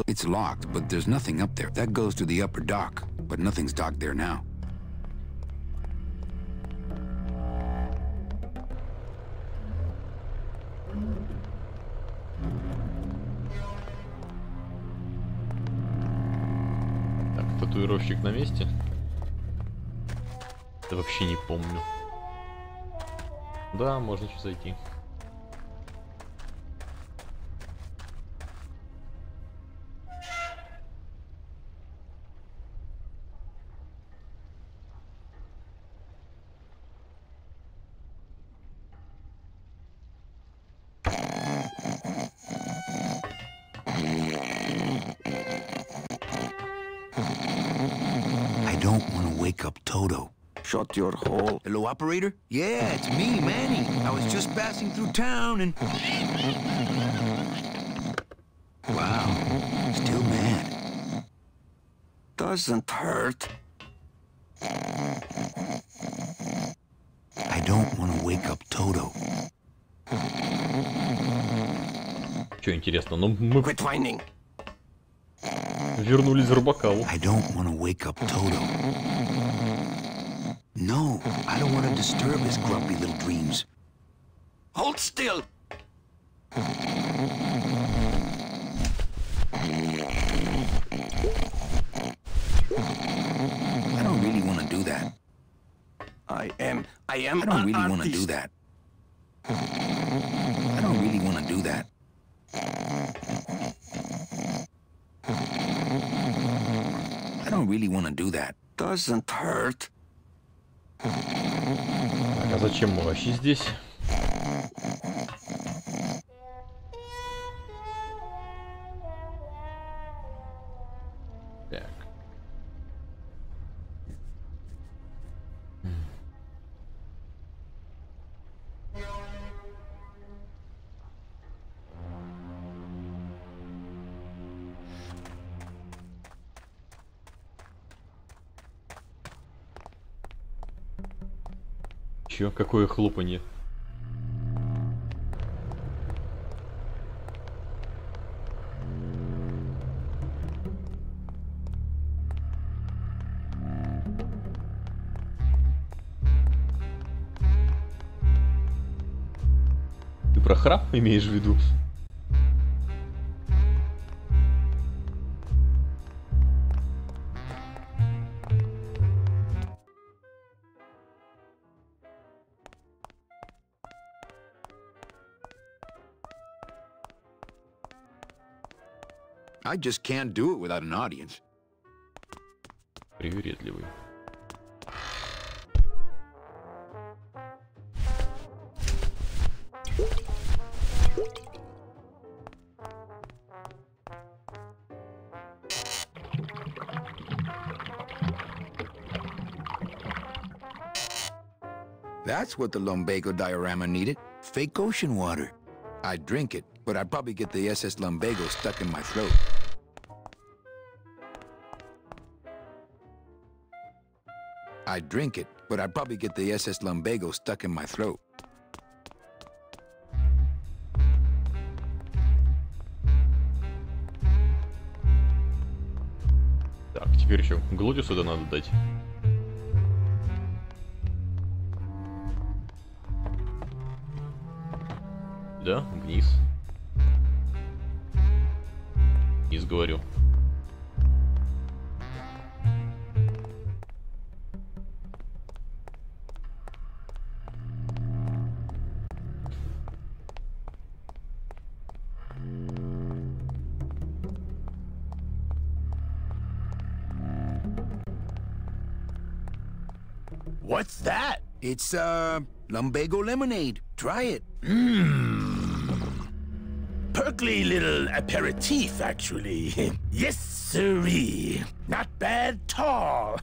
Speaker 2: It's locked, but there's nothing up there. That goes to the upper dock, but nothing's docked there now.
Speaker 1: Так, татуировщик на месте? Да вообще не помню. Да, можно сейчас зайти.
Speaker 2: Shut your hole. Hello, operator? Yeah, it's me, Manny. I was just passing through town and... Wow, still mad. Doesn't hurt. I don't want to wake up Toto.
Speaker 1: Что интересно, ну мы...
Speaker 2: Quit whining.
Speaker 1: Вернулись в Рубакалу.
Speaker 2: I don't want to wake up Toto. No, I don't want to disturb his grumpy little dreams. Hold still! I don't really want to do that. I don't really want to do that. I don't really want to do that. I don't really want to do that. Doesn't hurt.
Speaker 1: А зачем мы вообще здесь? Так. Чё? Какое хлопанье? Ты про храп имеешь в виду?
Speaker 2: I just can't do it without an audience.
Speaker 1: Привередливый.
Speaker 2: That's what the lumbago diorama needed. Fake ocean water. I'd drink it, but I'd probably get the SS lumbago stuck in my throat. I'd drink it, but I'd probably get the SS lumbago stuck in my throat.
Speaker 1: Так, теперь еще Глодию сюда надо дать. Да, вниз. Вниз, говорю.
Speaker 3: What's that?
Speaker 2: It's, lumbago lemonade. Try it.
Speaker 3: Perkly little aperitif, actually. Yes, sirree. Not bad, tall.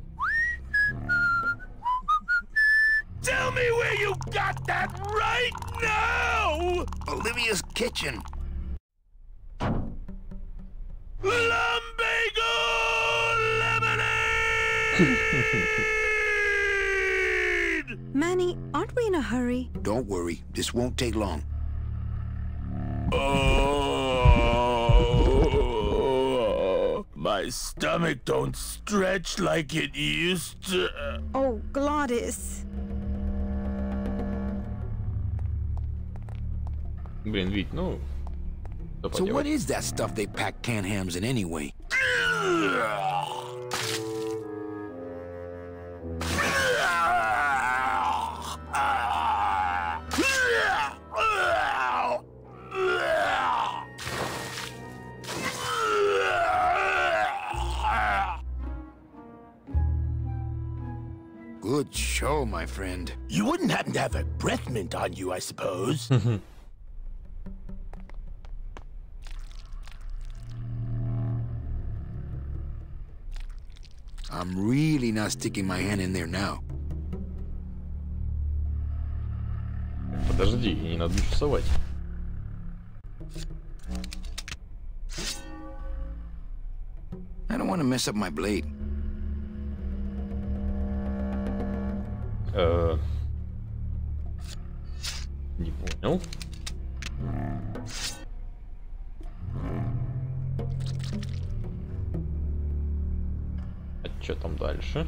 Speaker 3: Tell me where you got that right now!
Speaker 2: Olivia's kitchen.
Speaker 3: Lumbago lemonade!
Speaker 11: Manny, aren't we in a hurry?
Speaker 2: Don't worry, this won't take long.
Speaker 3: Oh, my stomach don't stretch like it used to.
Speaker 11: Oh, Gladys.
Speaker 1: Блин, Вить, ну...
Speaker 2: So what is that stuff they pack canned hams in anyway? Good show, my friend.
Speaker 3: You wouldn't happen to have a breath mint on you, I suppose.
Speaker 2: I'm really not sticking my hand in there now.
Speaker 1: Подожди, не надо ничего совать.
Speaker 2: I don't want to mess up my blade.
Speaker 1: Не понял. А что там дальше?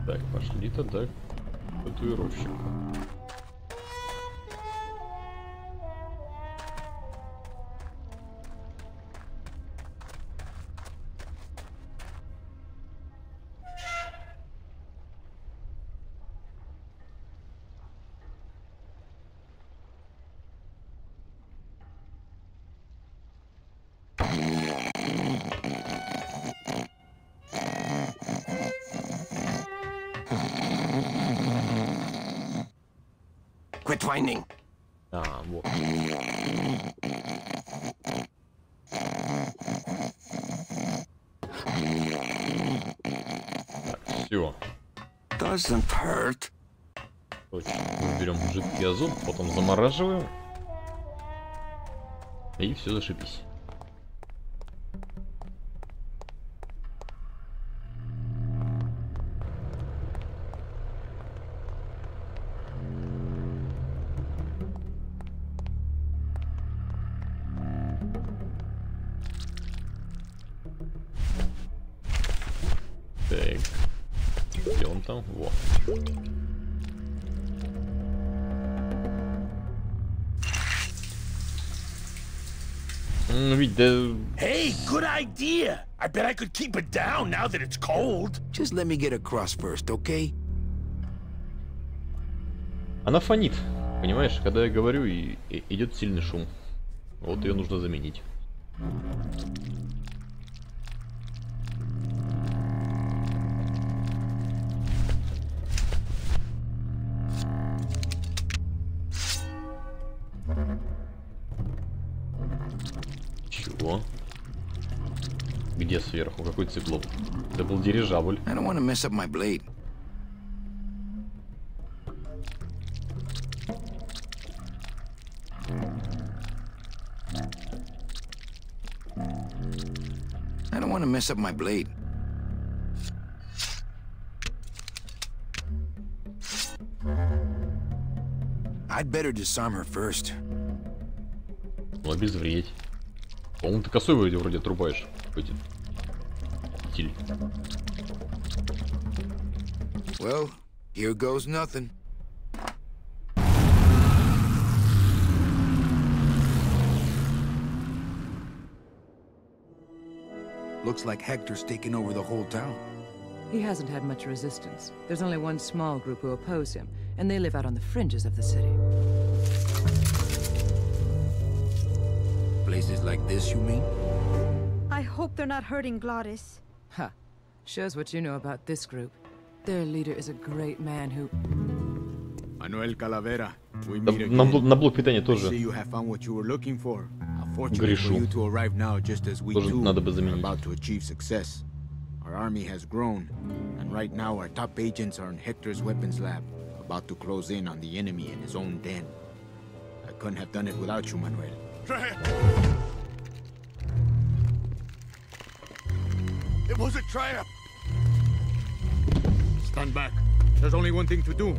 Speaker 1: Так, пошли тогда к татуировщику.
Speaker 3: Quit whining.
Speaker 1: А, вот. Так, все.
Speaker 2: Doesn't hurt.
Speaker 1: Точно. Мы берем жидкий азот, потом замораживаем. И все, зашибись. Так, где он там? Вот. Ну ведь да...
Speaker 3: Hey, good idea. I bet I could keep it down now that it's cold.
Speaker 2: Just let me get across first, okay?
Speaker 1: Она фонит, понимаешь? Когда я говорю, и идет сильный шум. Вот ее нужно заменить. Чего? Где сверху? Какой циклоп? Это был дирижабль.
Speaker 2: I don't want to mess up my blade. I don't want to mess up my blade. I'd better disarm her first.
Speaker 1: Ну, обезвредь. По-моему, ты косой вроде отрубаешь. Какой-то стиль.
Speaker 2: Well, here goes nothing. Looks like Hector's taken over the whole town.
Speaker 17: He hasn't had much resistance. There's only one small group who oppose him, and they live out on the fringes of the city.
Speaker 2: Places like this, you mean?
Speaker 11: I hope they're not hurting Glottis.
Speaker 17: Ha. Shows what you know about this group. Their leader is a great man who...
Speaker 10: Manuel Calavera, we meet again.
Speaker 1: На блок питания тоже
Speaker 10: See you have found what you were looking for. Unfortunately for
Speaker 1: грешу.
Speaker 10: you to arrive now just as we
Speaker 1: Тоже
Speaker 10: too
Speaker 1: надо бы
Speaker 10: are
Speaker 1: заменить.
Speaker 10: about to achieve success. Our army has grown, and right now our top agents are in Hector's weapons lab, about to close in on the enemy in his own den. I couldn't have done it without you, Manuel.
Speaker 3: It was a trap!
Speaker 10: Stand back. There's only one thing to do.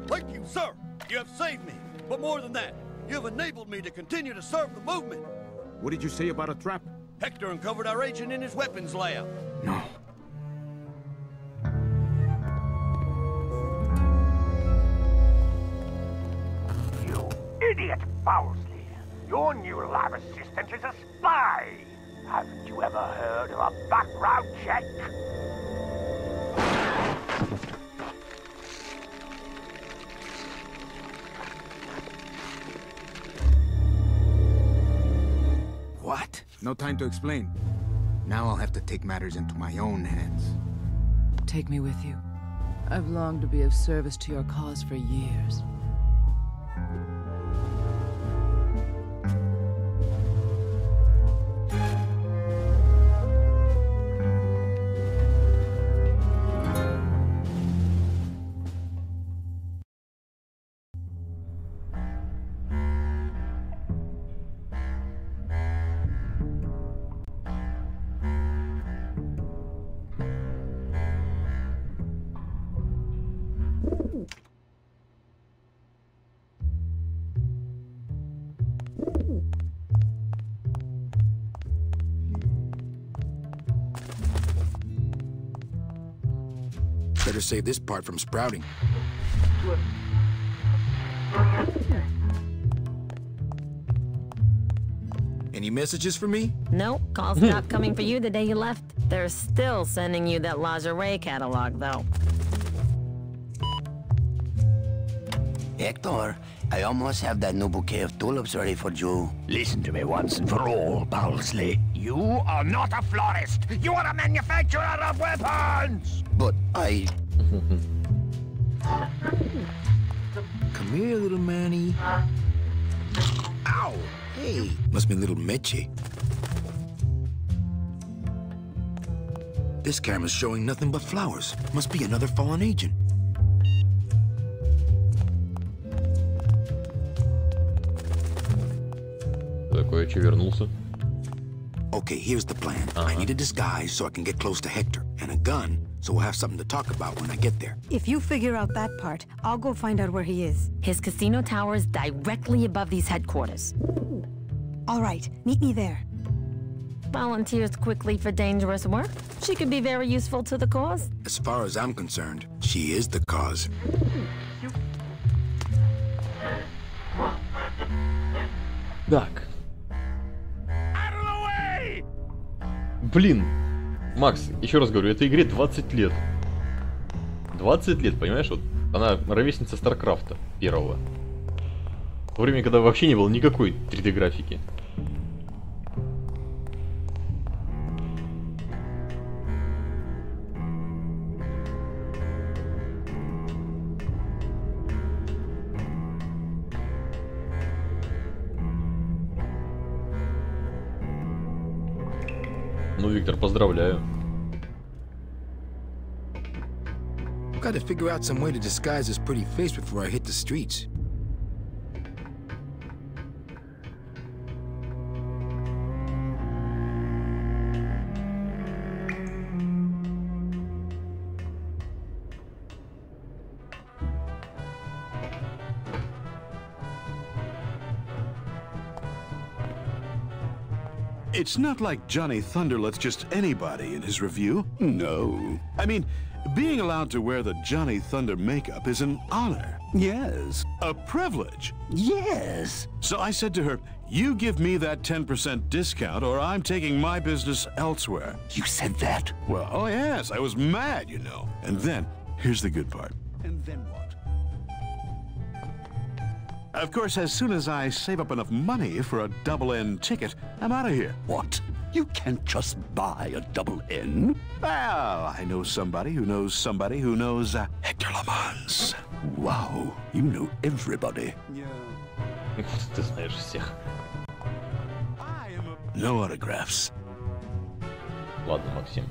Speaker 3: Thank you, sir! You have saved me! But more than that, you have enabled me to continue to serve the movement!
Speaker 10: What did you say about a trap?
Speaker 3: Hector uncovered our agent in his weapons lab.
Speaker 10: No.
Speaker 18: You idiot, Bowsley! Your new lab assistant is a spy! Haven't you ever heard of a background check?
Speaker 10: What? No time to explain. Now I'll have to take matters into my own hands.
Speaker 17: Take me with you. I've longed to be of service to your cause for years.
Speaker 2: Better save this part from sprouting. Any messages for me?
Speaker 19: Nope, calls stopped coming for you the day you left. They're still sending you that lingerie catalog, though.
Speaker 18: Hector, I almost have that new bouquet of tulips ready for you. Listen to me once and for all, Bowsley. You are not a florist. You are a manufacturer of weapons.
Speaker 2: But I... Come here, little Manny. Ow! Hey, must be little Meche. This camera's showing nothing but flowers. Must be another fallen agent.
Speaker 1: Такое, че вернулся?
Speaker 2: Okay, here's the plan. I need a disguise so I can get close to Hector, and a gun so we'll have something to talk about when I get there.
Speaker 11: If you figure out that part, I'll go find out where he is.
Speaker 19: His casino tower is directly above these headquarters.
Speaker 11: All right, meet me there.
Speaker 19: Volunteers quickly for dangerous work. She could be very useful to the cause.
Speaker 2: As far as I'm concerned, she is the cause.
Speaker 1: Так. Блин, Макс, еще раз говорю, этой игре 20 лет. 20 лет, понимаешь? Вот она ровесница Старкрафта первого. В то время, когда вообще не было никакой 3D графики. Ну, Виктор, поздравляю.
Speaker 2: Gotta figure out some way to disguise this pretty face before I hit the streets.
Speaker 20: It's not like Johnny Thunder lets just anybody in his review. No. I mean, being allowed to wear the Johnny Thunder makeup is an honor. Yes. A privilege. Yes. So I said to her, you give me that 10% discount or I'm taking my business elsewhere.
Speaker 18: You said that?
Speaker 20: Well, oh yes, I was mad, you know. And then, here's the good part. And then what? Of course, as soon as I save up enough money for a double N ticket, I'm out of here.
Speaker 18: What? You can't just buy a double N?
Speaker 20: Well, I know somebody who knows somebody who knows Hector Lamans.
Speaker 18: Wow, you know everybody.
Speaker 1: Ты знаешь всех.
Speaker 18: No autographs.
Speaker 1: Ладно, Максим.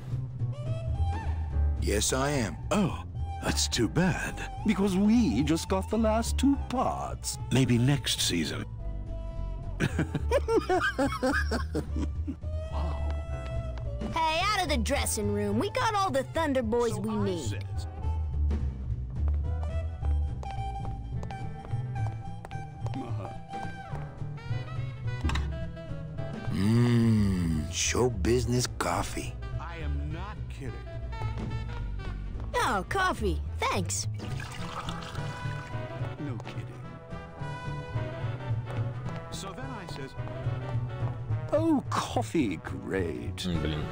Speaker 18: Yes, I am. Oh, that's too bad. Because we just got the last 2 parts.
Speaker 20: Maybe next season.
Speaker 13: Hey, out of the dressing room. We got all the Thunder Boys we need.
Speaker 18: Show business coffee.
Speaker 20: I am not kidding.
Speaker 13: Oh, coffee. Thanks.
Speaker 20: No kidding. So then I says,
Speaker 18: oh, coffee, great.
Speaker 1: Блин.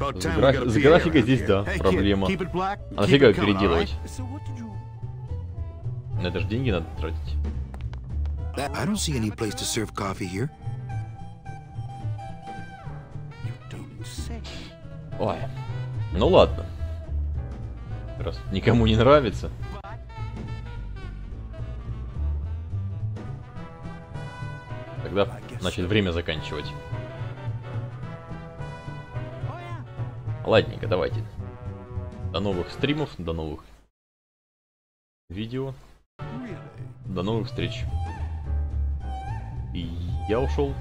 Speaker 1: С графикой здесь, да, проблема. А нафига переделывать? На это же деньги надо тратить.
Speaker 18: I don't see any place to serve coffee here.
Speaker 1: Ой, ну ладно. Раз никому не нравится. Тогда, значит, время заканчивать. Ладненько, давайте. До новых стримов, до новых видео. До новых встреч. И я ушел.